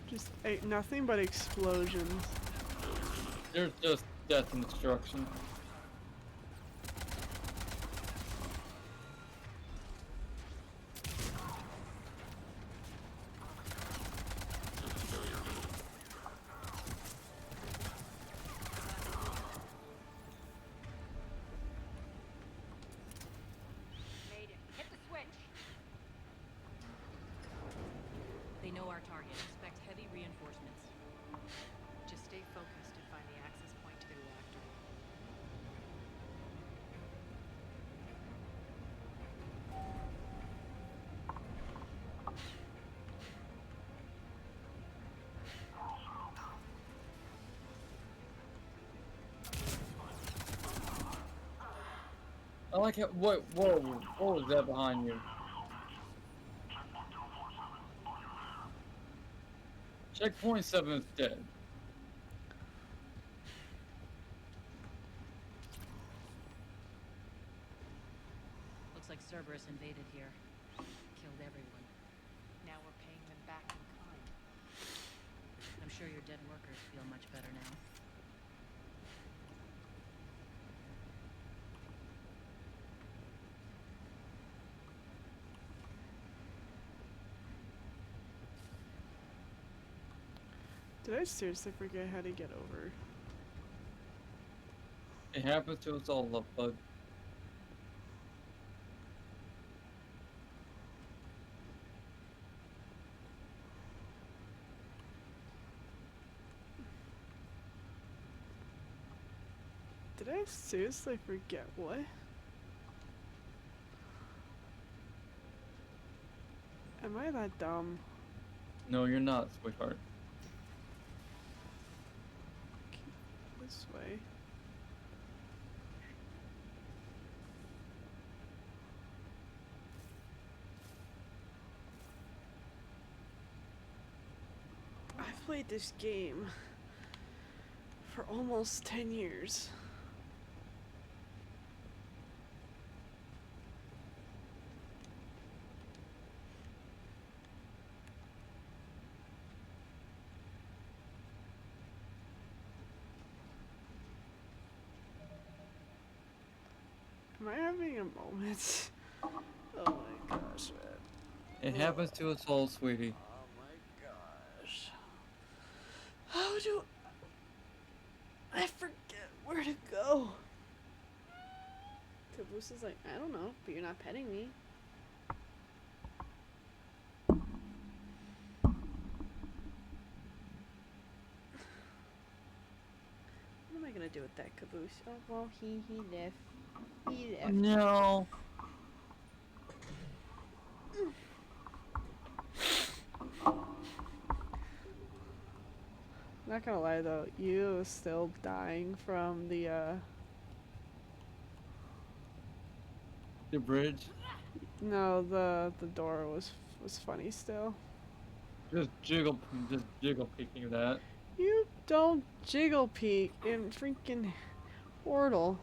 Just nothing but explosions. There's just death and destruction. Made it. Hit the switch. I like how, what was that behind you? Checkpoint 7 is dead. Looks like Cerberus invaded here. Killed everyone. Now we're paying them back in kind. I'm sure your dead workers feel much better now. Did I seriously forget how to get over? It happens to us all, love bug. Did I seriously forget what? Am I that dumb? No, you're not, sweetheart. This way. I've played this game for almost 10 years. Am I having a moment? Oh my gosh, man. It happens to us all, sweetie. Oh my gosh. How do I forget where to go? Caboose is like, I don't know, but you're not petting me. What am I gonna do with that Caboose? Oh well, he left. He left. No. Not gonna lie though, you still dying from the bridge? No, the door was funny still. Just jiggle peeking that. You don't jiggle peek in freaking Portal.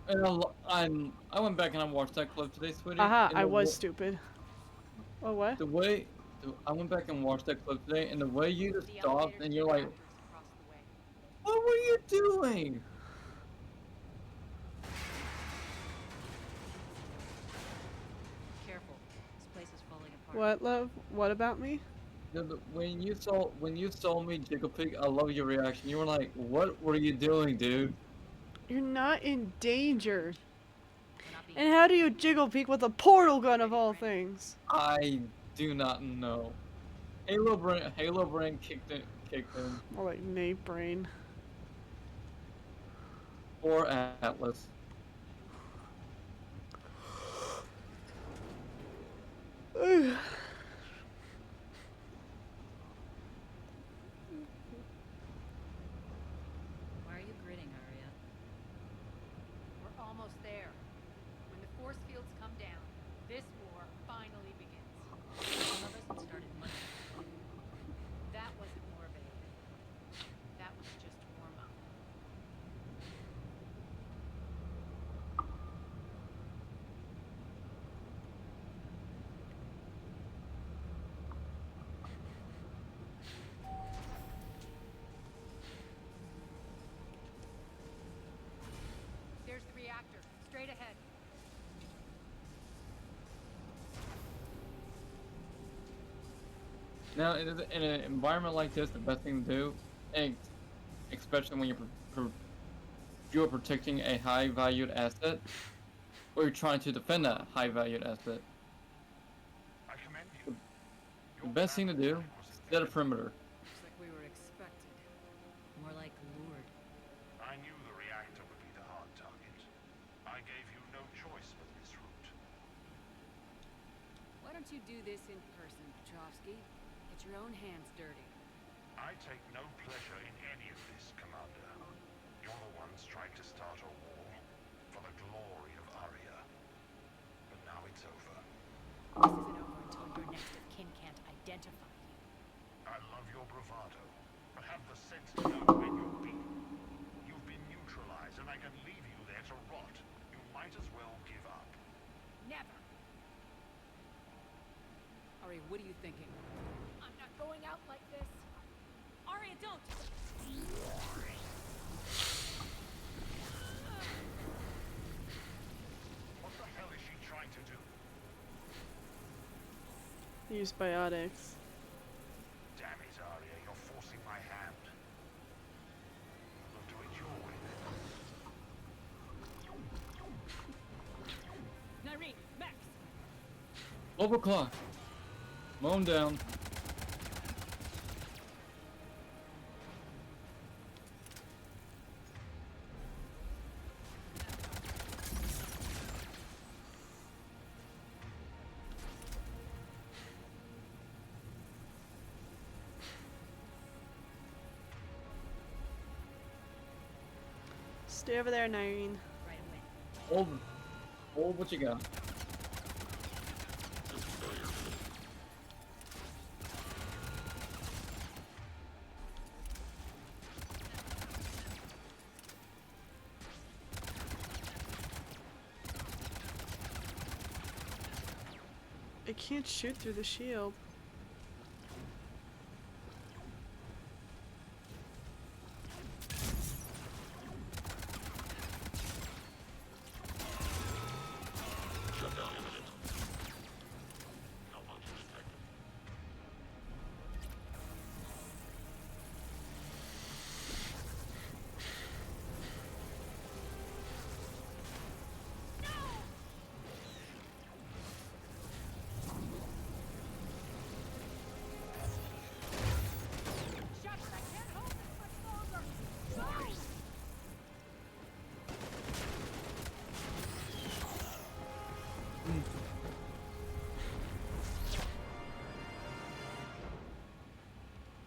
And I went back and I watched that clip today, sweetie. Aha, and I the was wa- stupid. Oh, what? I went back and watched that clip today, and the way you just stopped and you're like, what were you doing? Careful. This place is falling apart. What, love? What about me? When you saw me jiggle peek, I love your reaction. You were like, what were you doing, dude? You're not in danger. And how do you jiggle peek with a portal gun of all things? I do not know. Halo brain kicked in. More like Nate brain. Or Atlas. Why are you grinning, Arya? We're almost there. When the force fields come down, this war finally begins. All of us had started months ago. That wasn't war, babe. That was just warm up. There's the reactor, straight ahead. Now, in an environment like this, the best thing to do, and especially when you're protecting a high-valued asset, or you're trying to defend that high-valued asset, I commend you. the best thing to do is set a perimeter. Looks like we were expected. More like lured. I knew the reactor would be the hard target. I gave you no choice with this route. Why don't you do this in person, Petrovsky? Get your own hands dirty. I I take no pleasure in any of this, Commander. You're the ones trying to start a war for the glory of Arya. But now it's over. This isn't over until your next of kin can't identify you. I love your bravado, but have the sense to know when you're beaten. You've been neutralized, and I can leave you there to rot. You might as well give up. Never! Ari, what are you thinking? I'm not going out like this. Arya, don't! What the hell is she trying to do? Use biotics. Damn it, Arya, you're forcing my hand. We'll do it your way then. Nyreen, Max! Overclock. Mown down. Stay over there, Nyreen. Right away. Hold what you got. I can't shoot through the shield.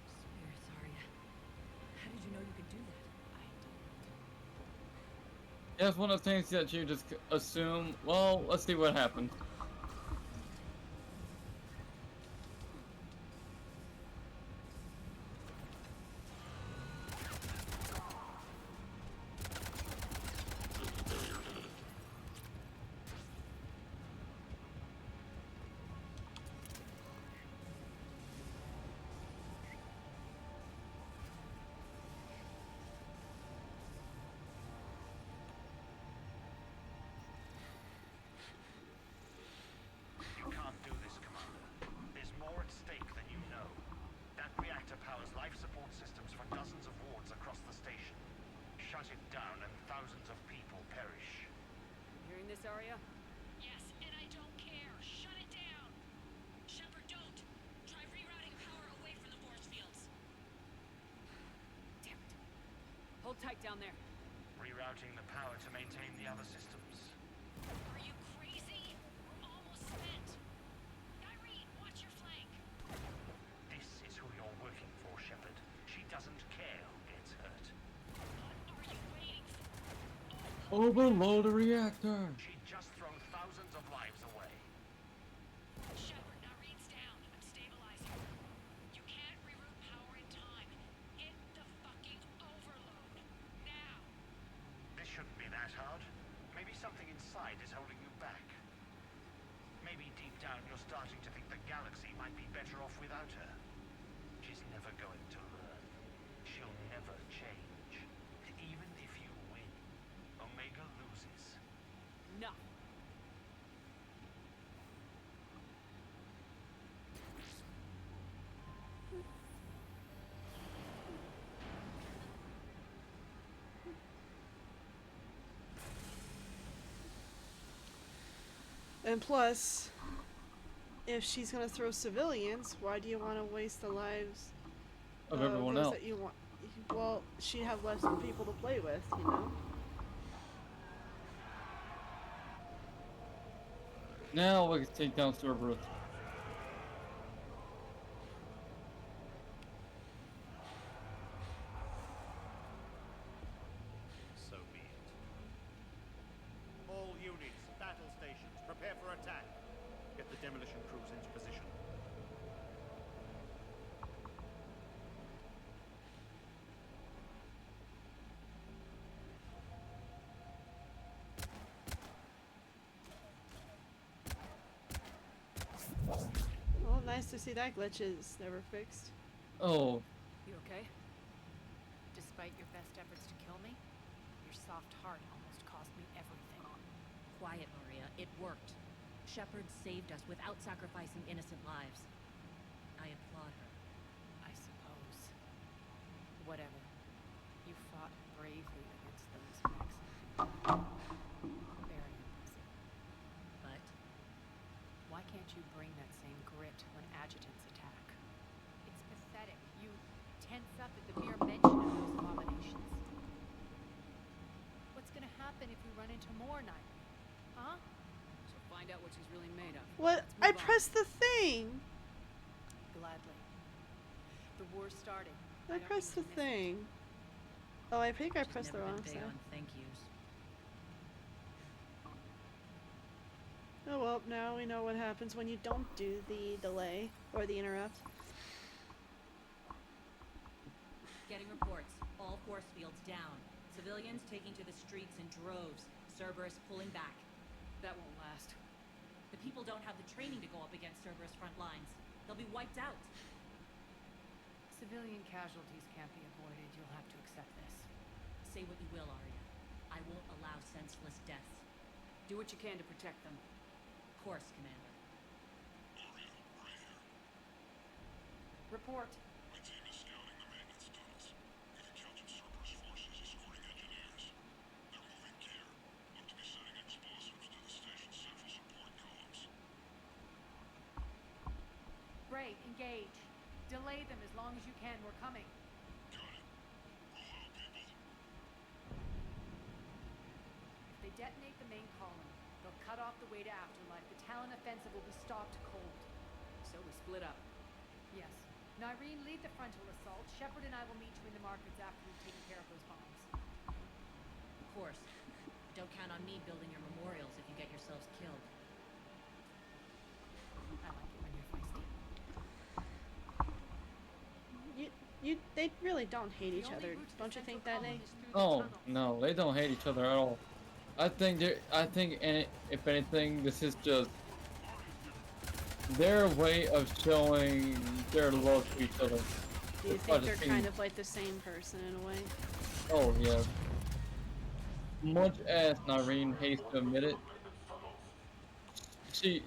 Spirits, Arya. How did you know you could do that? Yeah, it's one of the things that you just assume, well, let's see what happens. You can't do this, Commander. There's more at stake than you know. That reactor powers life support systems for dozens of wards across the station. Shut it down and thousands of people perish. Hearing this, Arya? Yes, and I don't care. Shut it down. Shepard, don't. Try rerouting power away from the force fields. Damn it. Hold tight down there. Rerouting the power to maintain the other systems. Are you crazy? We're almost spent. Nyreen, watch your flank. This is who you're working for, Shepard. She doesn't care who gets hurt. What are you waiting for? Overload a reactor. She'd just thrown thousands of lives away. Shepard, Nyreen's down. I'm stabilizing her. You can't reroute power in time. Hit the fucking overload. Now. This shouldn't be that hard. Maybe something inside is holding you back. Maybe deep down you're starting to think the galaxy might be better off without her. She's never going to learn. She'll never change. Even if you win, Omega loses. No. And plus, if she's gonna throw civilians, why do you want to waste the lives Of everyone those else. that you want? Well, she'd have less people to play with, you know? Now we can take down Cerberus. the demolition crews into position. Well, nice to see that glitch is never fixed. Oh, You okay? Despite your best efforts to kill me, your soft heart almost cost me everything. Quiet, Maria. It worked. Shepard saved us without sacrificing innocent lives. I applaud her. I suppose. Whatever. You fought bravely against those Maxim. Very impressive. But Why can't you bring that same grit when adjutants attack? It's pathetic. You tense up at the mere mention of those abominations. What's gonna happen if we run into more Nightmare? Huh? So find out what she's really made of. What? Let's I move on. pressed the thing. Gladly. The war's starting. I pressed the thing. Oh, I think I pressed the never wrong been big side. on thank yous. Oh well, now we know what happens when you don't do the delay or the interrupt. Getting reports. All force fields down. Civilians taking to the streets in droves. Cerberus pulling back. That won't last. The people don't have the training to go up against Cerberus front lines. They'll be wiped out. Civilian casualties can't be avoided. You'll have to accept this. Say what you will, Arya. I won't allow senseless deaths. Do what you can to protect them. Of course, Commander. Report. My team is scouting the maintenance tunnels. We've encountered Cerberus forces escorting engineers. They're moving gear. Look to be setting explosives to the station's central support columns. Bray, engage. Delay them as long as you can. We're coming. Got it. Roll out, people. If they detonate the main column, they'll cut off the way to Afterlife. The Talon offensive will be stopped cold. So we split up. Yes. Nyreen, lead the frontal assault. Shepard and I will meet you in the markets after we've taken care of those bombs. Of course. Don't count on me building your memorials if you get yourselves killed. I like it when you're feisty. They really don't hate each The only other. route to the Don't you think central that, column Nate? is through the oh tunnels. no, they don't hate each other at all. I think if anything, this is just their way of showing their love to each other. Do you It's think not they're just being- kind of like the same person in a way? Oh yeah. Much as Nyreen hates to admit it, she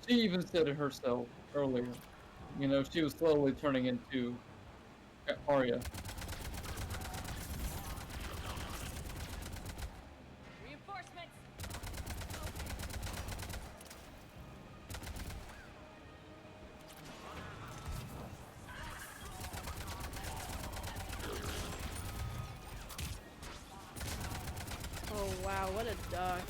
even said it herself earlier. You know, she was slowly turning into Arya. Reinforcements! Oh wow, what a duck.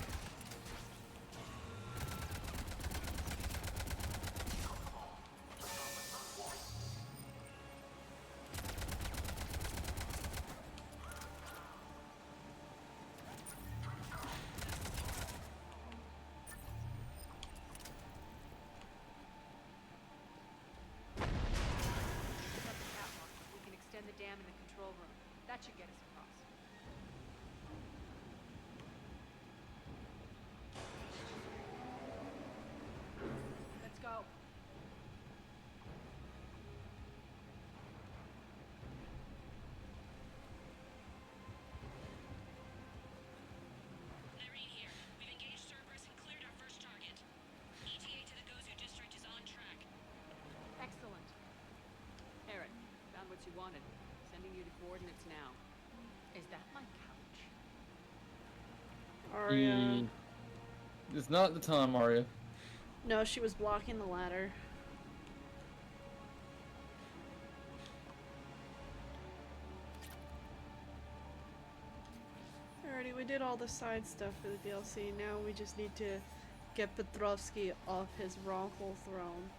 Up the catwalk. We can extend the dam in the control room. That should get us across. Let's go. Nyreen here. We've engaged Cerberus and cleared our first target. ETA to the Gozu district is on track. Excellent. Eric, found what you wanted. Sending you the coordinates now. Is that my couch? Arya. It's not the time, Arya. No, she was blocking the ladder. Alrighty, we did all the side stuff for the DLC. Now we just need to get Petrovsky off his wrongful throne.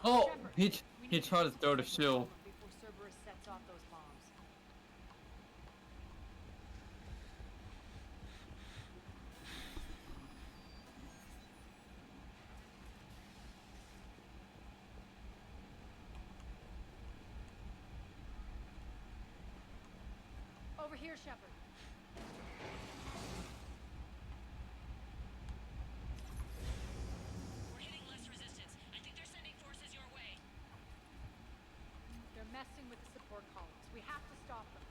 Oh, Shepard, he we he need to tried to get throw the this shield. before Cerberus sets off those bombs. Over here, Shepard. We're hitting less resistance. I think they're sending forces your way. They're messing with the support columns. We have to stop them.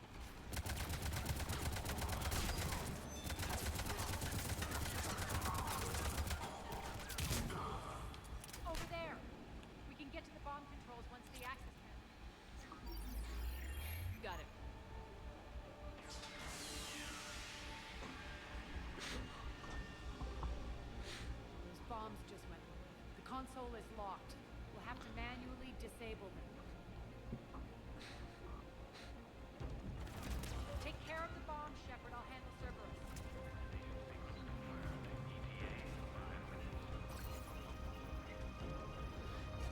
Over there. We can get to the bomb controls once the access can. Got it. Those bombs just went. The console is locked. We'll have to manually disable them. Take care of the bombs, Shepard. I'll handle Cerberus.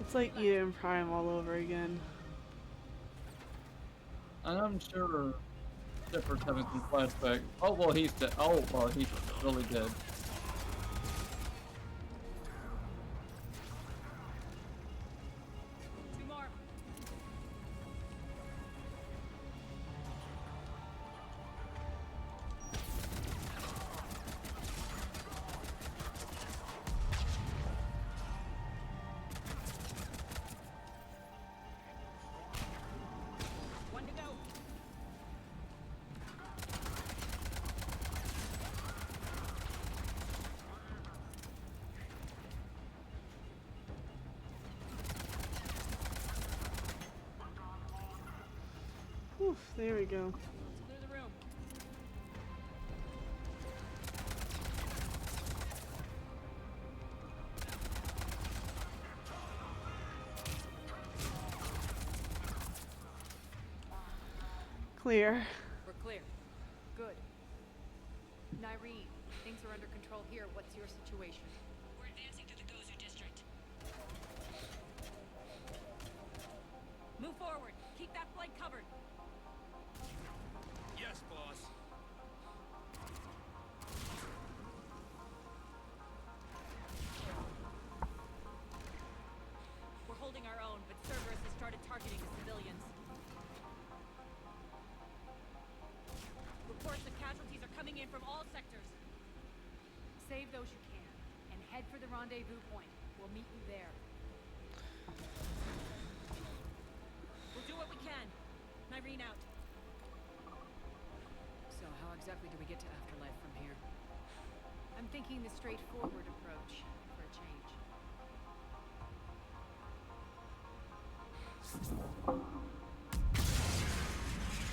It's like Eden Prime all over again. And I'm sure Shepard's having some flashback. Oh well, he's dead. Oh well, he's really dead. Two more. One to go. Whew, there we go. Let's clear the room. Clear. We're clear. Good. Nyreen, things are under control here. What's your situation? We're advancing through the Gozu district. Move forward. Keep that flank covered. Yes, boss. We're holding our own, but Cerberus has started targeting the civilians. Reports of casualties are coming in from all sectors. Save those you can, and head for the rendezvous point. We'll meet you there. We'll do what we can. Nyreen out. So how exactly do we get to Afterlife from here? I'm thinking the straightforward approach for a change.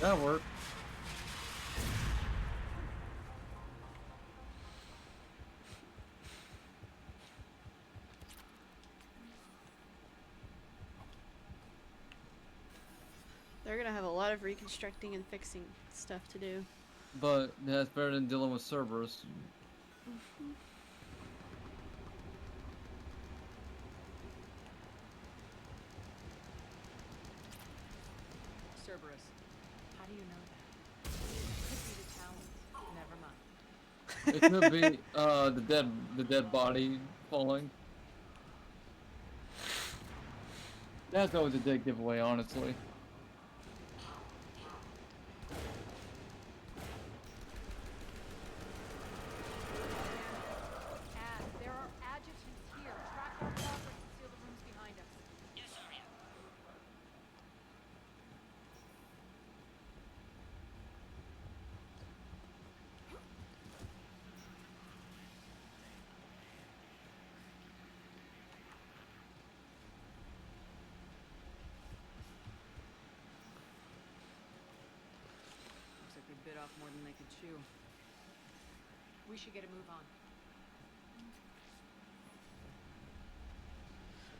That worked. They're gonna have a lot of reconstructing and fixing stuff to do. But that's better than dealing with Cerberus. Cerberus. How do you know that? Could be the town. Never mind. It could be the dead body falling. That's always a dead giveaway, honestly. There are adjutants here. Track their progress and seal the rooms behind us. Yes, Arya. Looks like they bit off more than they could chew. We should get a move on.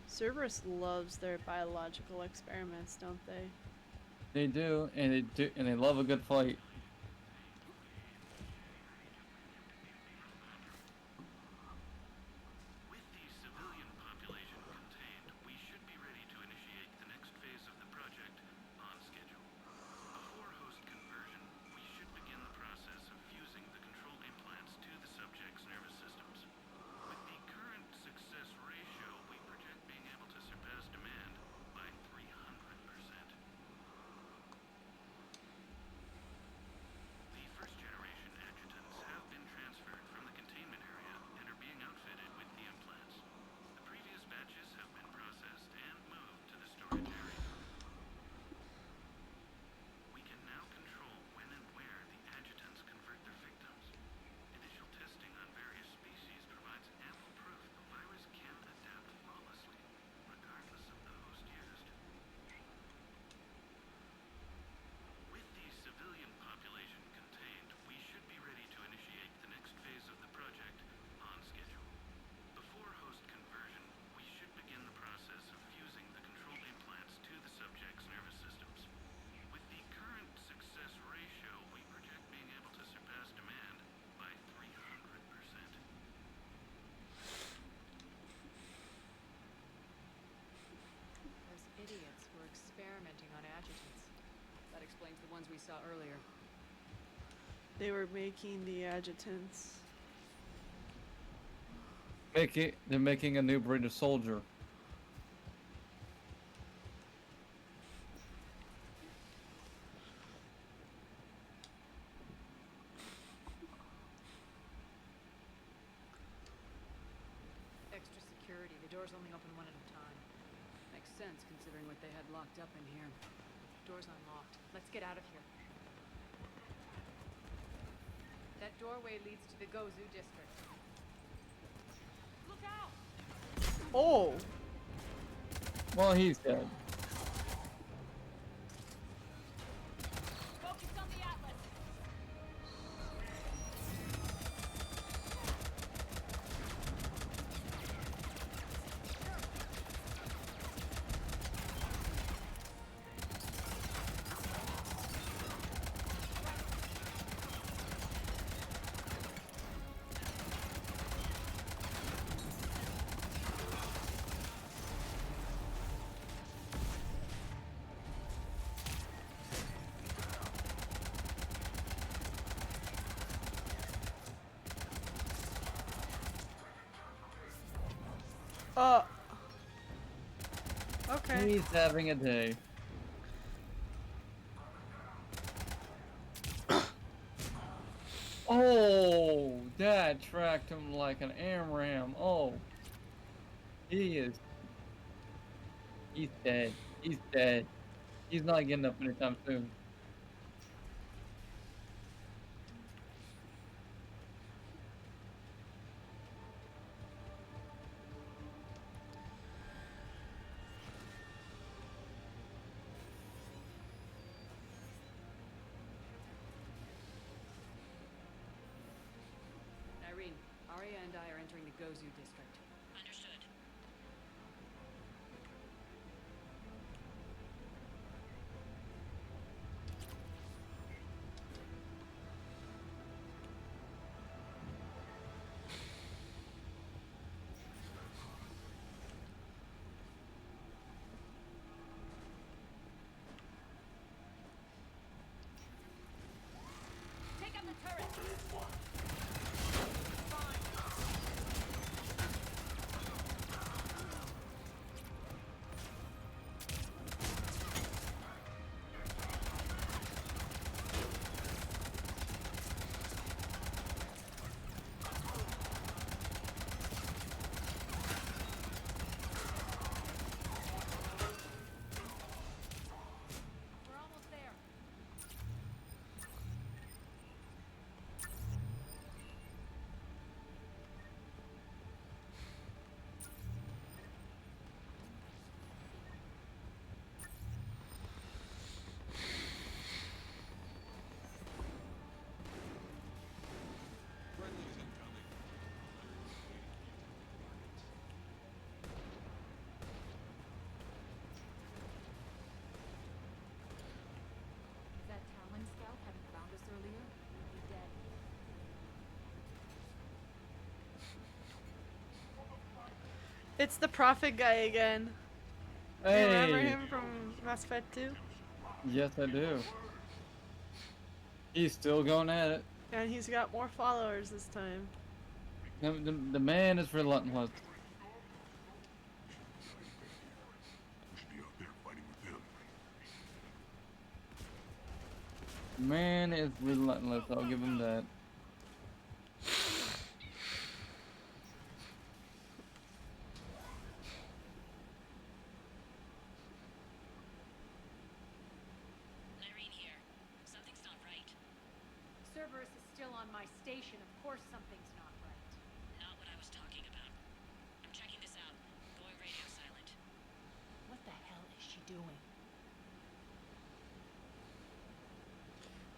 Cerberus loves their biological experiments, don't they? They do, and they love a good fight. With the civilian population contained, we should be ready ones we saw earlier. They were making the adjutants. They're making a new breed of soldier. Extra security. The doors only open one at a time. Makes sense considering what they had locked up in here. Door's unlocked. Let's get out of here. That doorway leads to the Gozu district. Look out! Oh! Well, he's dead. Focus on the Atlas. Okay. He's having a day. Oh, that tracked him like an AMRAM. Oh, he is. He's dead. He's dead. He's not getting up anytime soon. Irene, Arya and I are entering the Gozu district. Understood. Take out the turret! We're almost there. If that Talon scout hadn't found us earlier, we'd be dead. It's the Prophet guy again. Do you remember him from Mass Effect 2? Yes, I do. He's still going at it. And he's got more followers this time. The man is relentless. Be out there fighting with them. Man is relentless. I'll give him that. Irene here. Something's not right. Cerberus is still on my station. Of course something's not right. Not what I was talking about. I'm checking this out. Going radio silent. What the hell is she doing?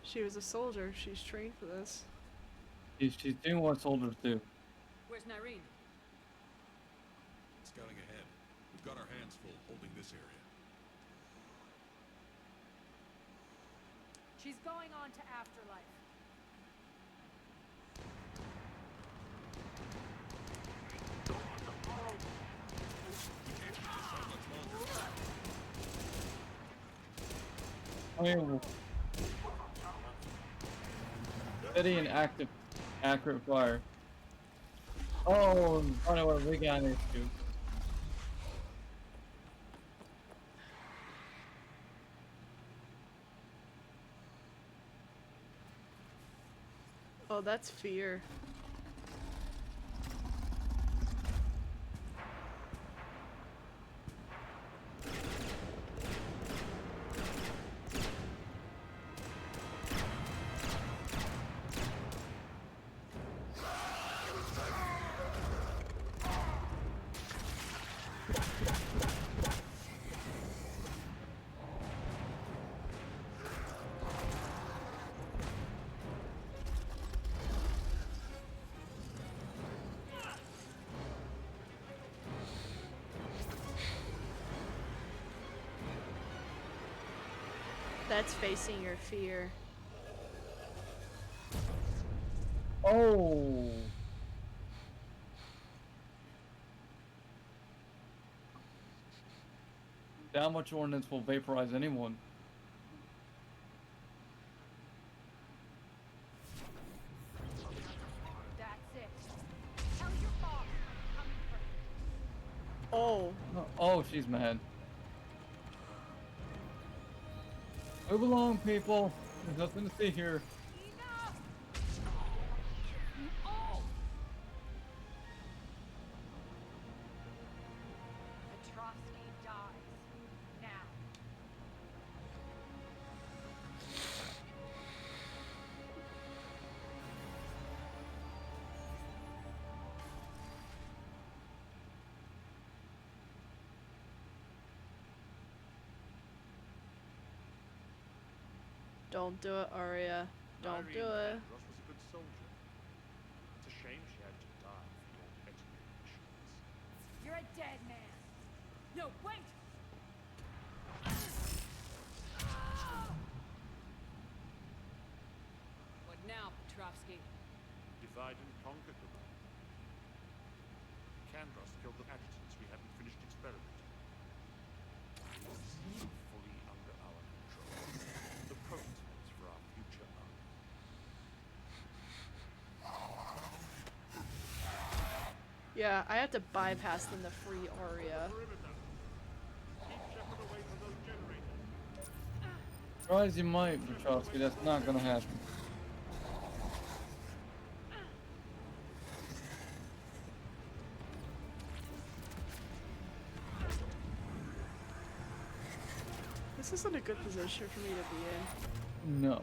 She was a soldier. She's trained for this. She's doing what soldiers do. Where's Nyreen? Scouting ahead. We've got our hands full holding this area. She's going on to Afterlife. I mean, Steady and active, accurate fire. Oh, I know what we got an issue. Oh, that's fear. That's facing your fear. Oh. That much ordnance will vaporize anyone. That's it. Tell your boss I'm coming for him. Oh. Oh, she's mad. Move along, people. There's nothing to see here. Petrovsky dies. Now. Don't do it, Arya. Don't do it. Ross was a good soldier. It's a shame she had to die for your petty ambitions. You're a dead man. No, wait! What now, Petrovsky? Divide and conquer, Commander. Kandros killed the adjutants we hadn't finished experimenting. He's fully under our control. The prototypes for our future army. Yeah, I have to bypass them to free Arya. Try as you might, Petrovsky, that's not gonna happen. This isn't a good position for me to be in. No.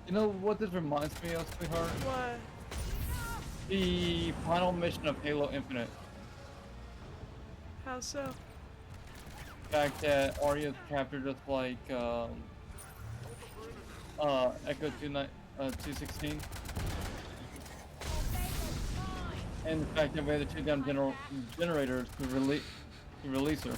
You know what this reminds me of, sweetheart? What? The final mission of Halo Infinite. How so? The fact that Arya's captured just like Echo 216. And the fact that we had to shoot down generators to release her.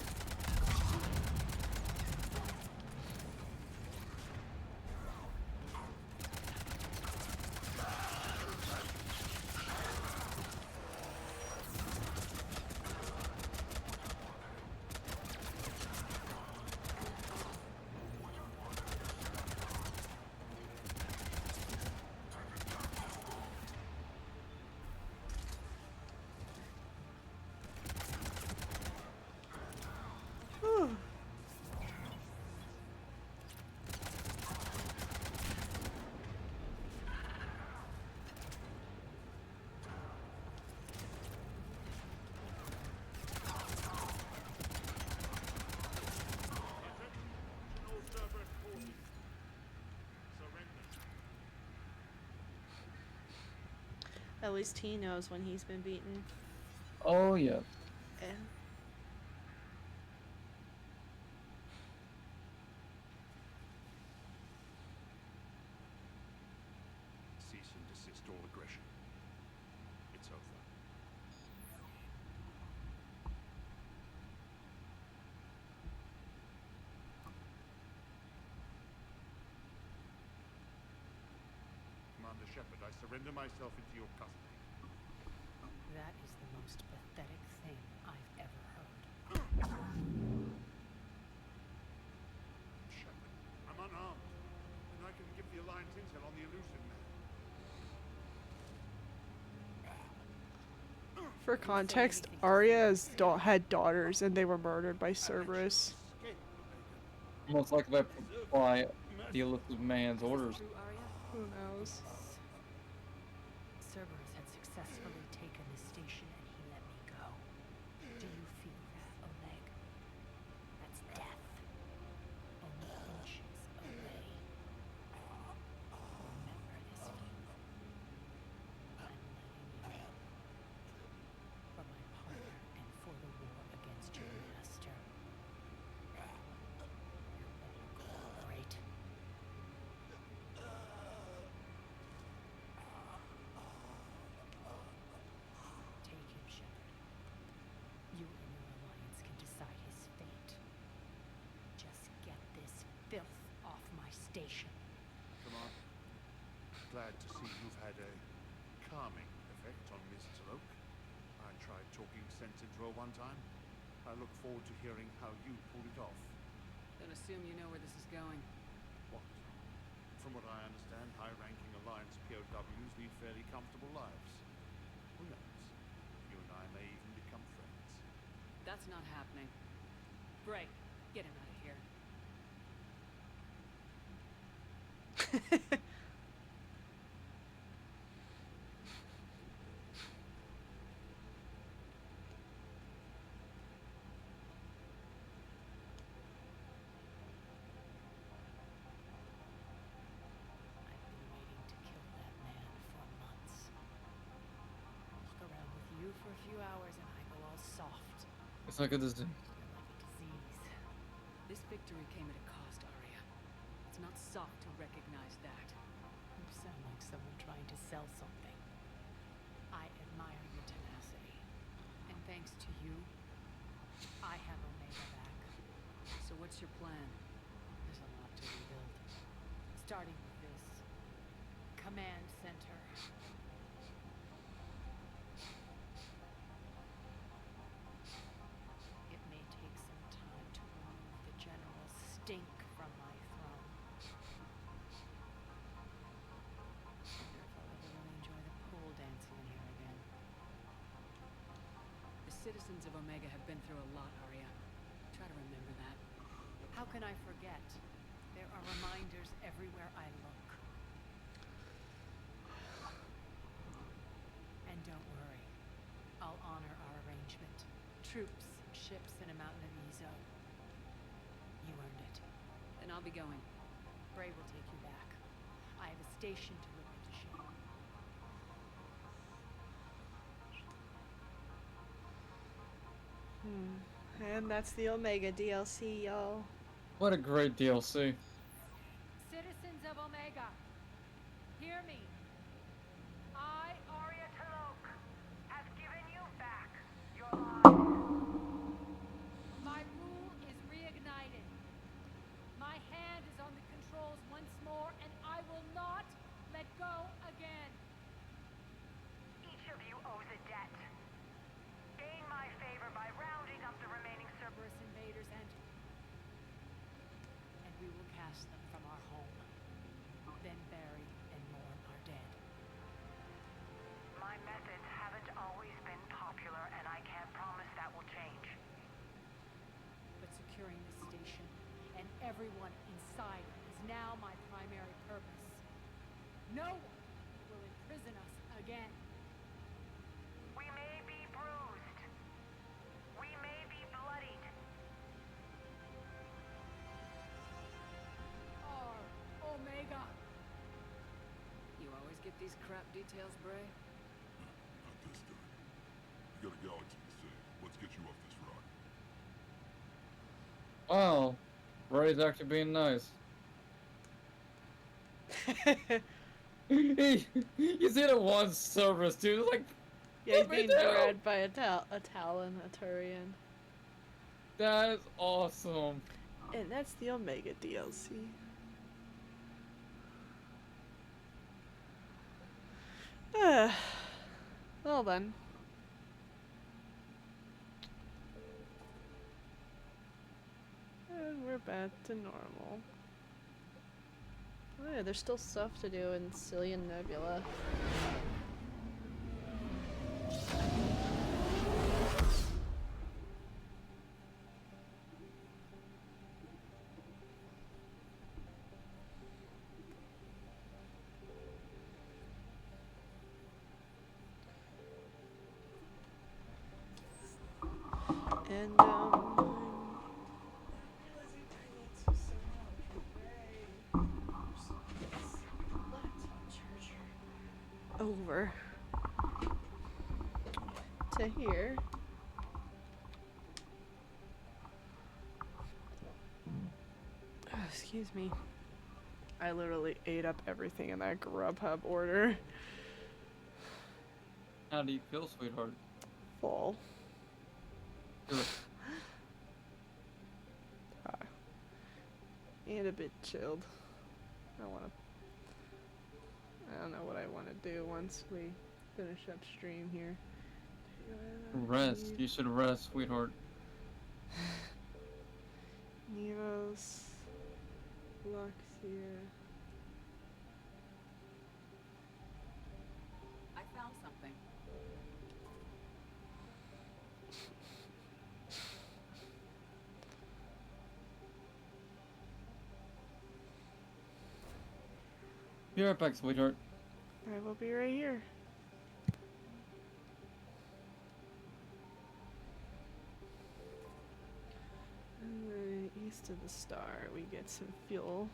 At least he knows when he's been beaten. Oh, yeah. And Shepard, I surrender myself into your custody. That is the most pathetic thing I've ever heard. Shepard, I'm unarmed, and I can give the Alliance intel on the Illusion Man. For context, Arya had daughters and they were murdered by Cerberus. Most likely by the Illicit Man's orders. Who knows? Cerberus had successfully taken the station and he let me go. Do you feel that, Oleg? That's death. Only inches away. Remember this feeling. I'm letting you go. For my partner and for the war against your master. You better cooperate. Take him, Shepard. You and your alliance can decide his fate. Just get this filth off my station. Come on. Glad to see you've had a calming effect on Miss Taloke. I tried talking sense into her one time. I look forward to hearing how you pulled it off. Don't assume you know where this is going. What? From what I understand, high-ranking Alliance POWs lead fairly comfortable lives. Who knows? You and I may even become friends. That's not happening. Bray, get him out of here. I've been waiting to kill that man for months. Walk around with you for a few hours and I go all soft. It's not good to see. You're like a disease. This victory came at a cost, Arya. It's not soft to recognize that. You sound like someone trying to sell something. I admire your tenacity. And thanks to you, I have Omega back. So what's your plan? There's a lot to rebuild. Starting with this. Command center. It may take some time to remove the general stink from my throne. Wonder if I'll ever really enjoy the pole dancing in here again. The citizens of Omega have been through a lot, Arya. Try to remember that. How can I forget? There are reminders everywhere I look. And don't worry. I'll honor our arrangement. Troops, ships, and a mountain of Ezo. You earned it. Then I'll be going. Bray will take you back. I have a station to look into shame. And that's the Omega DLC, y'all. What a great DLC. Citizens of Omega, hear me. I, Arya Taloke, Have given you back your lives. my rule is reignited. My hand is on the controls once more, and I will not let go again. Each of you owes a debt. Gain my favor by rounding up the remaining Cerberus invaders, and we will cast them from our home. Then bury and mourn our dead. My methods haven't always been popular, and I can't promise that will change. But securing this station and everyone inside it is now my primary purpose. No one will imprison us again. We may be bruised. We may be bloodied. Our Omega. You always get these crap details, Bray? Not this time. You got a galaxy to save. Let's get you off this rock. Wow. Ray's actually being nice. You see the one Cerberus, dude. It's like, Yeah, he's put me being down. dragged by a Talon, a Turian. That is awesome. And that's the Omega DLC. Well then. And we're back to normal. Oh yeah, there's still stuff to do in Cillian Nebula. And over to here. Oh, excuse me. I literally ate up everything in that Grubhub order. How do you feel, sweetheart? Full. Good. And a bit chilled. I don't know what I want to do once we finish up stream here. Rest. You should rest, sweetheart. Nevos. Luxia. I found something. Be right back, sweetheart. I will be right here. And then east of the star, we get some fuel.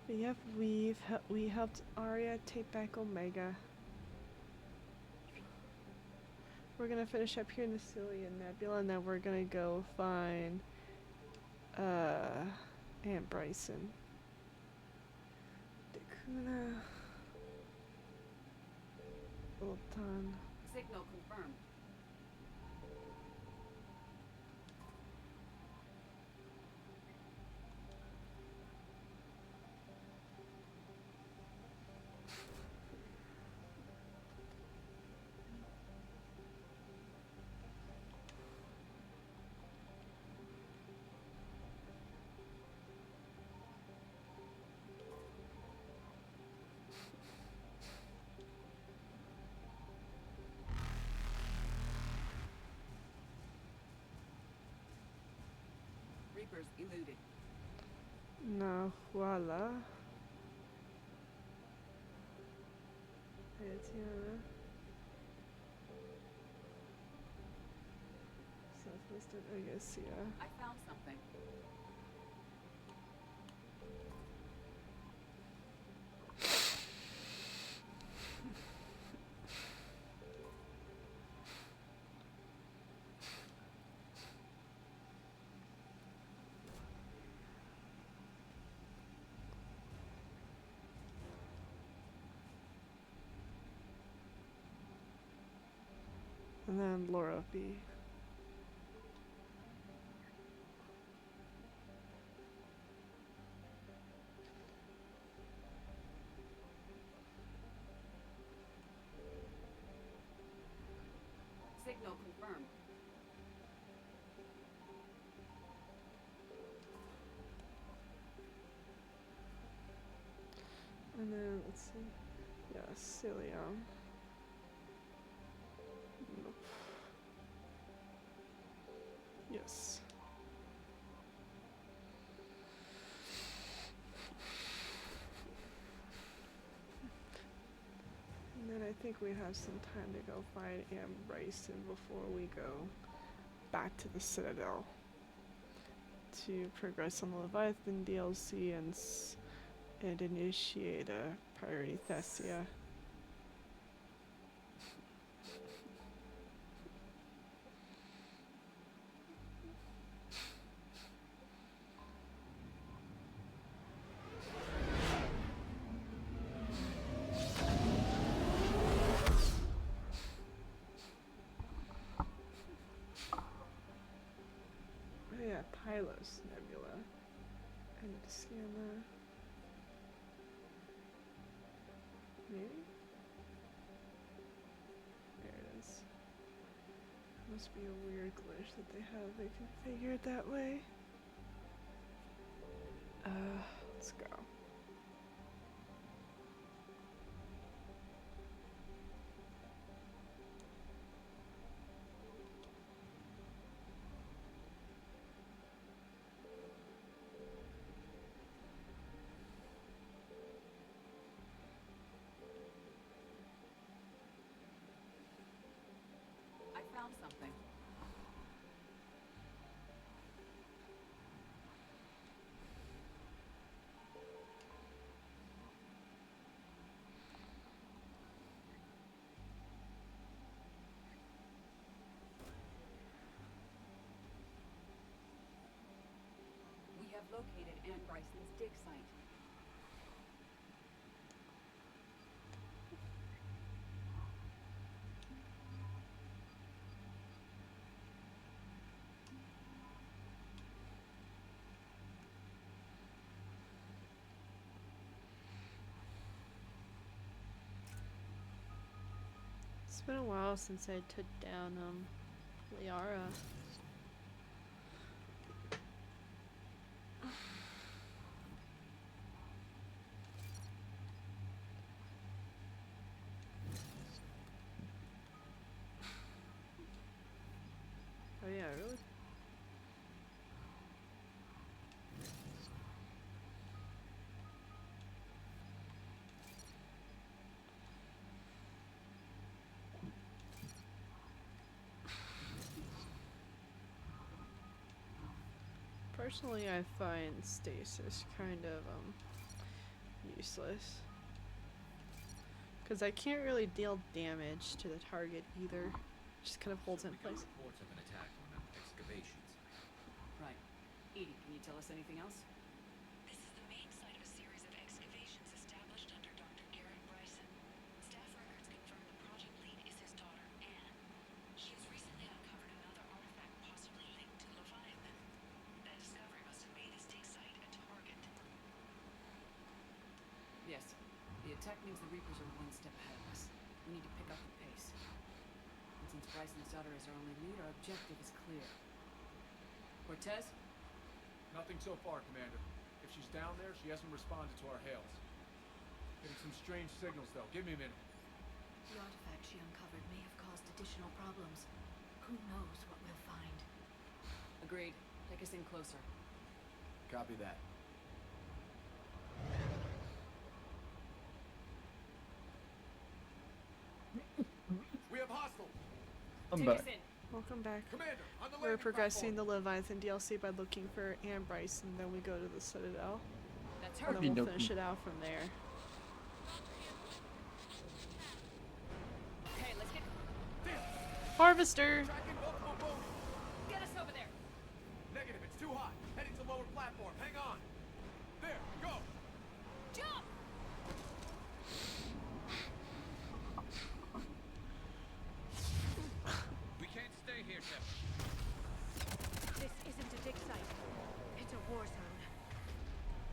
But yep, we helped Arya take back Omega. We're gonna finish up here in the Cillian Nebula, and then we're gonna go find Aunt Bryson. Dakuna. Ultan. Signal confirmed. Reapers eluded. No, voila. Tatiana. Southwestern Agasia. I found something. And then Laura B. Signal confirmed. And then let's see. Yeah, Cillian. Nope. Yes. And then I think we have some time to go find Aunt Bryson before we go back to the Citadel to progress on the Leviathan DLC and initiate a priority Thessia. Hylos Nebula. I need to scan that. Maybe? There it is. Must be a weird glitch that they have. They configure it that way. Let's go. I found something. We have located Anne Bryson's dig site. It's been a while since I took down Liara. Oh yeah, really? Personally, I find stasis kind of useless. Because I can't really deal damage to the target either. Just kind of holds in place. Reports of an attack on an excavation site. Right. Edie, can you tell us anything else? This is the main site of a series of excavations established under Dr. Garrett Bryson. Staff records confirm the project lead is his daughter, Anne. He has recently uncovered another artifact possibly linked to Leviathan. That discovery must have made his dig site a target. Yes. The attack means the Reapers are one step ahead of us. We need to pick up the pace. And since Bryson's daughter is our only lead, our objective is clear. Cortez? Nothing so far, Commander. If she's down there, she hasn't responded to our hails. Getting some strange signals, though. Give me a minute. The artifact she uncovered may have caused additional problems. Who knows what we'll find? Agreed. Take us in closer. Copy that. We have hostiles. I'm Take back. us in. Welcome back. Commander, on the We're landing progressing platform. the Leviathan DLC by looking for Anne Bryson, then we go to the Citadel. That's And her. then we'll Okey-dokey. finish it out from there. Okay, let's get Harvester! Tracking multiple boats. get us over there. Negative, it's too hot. Heading to lower platform. Hang on. There, go. Jump! We can't stay here, Shepard. This isn't a dig site. It's a war zone.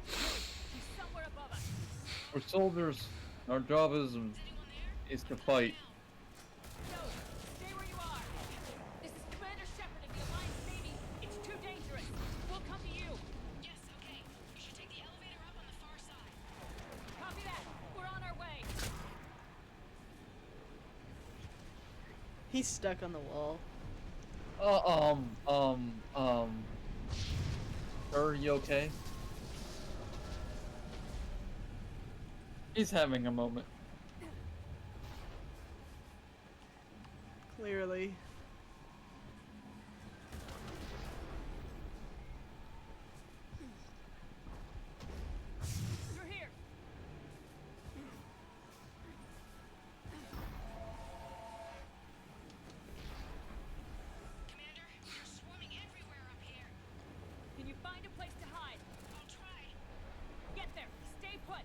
She's somewhere above us. We're soldiers. Our job is to fight. No, stay where you are. This is Commander Shepard of the Alliance Navy. It's too dangerous. We'll come to you. Yes, okay. You should take the elevator up on the far side. Copy that. We're on our way. He's stuck on the wall. Are you okay? He's having a moment. Clearly. You're here. Commander, you're swarming everywhere up here. Can you find a place to hide? I'll try. Get there. Stay put.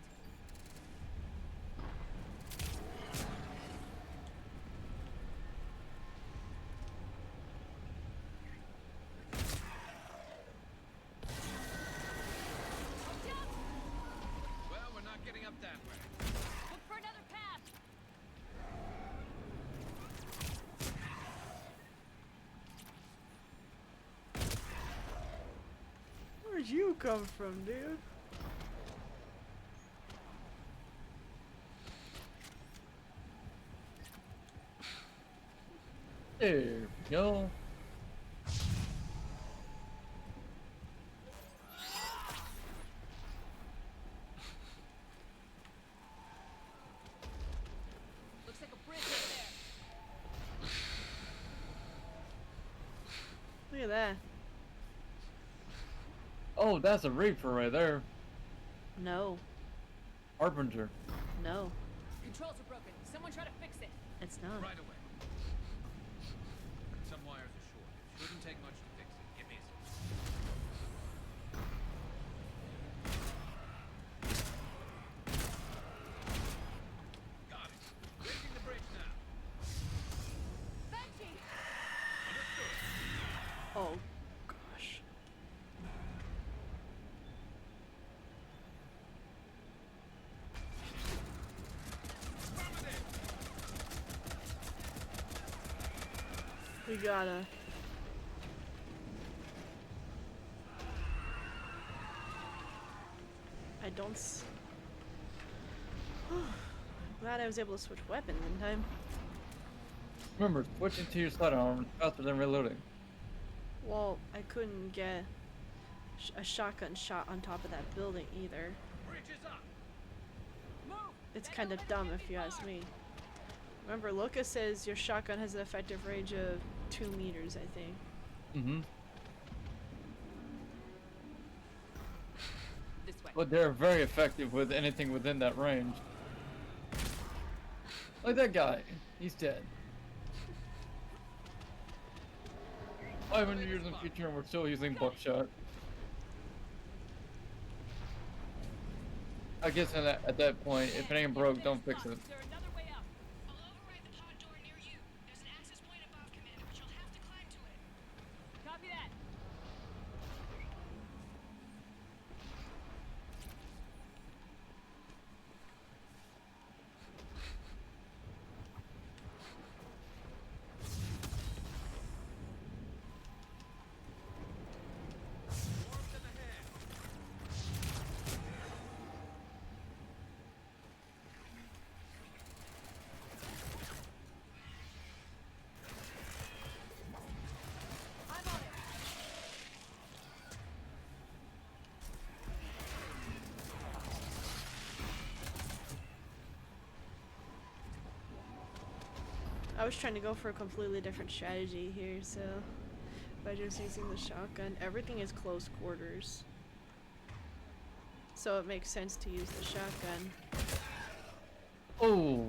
Where'd you come from, dude? There we go. Looks like a bridge right there. Look at that. Oh, that's a Reaper right there. No. Harbinger. No. Controls are broken. Someone try to fix it. It's not. Right away. Some wires are short. Shouldn't take much to fix it. Give me a second. Got it. Raising the bridge now. Banshee! Oh, gosh. We gotta. I don't Glad I was able to switch weapons in time. Remember, switching to your sidearm is faster than reloading. Well, I couldn't get a shotgun shot on top of that building either. Bridge is up. It's kind of dumb if you ask me. Remember, Lucas says your shotgun has an effective range of 2 meters, I think. Mm-hmm. This way. But they're very effective with anything within that range. Like that guy. He's dead. 500 years in the future and we're still using buckshot. I guess at that point, if it ain't broke, don't fix it. Copy that. I was trying to go for a completely different strategy here, so by just using the shotgun, everything is close quarters. So it makes sense to use the shotgun. Oh.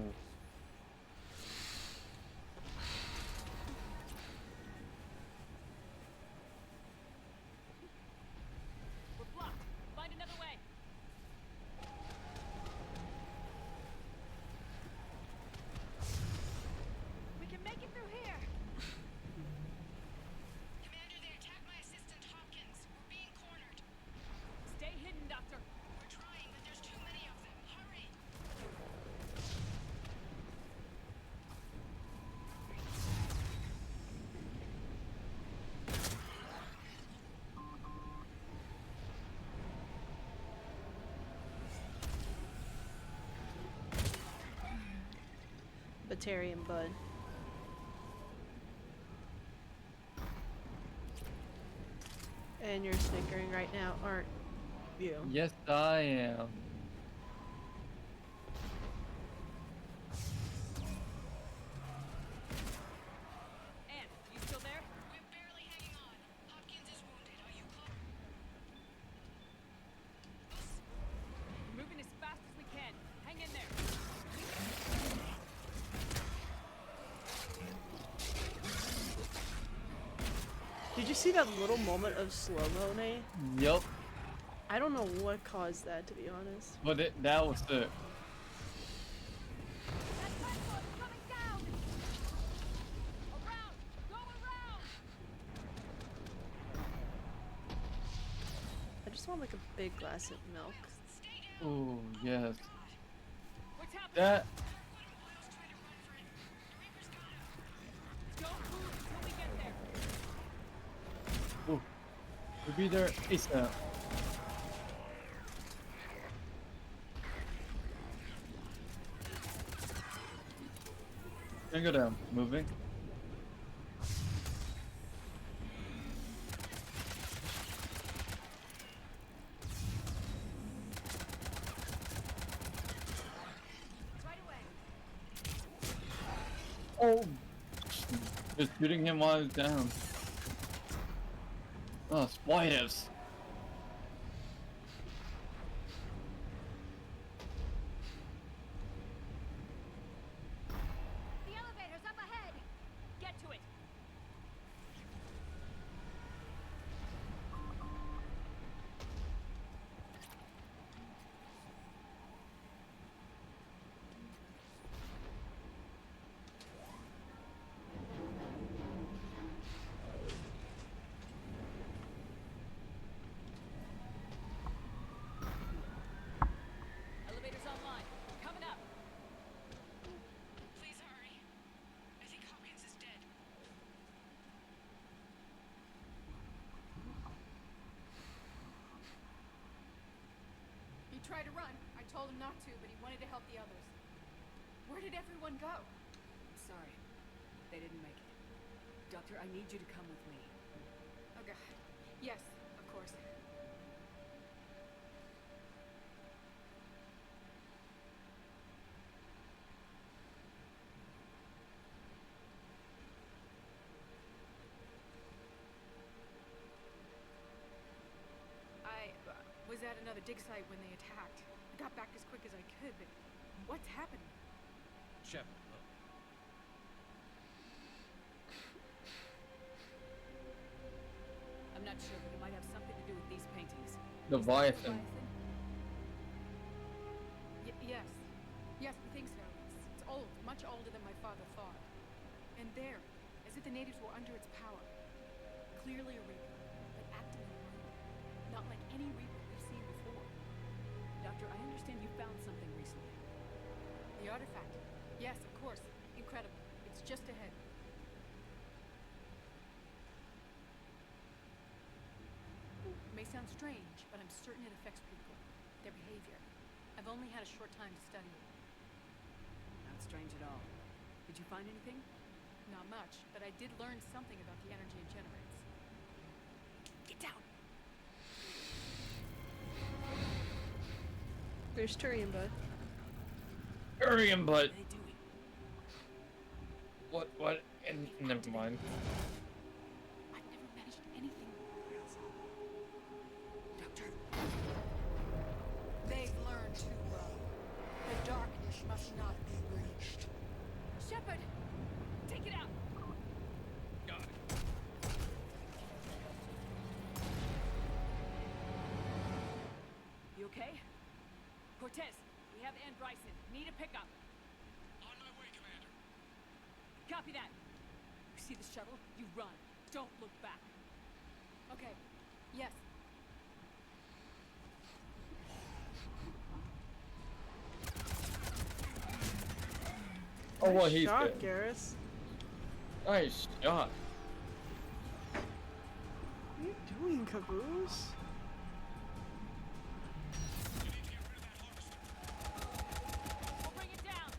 We're blocked. Find another way. We can make it through here. Commander, they attacked my assistant Hopkins. We're being cornered. Stay hidden, Doctor. We're trying, but there's too many of them. Hurry! Batarian Bud. And you're snickering right now, aren't you? Yes, I am. Anne, you still there? We're barely hanging on. Hopkins is wounded. Are you close? Moving as fast as we can. Hang in there. Did you see that little moment of slow-mo, Nate? Yup. I don't know what caused that, to be honest. But that was it. I just want like a big glass of milk. Oh, yes. What's happening? That. Don't move until we get there. Ooh. We'll be there ASAP. I go down. Moving. Right away. Oh! Just shooting him while he's down. Oh, spiders! The elevator's up ahead. Get to it. Elevator's online. Coming up. Please hurry. I think Hawkins is dead. He tried to run. I told him not to, but he wanted to help the others. Where did everyone go? Sorry. They didn't make it. Doctor, I need you to come with me. Oh god. Yes, of course. I was at another dig site when they attacked. I got back as quick as I could, but what's happening? Shepard, look. I'm not sure, but it might have something to do with these paintings. Leviathan. Yes. Yes, we think so. It's old, much older than my father thought. And there, as if the natives were under its power. Clearly a Reaper, but acting in a room. Not like any Reaper we've seen before. Doctor, I understand you found something recently. The artifact. Yes, of course. Incredible. It's just ahead. May sound strange, but I'm certain it affects people. Their behavior. I've only had a short time to study it. Not strange at all. Did you find anything? Not much, but I did learn something about the energy it generates. Get down! There's Turian Bud. Turian Bud! What? Never mind. I've never managed anything. Doctor. They've learned too well. The darkness must not be reached. Shepard! Take it out! Got it. You okay? Cortez, we have Ann Bryson. Need a pickup. On my way, Commander. Copy that. You see the shuttle? You run. Don't look back. Okay. Yes. Oh, well, Nice he's shot, good. Garrus. Nice shot. What are you doing, Caboose? We'll bring it down.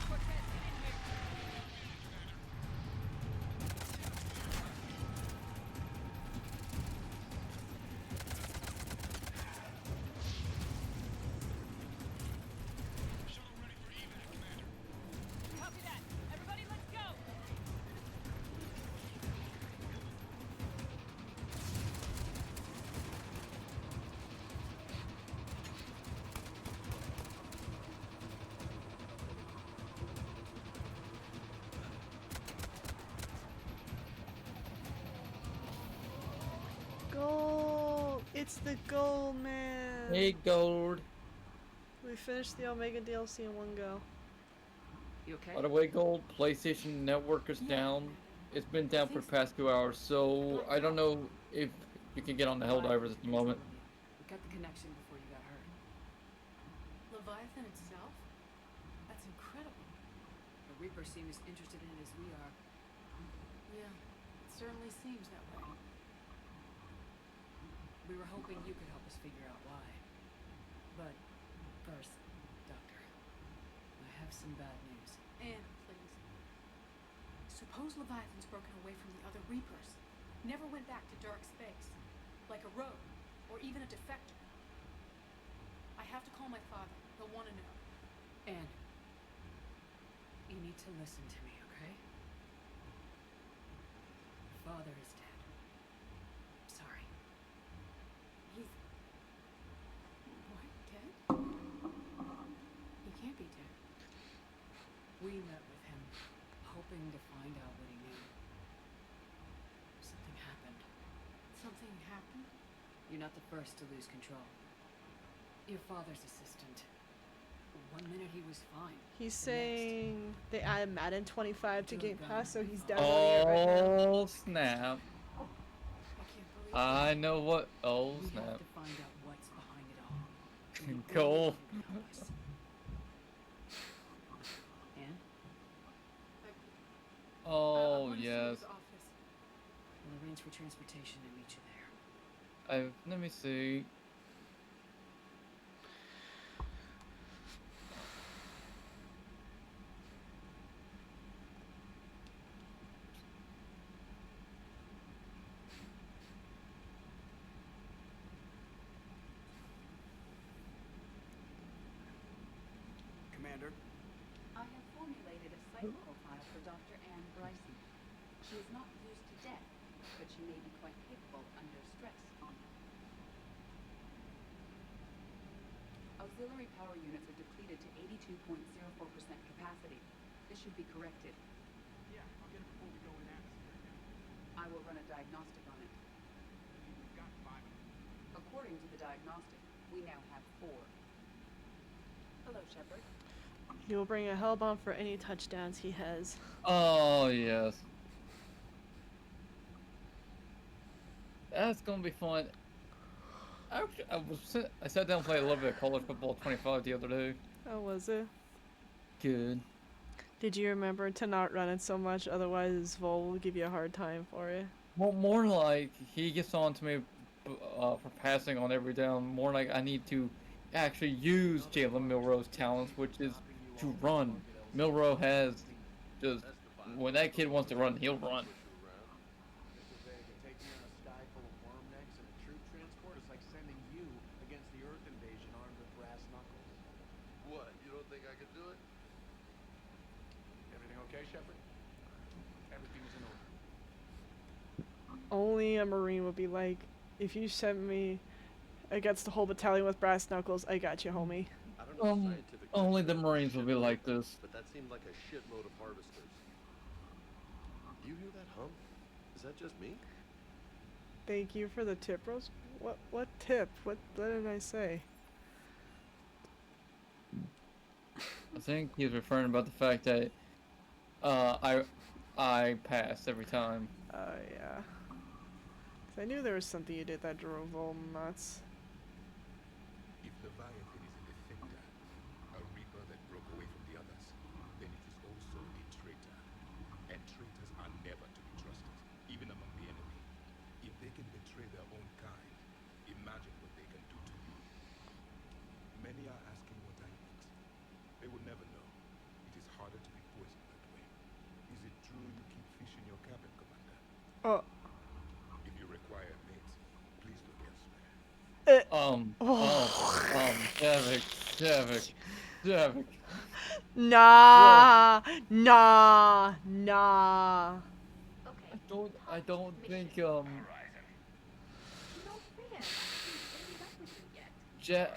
Cortez, get in here. Copy that. Everybody, let's go. Gold! It's the gold man! Hey, Gold. We finished the Omega DLC in one go. You okay? By the way, Gold, PlayStation Network is down. It's been down for the past 2 hours, so I don't know if you can get on the Helldivers at the moment. We cut the connection before you got hurt. Leviathan itself? That's incredible. The Reapers seem as interested in it as we are. Yeah. certainly seems that way. We were hoping you could help us figure out why. But first, Doctor, I have some bad news. Anne, please. Suppose Leviathan's broken away from the other Reapers. Never went back to dark space. Like a rogue, or even a defector. I have to call my father. He'll want to know. Anne, you need to listen to me, okay? Father is dead. Sorry. He's... What? Dead? He can't be dead. We met with him, hoping to find out what he knew. Something happened. Something happened? You're not the first to lose control. Your father's assistant. One minute he was fine. He's the next, saying they added Madden 25 to Good Game God. Pass, so he's downloading it right now. Oh snap! I know what. Oh we snap! have to find out what's behind it all. And you Cole. only can help us. Anne? Oh I yes. his office. We'll arrange for transportation and meet you there. Let me see. Commander, I have formulated a site profile for Dr. Anne Bryson. She is not used to death, but she may be quite capable under stress. Auxiliary power units are depleted to 82.04% capacity. This should be corrected. yeah, I'll get it before we go in atmosphere again. I will run a diagnostic on it. We've got 5 of them. According to the diagnostic, we now have 4. Hello, Shepard. He will bring a hellbomb for any touchdowns he has. Oh yes. That's gonna be fun. Actually, I sat down and played a little bit of college football 25 the other day. How was it? Good. Did you remember to not run it so much, otherwise Vol will give you a hard time for it? Well, more like he gets on to me for passing on every down. More like I need to actually use Jalen Milroe's talents, which is to run. Milroe has just when that kid wants to run, he'll run. Taking on a sky full of worm necks and a troop transport is like sending you against the Earth invasion armed with brass knuckles. What? You don't think I could do it? Everything okay, Shepard? Everything is in order. Only a Marine would be like, if you sent me against the whole battalion with brass knuckles, I got you, homie. I don't know the scientific Only term the for Marines will be like shitload, this. but that seemed like a shitload of harvesters. You hear that hum? Is that just me? Thank you for the tip, Rose. What tip? What did I say? I think he's referring about the fact that I passed every time. Yeah. 'Cause I knew there was something you did that drove Vol nuts. If Leviathan is a defector, a reaper that broke away from the others, then it is also a traitor. And traitors are never to be trusted, even among the enemy. If they can betray their own kind, imagine what they can do to you. Many are asking what I eat. They will never know. It is harder to be poisoned that way. Is it true you keep fish in your cabin, Commander? Oh. If you require a mate, please look elsewhere. Javik. Nah. I don't think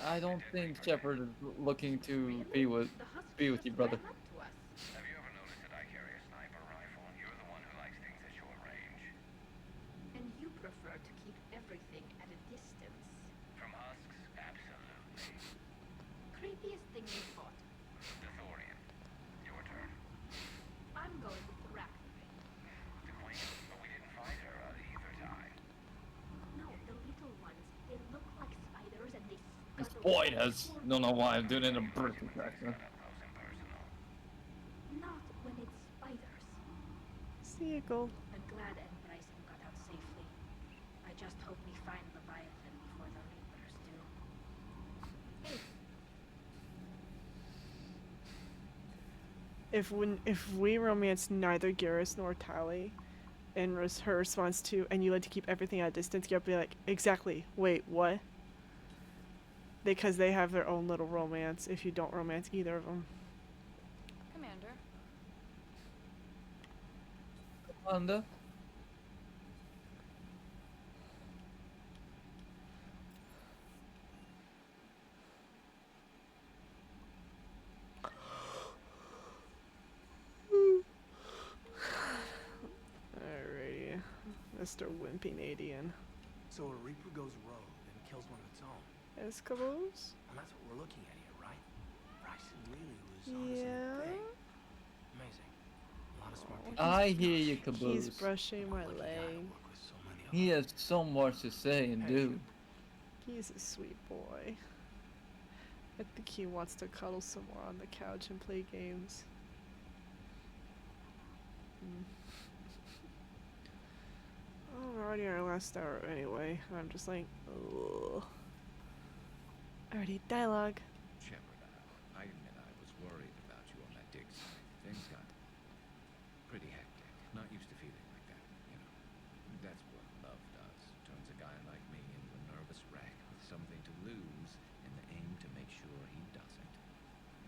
I don't think Shepard is looking to be with you, brother. Have you ever noticed that I carry a sniper rifle and you're the one who likes things at short range? And you prefer to keep everything at a distance. From husks, absolutely. Creepiest thing you fought. The Thorian. Your turn. I'm going with the Rachni. The Queen, but we didn't fight her either time. No, the little ones. They look like spiders and they This scuttle. boy don't know why I'm doing it in a British accent. Not when it's spiders. Seagull. I'm glad Anne Bryson just hope we find Leviathan before the Reapers do. If we romance neither Garrus nor Tali, and her response to, and you like to keep everything at a distance, you'll be like, exactly, wait, what? Because they have their own little romance if you don't romance either of them. Commander. Commander? Alrighty. Mr. Wimpy Nadian. So a Reaper goes rogue and kills one of its own. Escavos? And that's what we're looking at here, right? Bryson really was onto something Yeah. big. Amazing. A lot of smart people. I hear you, He's Caboose. brushing my leg. He has so much to say and do. He's a sweet boy. I think he wants to cuddle somewhere on the couch and play games. Already our last hour anyway. I'm just like, ugh. Already, dialogue. Shepard, I admit I was worried about you on that dig site. Things got pretty hectic. Not used to feeling like that, you know. That's what love does. Turns a guy like me into a nervous wreck with something to lose and the aim to make sure he doesn't.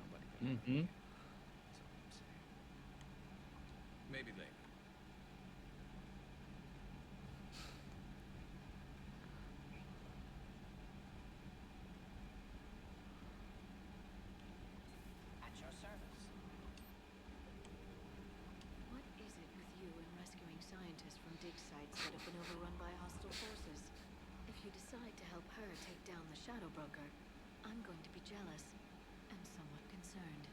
Nobody can love me. That's all I'm saying. Maybe later. At your service. What is it with you and rescuing scientists from dig sites that have been overrun by hostile forces? If you decide to help her take down the Shadow Broker, I'm going to be jealous and somewhat concerned.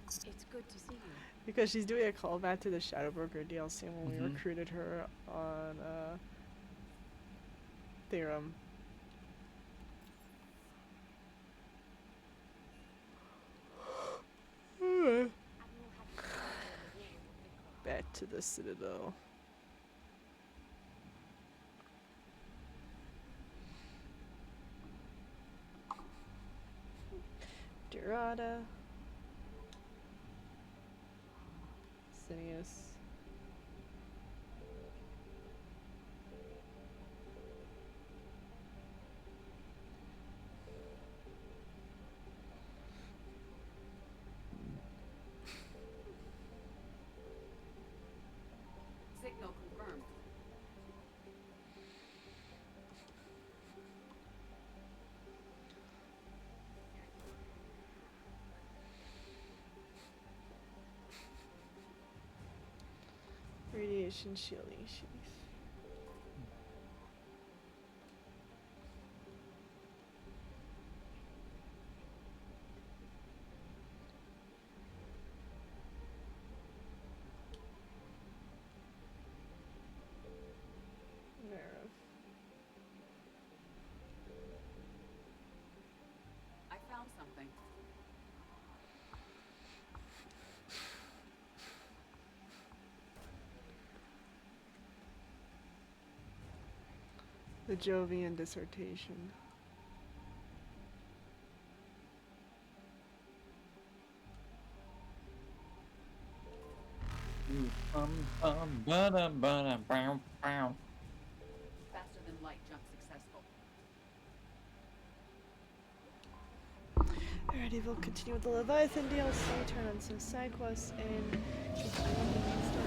It's good to see you. Because she's doing a callback to the Shadow Broker DLC when we Mhm. recruited her on Theorem. Back to the Citadel. Dorada. Sinius. Signal confirmed. Radiation shielding sheath. Thereof. I found something. The Jovian dissertation. Faster than light jump successful. Alrighty, we'll continue with the Leviathan DLC, turn on some side quests, and continue on the main story.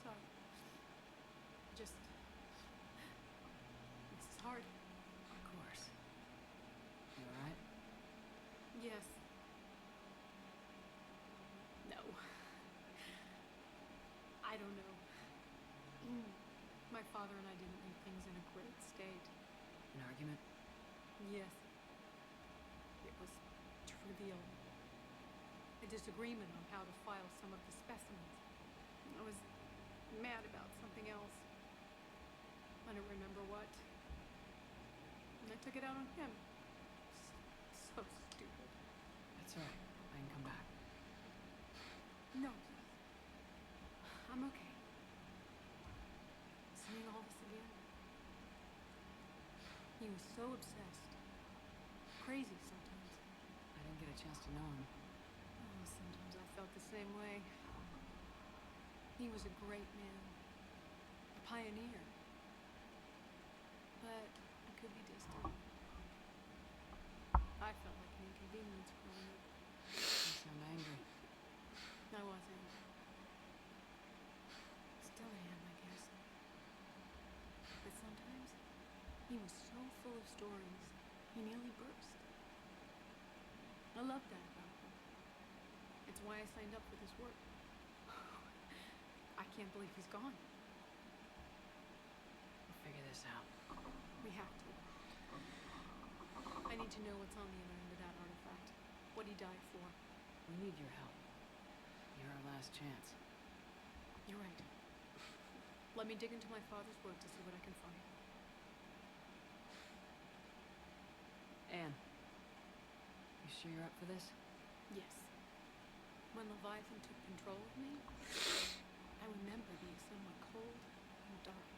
sorry. Just... This is hard. Of course. You alright? Yes. No. I don't know. My father and I didn't leave things in a great state. An argument? Yes. It was trivial. A disagreement on how to file some of the specimens. I was mad about something else. I don't remember what. And I took it out on him. So stupid. That's alright. I can come back. No. I'm okay. Seeing all this again. He was so obsessed. Crazy sometimes. I didn't get a chance to know him. Oh, sometimes I felt the same way. He was a great man. A pioneer. But I could be distant. I felt like an inconvenience growing up. You sound angry. I was angry. Still am, I guess. But sometimes he was so full of stories, he nearly burst. I love that about him. It's why I signed up for this work. I can't believe he's gone. We'll figure this out. We have to. I need to know what's on the other end of that artifact. What he died for. We need your help. You're our last chance. You're right. Let me dig into my father's work to see what I can find. Anne, you sure you're up for this? Yes. When Leviathan took control of me, I remember being somewhat cold and dark.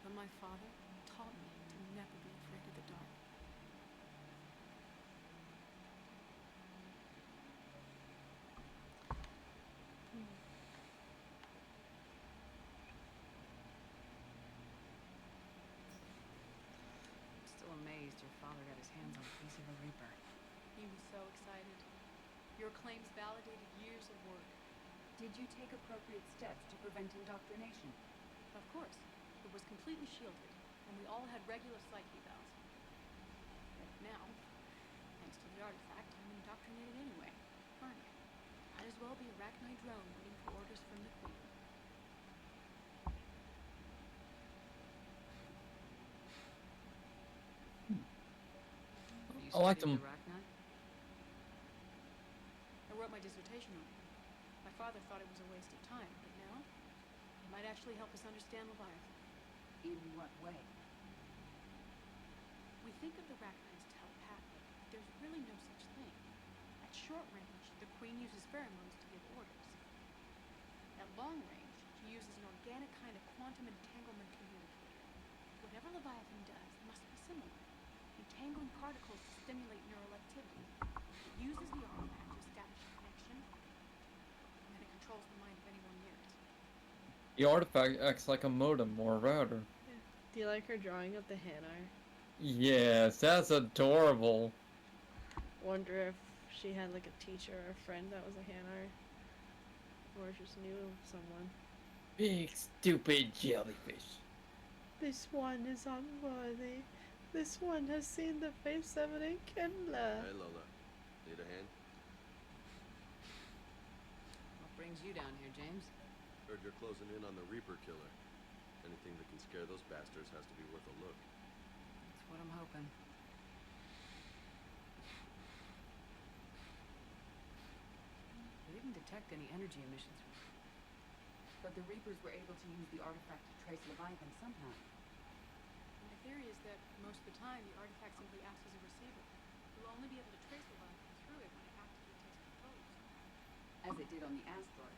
But my father taught me to never be afraid of the dark. I'm still amazed your father got his hands on a piece of a Reaper. He was so excited. Your claims validated years of work. Did you take appropriate steps to prevent indoctrination? Of course. It was completely shielded, and we all had regular psych evals. But now, thanks to the artifact, I'm indoctrinated anyway, aren't I? Might as well be a Arachnite drone waiting for orders from the Queen. I liked him. I wrote my dissertation on it. My father thought it was a waste of time, but now it might actually help us understand Leviathan. In what way? We think of the Arachnids telepathic, but there's really no such thing. At short range, the Queen uses pheromones to give orders. At long range, she uses an organic kind of quantum entanglement communicator. Whatever Leviathan does must be similar. Entangling particles to stimulate neural activity. It uses the artifact to establish a connection, and then it controls the mind of anyone near it. The artifact acts like a modem or a router. Do you like her drawing of the Hanar? Yes, that's adorable. Wonder if she had like a teacher or a friend that was a Hanar. Or just knew someone. Big stupid jellyfish. This one is unworthy. This one has seen the face of an Enkindler. Hey, Lola. Need a hand? What brings you down here, James? Heard you're closing in on the Reaper killer. Anything that can scare those bastards has to be worth a look. That's what I'm hoping. We didn't detect any energy emissions. But the Reapers were able to use the artifact to trace Leviathan somehow. My theory is that most of the time the artifact simply acts as a receiver. We'll only be able to trace Leviathan through it when it actively takes control. As it did on the asteroid.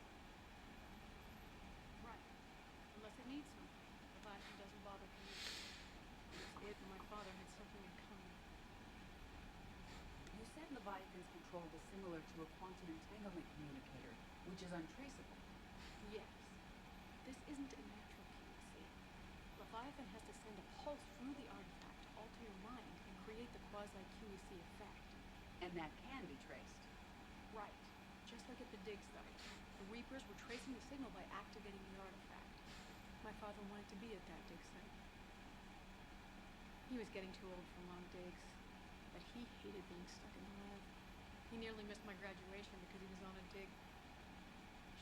Right. Unless it needs something. Leviathan doesn't bother communicating. It and my father had something in common. You said Leviathan's control was similar to a quantum entanglement communicator, which is untraceable. Yes. This isn't a natural QEC. Leviathan has to send a pulse through the artifact to alter your mind and create the quasi-QEC effect. And that can be traced. Right. Just like at the dig site. The Reapers were tracing the signal by activating the artifact. My father wanted to be at that dig site. He was getting too old for long digs, but he hated being stuck in the lab. He nearly missed my graduation because he was on a dig.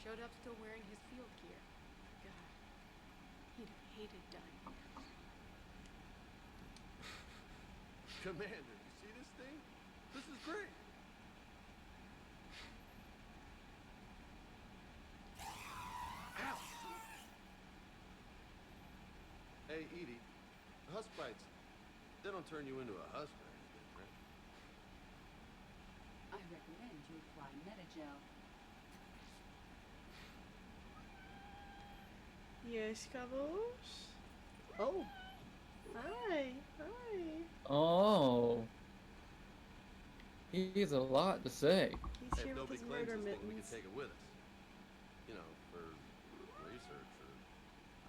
Showed up still wearing his field gear. God, he'd have hated dying. Commander, you see this thing? This is great. Ow. Hey, Edie, husk bites, they don't turn you into a husk or anything, right? I recommend you apply Metagel. Yes, Cabos. Oh. Hi. Hi. Oh. He's a lot to say. He's Hey, here if with nobody his claims murder this thing, we can mittens. take it with us. You know, for research or,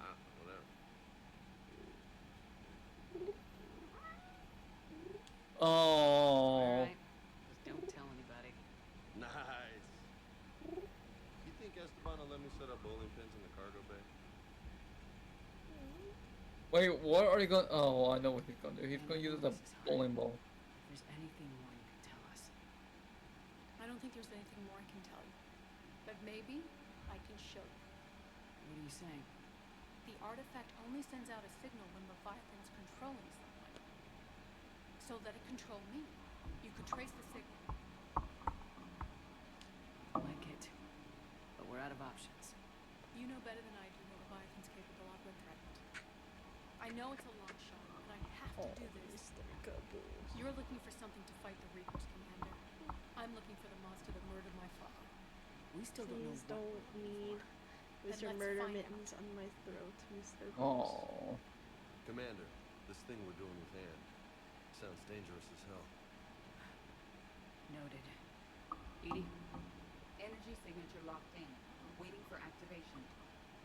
I don't know, whatever. Oh. Alright, just don't tell anybody. Nice. You think Esteban will let me set up bowling pins in the cargo bay? Wait, what are you going? Oh, I know what he's gonna do. He's gonna use the bowling ball. If there's anything more you can tell us. I don't think there's anything more I can tell you. But maybe I can show you. What are you saying? The artifact only sends out a signal when Leviathan's controlling someone. So let it control me. You could trace the signal. Like it. But we're out of options. You know better than I do what Leviathan's capable of when threatened. I know it's a long shot, but I have to do this. You're looking for something to fight the Reapers, Commander. I'm looking for the monster that murdered my father. We still don't know Please what don't need Then Mr. let's Murder find Mittens on my throat, Mr. Oh. Commander, this thing we're doing with Anne sounds dangerous as hell. Noted. Edie? Energy signature locked in. Waiting for activation.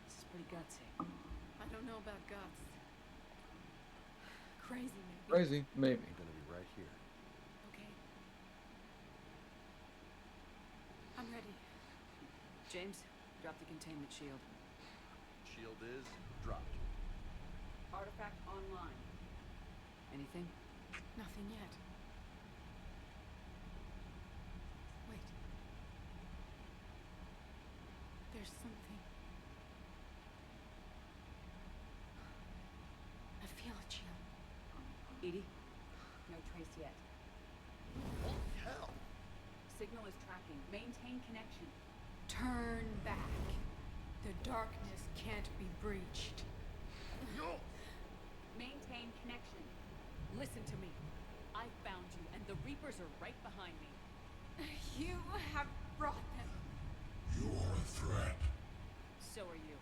This is pretty gutsy. I don't know about guts. Crazy, maybe. Crazy, maybe. I'm gonna be right here. Okay. I'm ready. James, drop the containment shield. Shield is dropped. Artifact online. Anything? Nothing yet. Wait. There's something. I feel it, Jill. Edie? No trace yet. Holy hell! Signal is tracking. Maintain connection. Turn back. The darkness can't be breached. No! Maintain connection. Listen to me. I found you, and the Reapers are right behind me. You have brought them. You are a threat. So are you.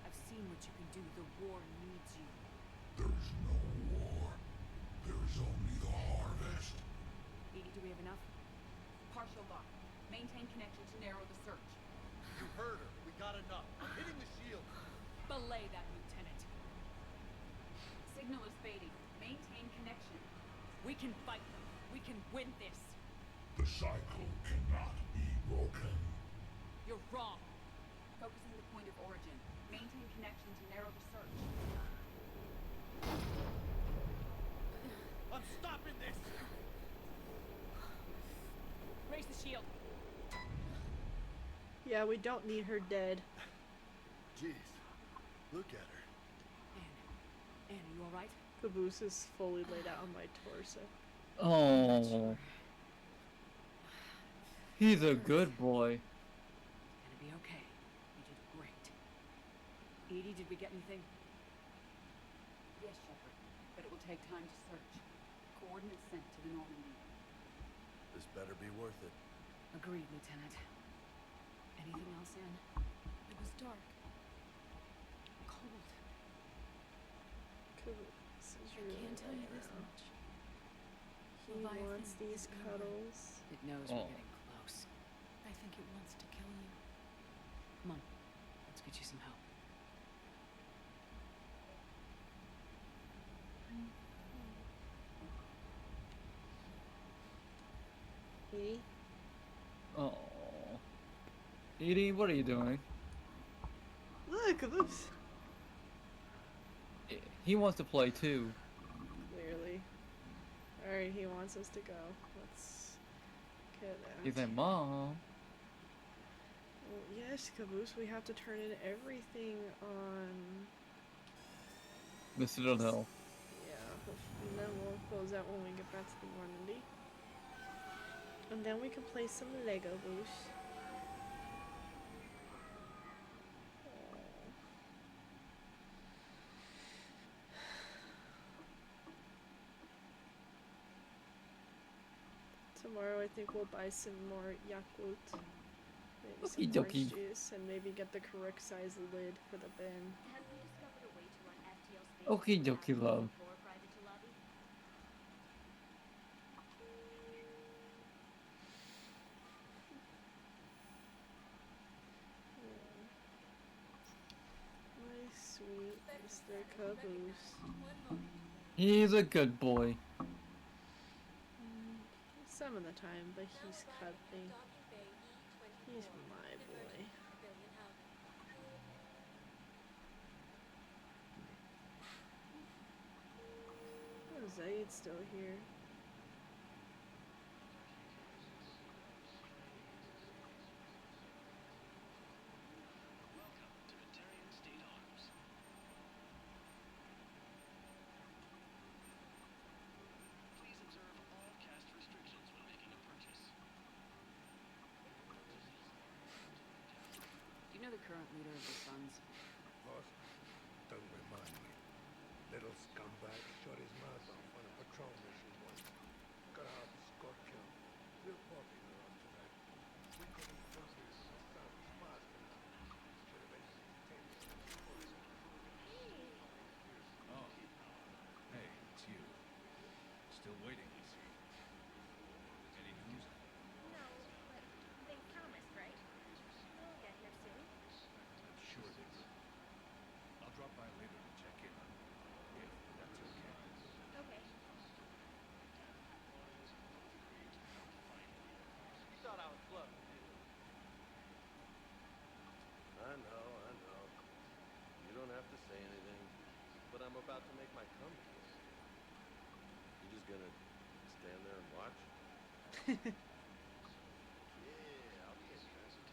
I've seen what you can do. The war needs you. There's no war. There is only the harvest. Edie, do we have enough? Partial lock. Maintain connection to narrow the search. You heard her. We got enough. I'm hitting the shield. Belay that, Lieutenant. Signal is fading. Maintain connection. We can fight them. We can win this. The cycle cannot be broken. You're wrong. Focusing the point of origin. Maintain connection to narrow the search. I'm stopping this! Raise the shield. Yeah, we don't need her dead. Jeez. Look at her. Anne, are you alright? Caboose is fully laid out on my torso. Oh. He's a good boy. Gonna be okay. You did great. Edie, did we get anything? Yes, Shepard. But it will take time to search. Coordinates sent to the Normandy. This better be worth it. Agreed, Lieutenant. Anything else, Anne? It was dark. Cold. Caboose is I really can't tell you laid this out. much. He Leviathan wants these is angry. cuddles. It knows Oh. we're getting close. I think it wants to kill you. Come on. Let's get you some help. Edie? Oh. Edie, what are you doing? Look, Caboose. He wants to play too. Clearly. Alright, he wants us to go. Let's get that. He's like, Mom. Well, yes, Caboose, we have to turn in everything on... The Citadel. Yeah, and then we'll close out when we get back to the Normandy. And then we can play some Lego Boost. Tomorrow I think we'll buy some more Yakult. Maybe some Okie orange dokie. juice and maybe get the correct size lid for the bin. Have we discovered a way to run FTL space Okie dokie, love. before private to lobby? My sweet Mr. Caboose. He's a good boy. Some of the time, but he's cuddly. He's my boy. Oh, Zaid's still here. Do you know the current leader of the Suns? What? Don't remind me. Little scumbag shut his mouth off on a patrol mission once. Got out of Scott Kill. Real popular after that. We couldn't trust him. Sound smart enough. Should have been 10 Oh. Hey, it's you. Still waiting, I see. Any news? No, but they promised, right? We'll get here soon. I'm sure they will. I'll drop by later to check in on you, if that's okay. Okay. You thought I was bluffing, didn't you? I know, I know. You don't have to say anything, but I'm about to make my comeback. You just gonna stand there and watch? Yeah, I'll be interested.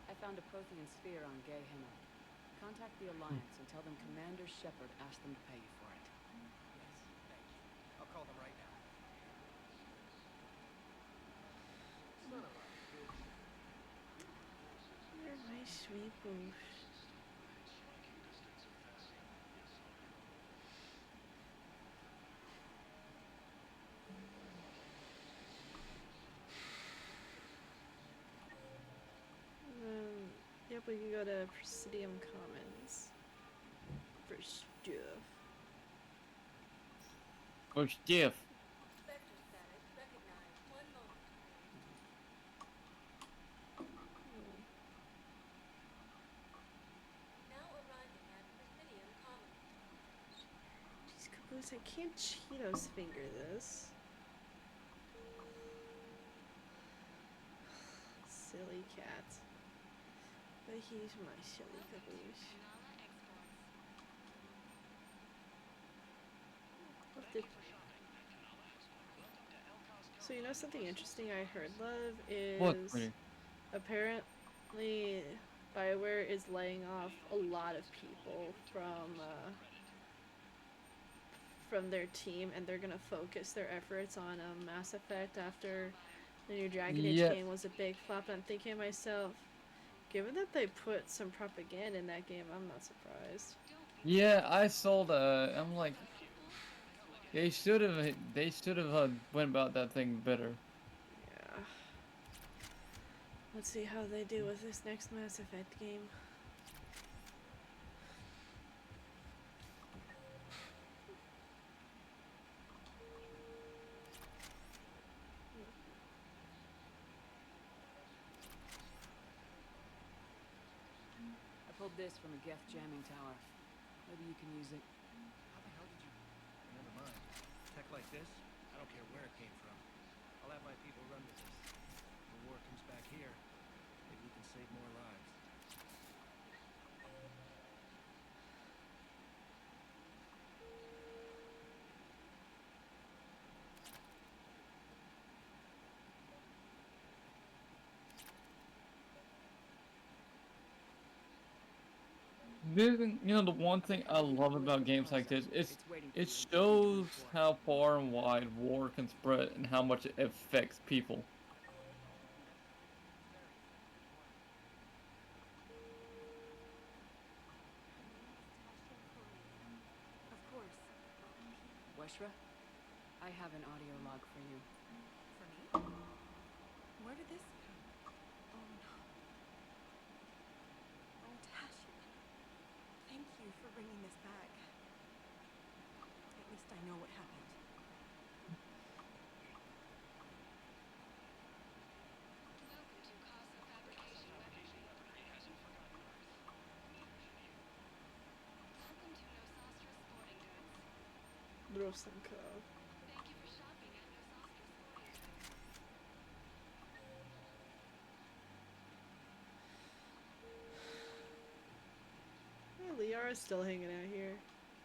I found a Prothean sphere on Gehenna. Contact the Alliance and tell them Commander Shepard asked them to pay you for it. Yes, thank you. I'll call them right now. Son of a bitch. You're my sweet Boosh. Yep, we can go to Presidium Commons for stuff. For stiff. Spectre status recognized. One moment. Now arriving at Presidium Commons. Jeez, Caboose, I can't Cheetos finger this. Silly cat. But he's my silly Caboose. What did- So you know something interesting I heard, love, is What, Queenie? apparently BioWare is laying off a lot of people from their team, and they're gonna focus their efforts on Mass Effect after the new Dragon Age Yes. game was a big flop. And I'm thinking to myself, given that they put some propaganda in that game, I'm not surprised. Yeah, I saw that. I'm like, they should have went about that thing better. Yeah. Let's see how they do with this next Mass Effect game. I pulled this from a Geth jamming tower. Maybe you can use it. How the hell did you... Never mind. Tech like this, I don't care where it came from. I'll have my people run with this. When war comes save more lives. The one thing I love about games like this is it shows how far and wide war can spread and how much it affects people. Of course. Weshra, I have an audio log for you. For me? Where did this come? Oh no. Oh, Tasha. Thank you for bringing this back. At least I know what happened. Brosenko. Hey, Liara's still hanging out here.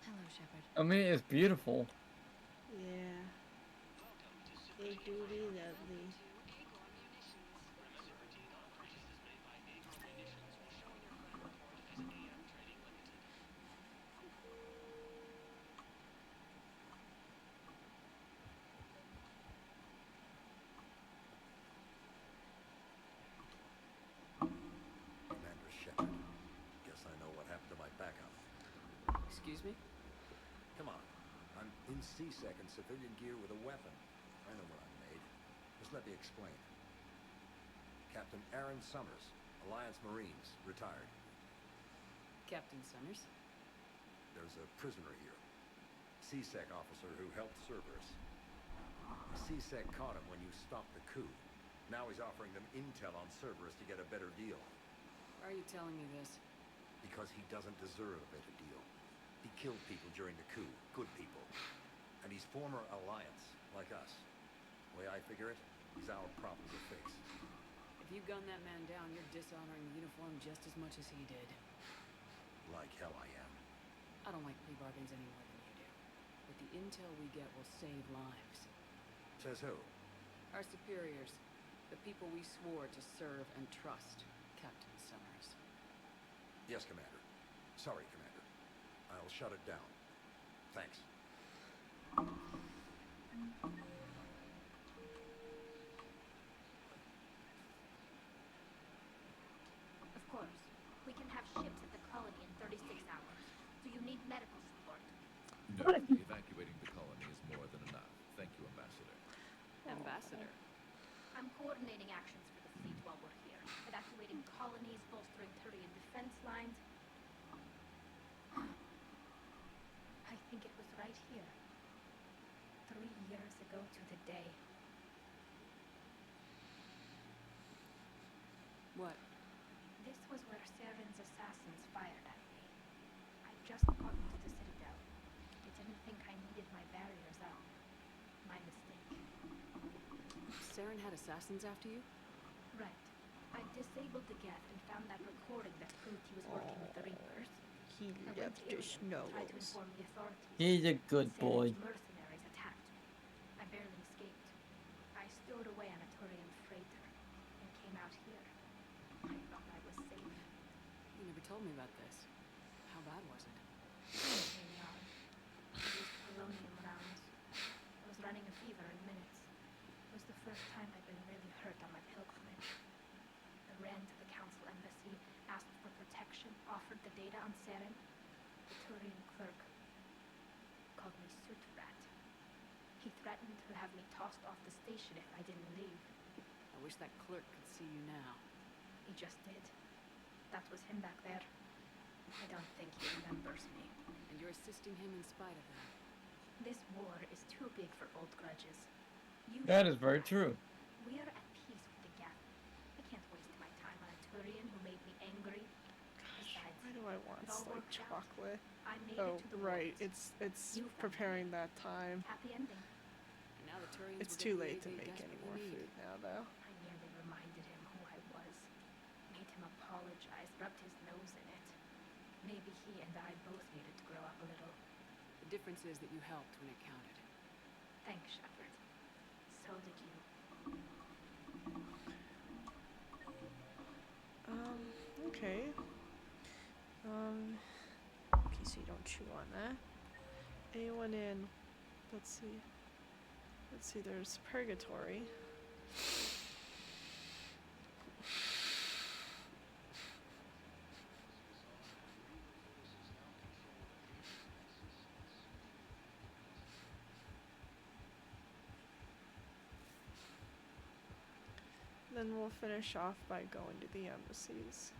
Hello, Shepard. I mean, it's beautiful. Yeah. Hey, duty, lovely. Commander Shepard. Guess I know what happened to my backup. Excuse me? Come on. I'm in C-Sec in civilian gear with a weapon. I know what I made. Just let me explain. Captain Aaron Summers, Alliance Marines, retired. Captain Summers? There's a prisoner here. C-Sec officer who helped Cerberus. C-Sec caught him when you stopped the coup. Now he's offering them intel on Cerberus to get a better deal. Why are you telling me this? Because he doesn't deserve a better deal. He killed people during the coup, good people. And he's former Alliance, like us. The way I figure it, he's our problem to fix. If you gun that man down, you're dishonoring the uniform just as much as he did. Like hell I am. I don't like plea bargains any more than you do. But the intel we get will save lives. Says who? Our superiors. The people we swore to serve and trust. Captain Summers. Yes, Commander. Sorry, Commander. I'll shut it down. Thanks. Of course. We can have ships at the colony in 36 hours. Do you need medical support? No, evacuating the colony is more than enough. Thank you, Ambassador. Ambassador. I'm coordinating actions for the fleet while we're here. Evacuating colonies, bolstering Turian defense lines. I think it was right here. 3 years ago to the day. What? This was where Saren's assassins fired at me. I just got into the Citadel. I didn't think I needed my barriers out. My mistake. Saren had assassins after you? Right. I disabled the Geth and found that recording that proved he was working with the Reapers. He I went left to the Ilium, tried to snows. inform the authorities. He's a good boy. Saren's mercenaries attacked me. I barely escaped. I stowed away on a Turian freighter and came out here. I thought I was safe. You never told me about this. How bad was it? Really hard. I used polonium rounds. I was running a fever in minutes. It was the first time I'd been really hurt on my pilgrimage. I ran to the council embassy, asked for protection, offered the data on Seren. The Turian clerk called me Soot Rat. He threatened to have me tossed off the station if I didn't leave. I wish that clerk could see you now. He just did. That was him back there. I don't think he remembers me. And you're assisting him in spite of that. This war is too big for old grudges. You That is very true. We are at peace with the Geth. I can't waste my time on a Turian who made me angry. Besides, Why do I want it all like worked out. chocolate? I made Oh, it to the right. Wards. It's You found preparing that time. Happy ending. And now the Turians It's will too get the late to aid they make any desperately more need. food now, though. I nearly reminded him who I was. Made him he and I both needed to grow up a little. The difference is that you helped when it counted. Thanks, Shepard. So did you. Okay. Okay, so you don't chew on that. Anyone in, let's see, there's Purgatory. Then we'll finish off by going to the embassies.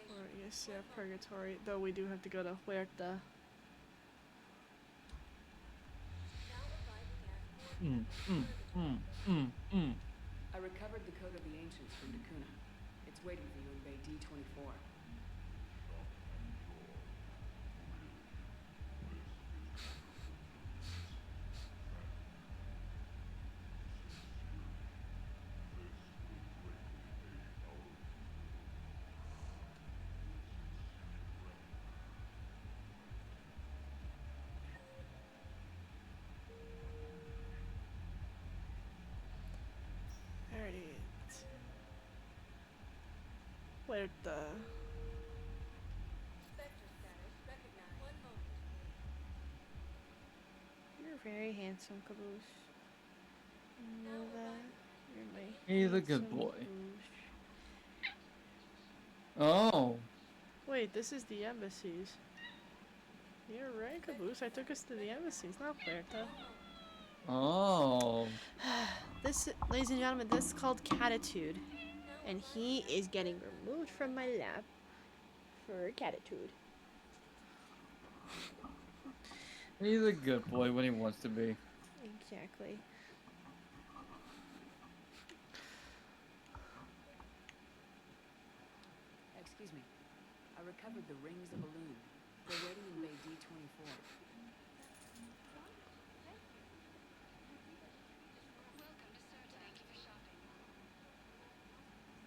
Or yes, yeah, Purgatory. Though we do have to go to Huerta. I recovered the Code of the Ancients from Dakuna. It's waiting for you in Bay D-24. There it is. Huerta. You're very handsome, Caboose. You know that? You're my He's a good handsome boy. Caboose. Oh. Wait, this is the embassies. You're right, Caboose. I took us to the embassies, not Huerta. Oh. This, ladies and gentlemen, this is called Catitude. And he is getting removed from my lap for Catitude. He's a good boy when he wants to be. Exactly. Excuse me. I recovered the Rings of Elune. They're waiting in Bay D-24.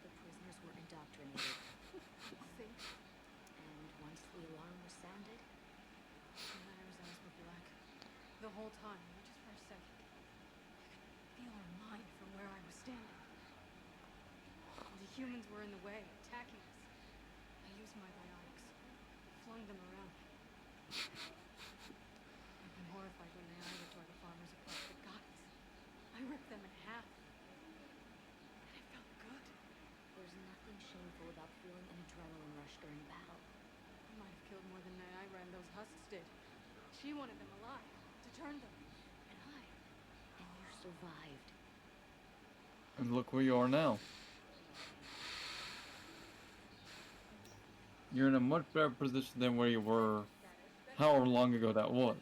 The prisoners were indoctrinated. And once the alarm was sounded, Matters eyes were black. The whole time, just for a second. I could feel her mind from where I was standing. The humans were in the way, attacking us. I used my biotics, flung them around. I've been horrified when they either tore the farmers apart, but guys, I ripped them in half. And it felt good. there's nothing shameful about feeling an adrenaline rush during battle. I might have killed more than Nyra and those husks did. She wanted them alive, to turn them. And I... And you survived. And look where you are now. You're in a much better position than where you were however long ago that was.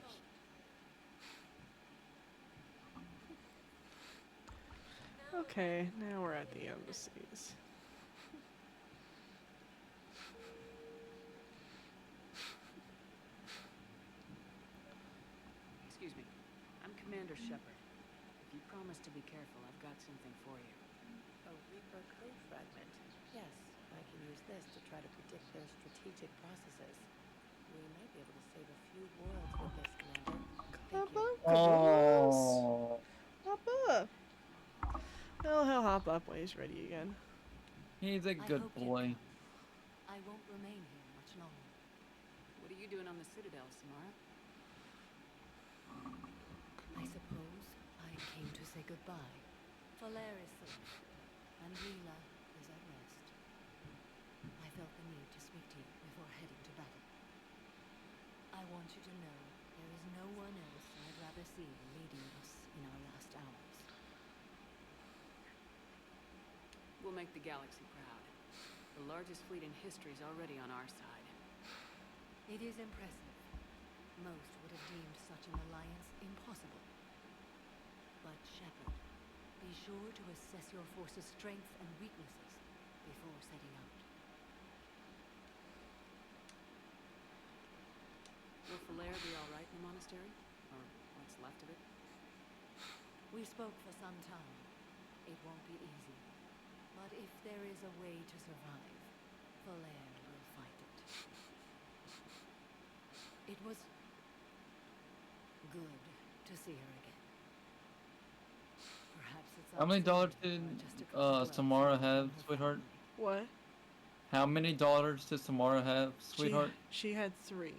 Okay, now we're at the embassies. Excuse me. I'm Commander Shepard. If you promise to be careful, I've got something for you. A Reaper code fragment. Yes, I can use this to try to predict their strategic processes. We might be able to save a few worlds with this, Commander. Thank you. Oh. Hop up. Well, he'll hop up when he's ready again. He's a good boy. I won't remain here much longer. What are you doing on the Citadel, Samara? I suppose I came to say goodbye. Falere is safe, and Rila is at rest. I felt the need to speak to you before heading to battle. I want you to know there is no one else I'd rather see leading us in our last hours. We'll make the galaxy proud. The largest fleet in history is already on our side. It is impressive. Most would have deemed such an alliance impossible. But Shepard, be sure to assess your force's strengths and weaknesses before setting out. Will Falere be alright in the monastery? Or what's left of it? We spoke for some time. It won't be easy. But if there is a way to survive, Valere will find it. It was good to see her again. Perhaps it's How many dollars did Samara have, sweetheart? What? How many dollars does Samara have, sweetheart? She had 3.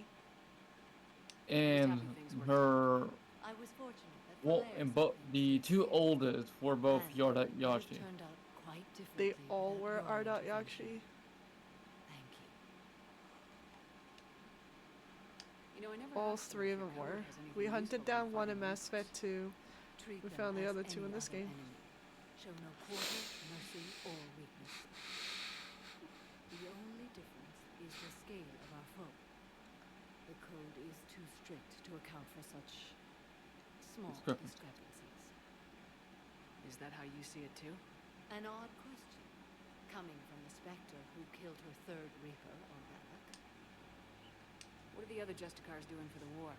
And her, I was fortunate that well, and the 2 oldest were both Yardak Yashi. turned out quite They differently. all were Ardat Yakshi. You know, I never All asked 3 of if them your were. code has anything We hunted useful down for one in fighting Mass Effect 2. Treat We them found the as other 2 in any this other game. enemy. Show no quarter, mercy, or weakness. The only difference is the scale of our foe. The code is too strict to account for such small discrepancies. Is that how you see it too? An odd question, coming from the Spectre who killed her 3rd Reaper on Balak. What are the other Justicars doing for the war?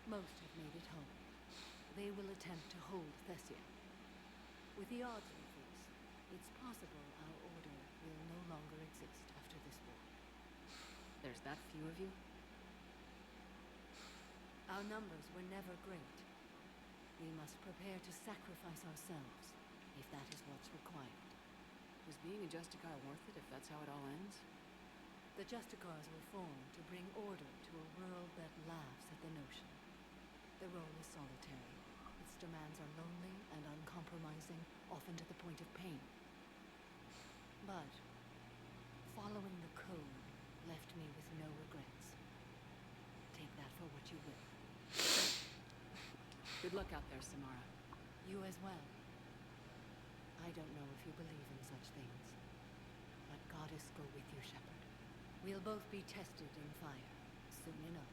Most have made it home. They will attempt to hold Thessia. With the odds we face, it's possible our order will no longer exist after this war. There's that few of you? Our numbers were never great. We must prepare to sacrifice ourselves, if that is what's required. Was being a Justicar worth it if that's how it all ends? The Justicars were formed to bring order to a world that laughs at the notion. The role is solitary. Its demands are lonely and uncompromising, often to the point of pain. But following the code left me with no regrets. Take that for what you will. Good luck out there, Samara. You as well. I don't know if you believe in such things, but Goddess go with you, Shepard. We'll both be tested in fire soon enough.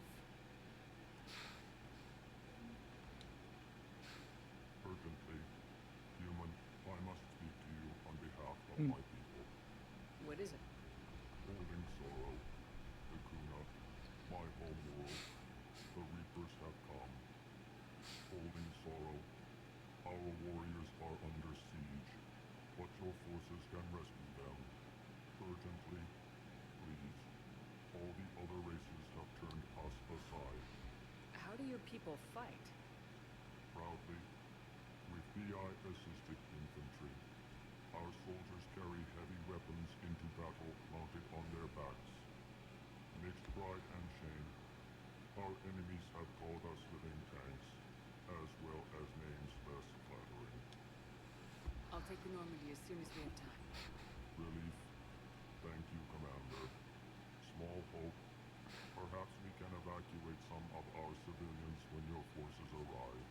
Urgently, human, I must speak to you on behalf of my people. What is it? Holding sorrow, the Kuna, my home world, the Reapers have come. Holding sorrow, our warriors are under siege, but your forces can rescue them. Urgently, please. All the other races have turned us aside. How do your people fight? Proudly, with BI-assisted infantry, our soldiers carry heavy weapons into battle mounted on their backs. Mixed pride and shame, our enemies have called us living tanks, as well as names less flattering. I'll take the Normandy as soon as we have time. Relief. Thank you, Commander. Small hope. Perhaps we can evacuate some of our civilians when your forces arrive.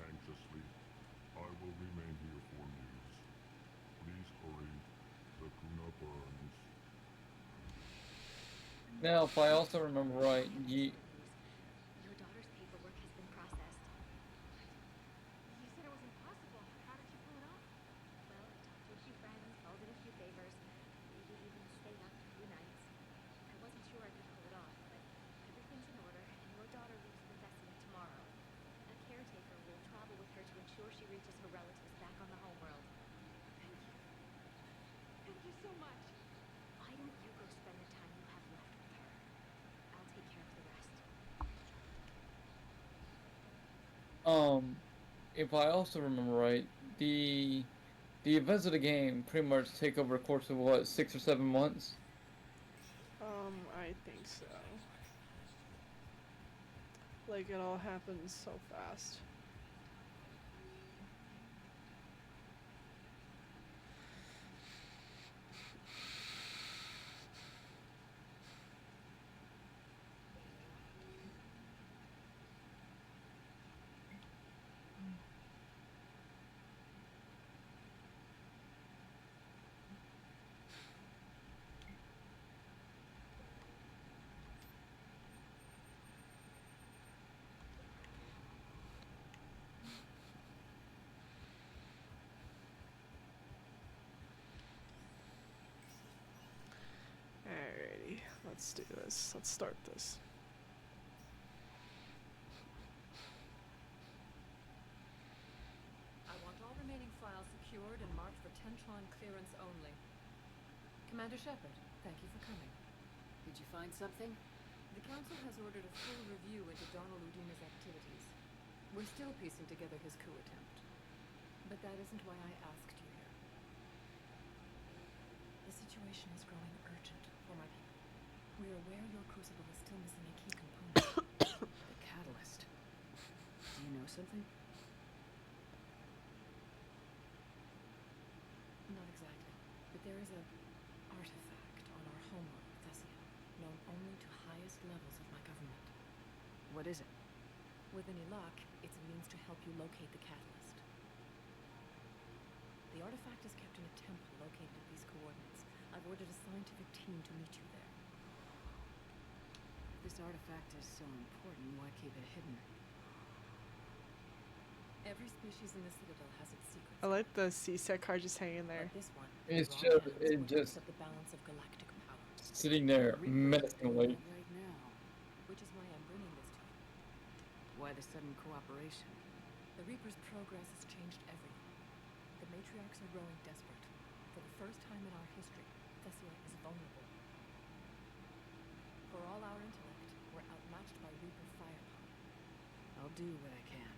Anxiously, I will remain here for news. Please hurry. The Kuna burns. Now, if I also remember right, Your daughter's paperwork has been processed. You said it was impossible. How did you pull it off? Well, I talked to a few friends, called in a few favors, maybe even stayed up a few nights. I wasn't sure I could pull it off, but everything's in order, and your daughter leaves for Thessia tomorrow. A caretaker will travel with her to ensure she reaches her relatives back on the homeworld. Thank you. Thank you so much. Why don't you go spend the time you have left with her? I'll take care of the rest. if I also remember right, the events of the game pretty much take over a course of what, 6 or 7 months? I think so. Like, it all happens so fast. Alrighty, let's do this. Let's start this. I want all remaining files secured Tentron clearance only. Commander Shepard, thank you for coming. Did you find something? The Council has ordered a full review into Donald Udina's activities. We're still piecing together his coup attempt. But that isn't why I asked you here. The situation is growing urgent for my people. We're aware your crucible is still missing a key component. The catalyst. Do you know something? Not exactly. But there is a artifact on our homeworld, Thessia, known only to highest levels of my government. What is it? With any luck, it's a means to help you locate the catalyst. The artifact is kept in a temple located at these coordinates. I've ordered a scientific team to meet you there. If this artifact is so important, why keep it hidden? Every species in the Citadel has its secrets. I like the CSEC card just hanging there. But this one, It's Iran just, has it what just makes up the balance of galactic power. sitting there menacingly. Right now. Which is why I'm bringing this to you. Why the sudden cooperation? The Reaper's progress has changed everything. The matriarchs are growing desperate. For the first time in our history, Thessia is vulnerable. For all our intellect, we're outmatched by Reaper firepower. I'll do what I can.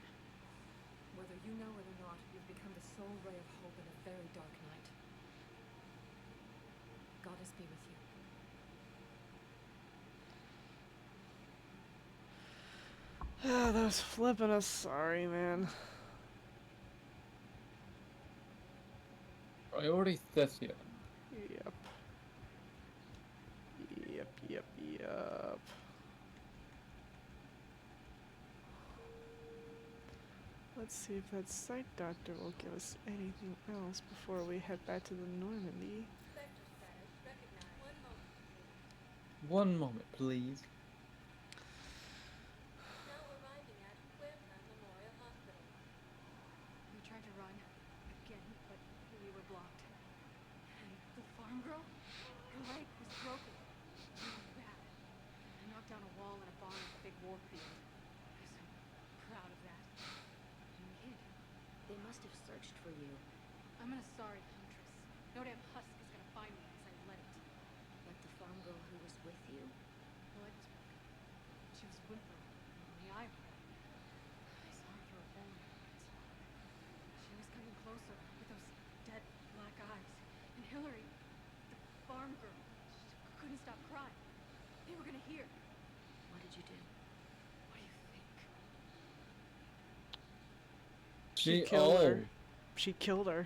Whether you know it or not, you've become the sole ray of hope in a very dark night. Goddess be with you. Ah, those flipping us sorry, man. Priority Thessia. Yep. Yep. Let's see if that site doctor will give us anything else before we head back to the Normandy. One moment, please. We tried to run again, but we were blocked. And the farm girl, her leg was broken. Really bad. I knocked down a wall in a barn at the big war field. I was so proud of that. And we hid. They must have searched for you. I'm an Asari huntress. No damn husk is gonna find me as I let it. Like the farm girl who was with you? Her leg was broken. She was whimpering on the eyebrow. I saw her through a hole in her pants. She was coming closer with those dead black eyes. And Hillary, the farm girl, she couldn't stop crying. They were gonna hear. What did you do? What do you think? She killed her. She killed her.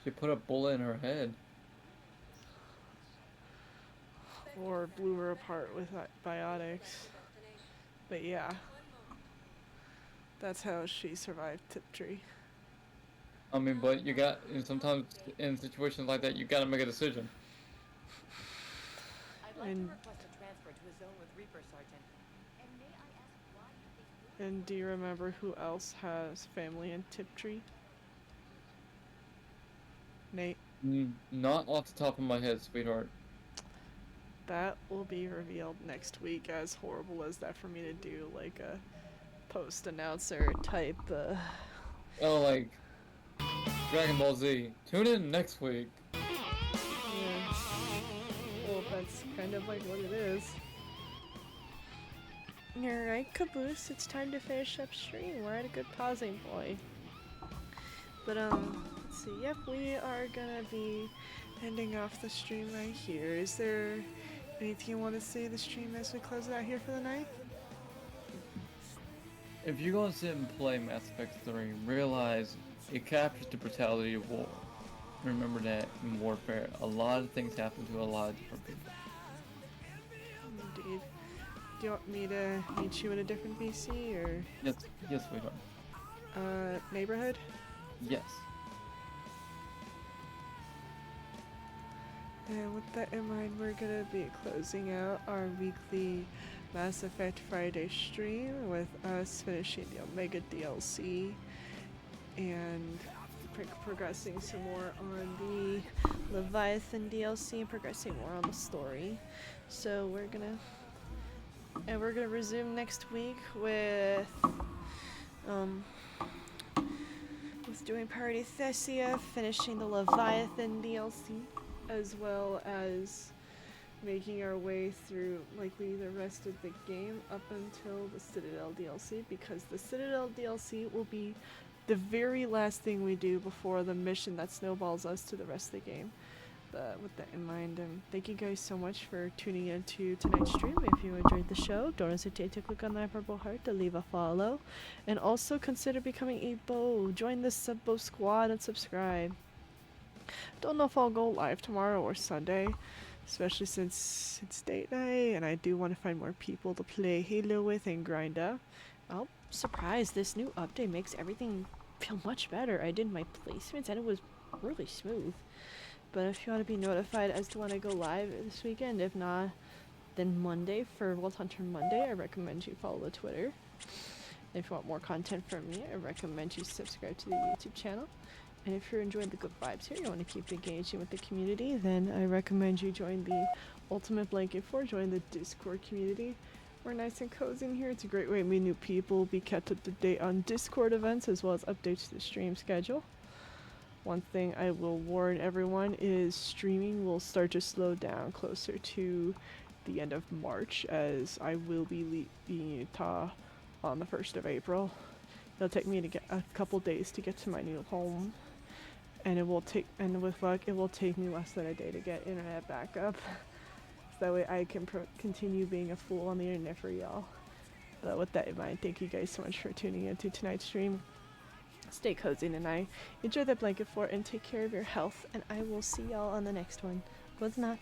She put a bullet in her head. Or blew her apart with biotics. But yeah. That's how she survived Tiptree. I mean, but you got, sometimes in situations like that, you gotta make a decision. I'd like And- to request a transfer to a zone with Reaper, Sergeant. And may I ask why you think And do you remember who else has family in Tiptree? Nate? Not off the top of my head, sweetheart. That will be revealed next week, as horrible as that for me to do, like a post-announcer type, Oh, like Dragon Ball Z. Tune in next week. yeah. Well, that's kind of like what it is. Alright, Caboose, it's time to finish up stream. We're at a good pausing point. But, let's see. Yep, we are gonna be ending off the stream right here. Is there anything you want to say to the stream as we close it out here for the night? If you're gonna sit and play Mass Effect 3, realize it captures the brutality of war. Remember that in warfare, a lot of things happen to a lot of different people. Indeed. Do you want me to meet you in a different PC, or? Yes, sweetheart. Neighborhood? Yes. And with that in mind, we're gonna be closing out our weekly Mass Effect Friday stream with us finishing the Omega DLC and progressing some more on the Leviathan DLC and progressing more on the story. So we're gonna resume next week with doing Priority Thessia, finishing the Leviathan DLC, as well as making our way through likely the rest of the game up until the Citadel DLC, because the Citadel DLC will be the very last thing we do before the mission that snowballs us to the rest of the game. But with that in mind, thank you guys so much for tuning in to tonight's stream. If you enjoyed the show, don't hesitate to click on that purple heart to leave a follow. And also consider becoming a Bo. Join the Subbo squad and subscribe. Don't know if I'll go live tomorrow or Sunday, especially since it's date night and I do want to find more people to play Halo with and grind up. Oh, surprise, this new update makes everything feel much better. I did my placements and it was really smooth. But if you want to be notified as to when I go live this weekend, if not, then Monday for Vault Hunter Monday, I recommend you follow the Twitter. If you want more content from me, I recommend you subscribe to the YouTube channel. And if you're enjoying the good vibes here, you want to keep engaging with the community, then I recommend you join the Ultimate Blanket Fort, join the Discord community. We're nice and cozy in here. It's a great way to meet new people, be kept up to date on Discord events, as well as updates to the stream schedule. One thing I will warn everyone is streaming will start to slow down closer to the end of March, as I will be leaving Utah on the 1st of April. It'll take me to get a couple days to get to my new home, and with luck, it will take me less than a day to get internet back up. So that way I can continue being a fool on the internet for y'all. But with that in mind, thank you guys so much for tuning in to tonight's stream. Stay cozy tonight, enjoy the blanket fort, and take care of your health, and I will see y'all on the next one. Good night.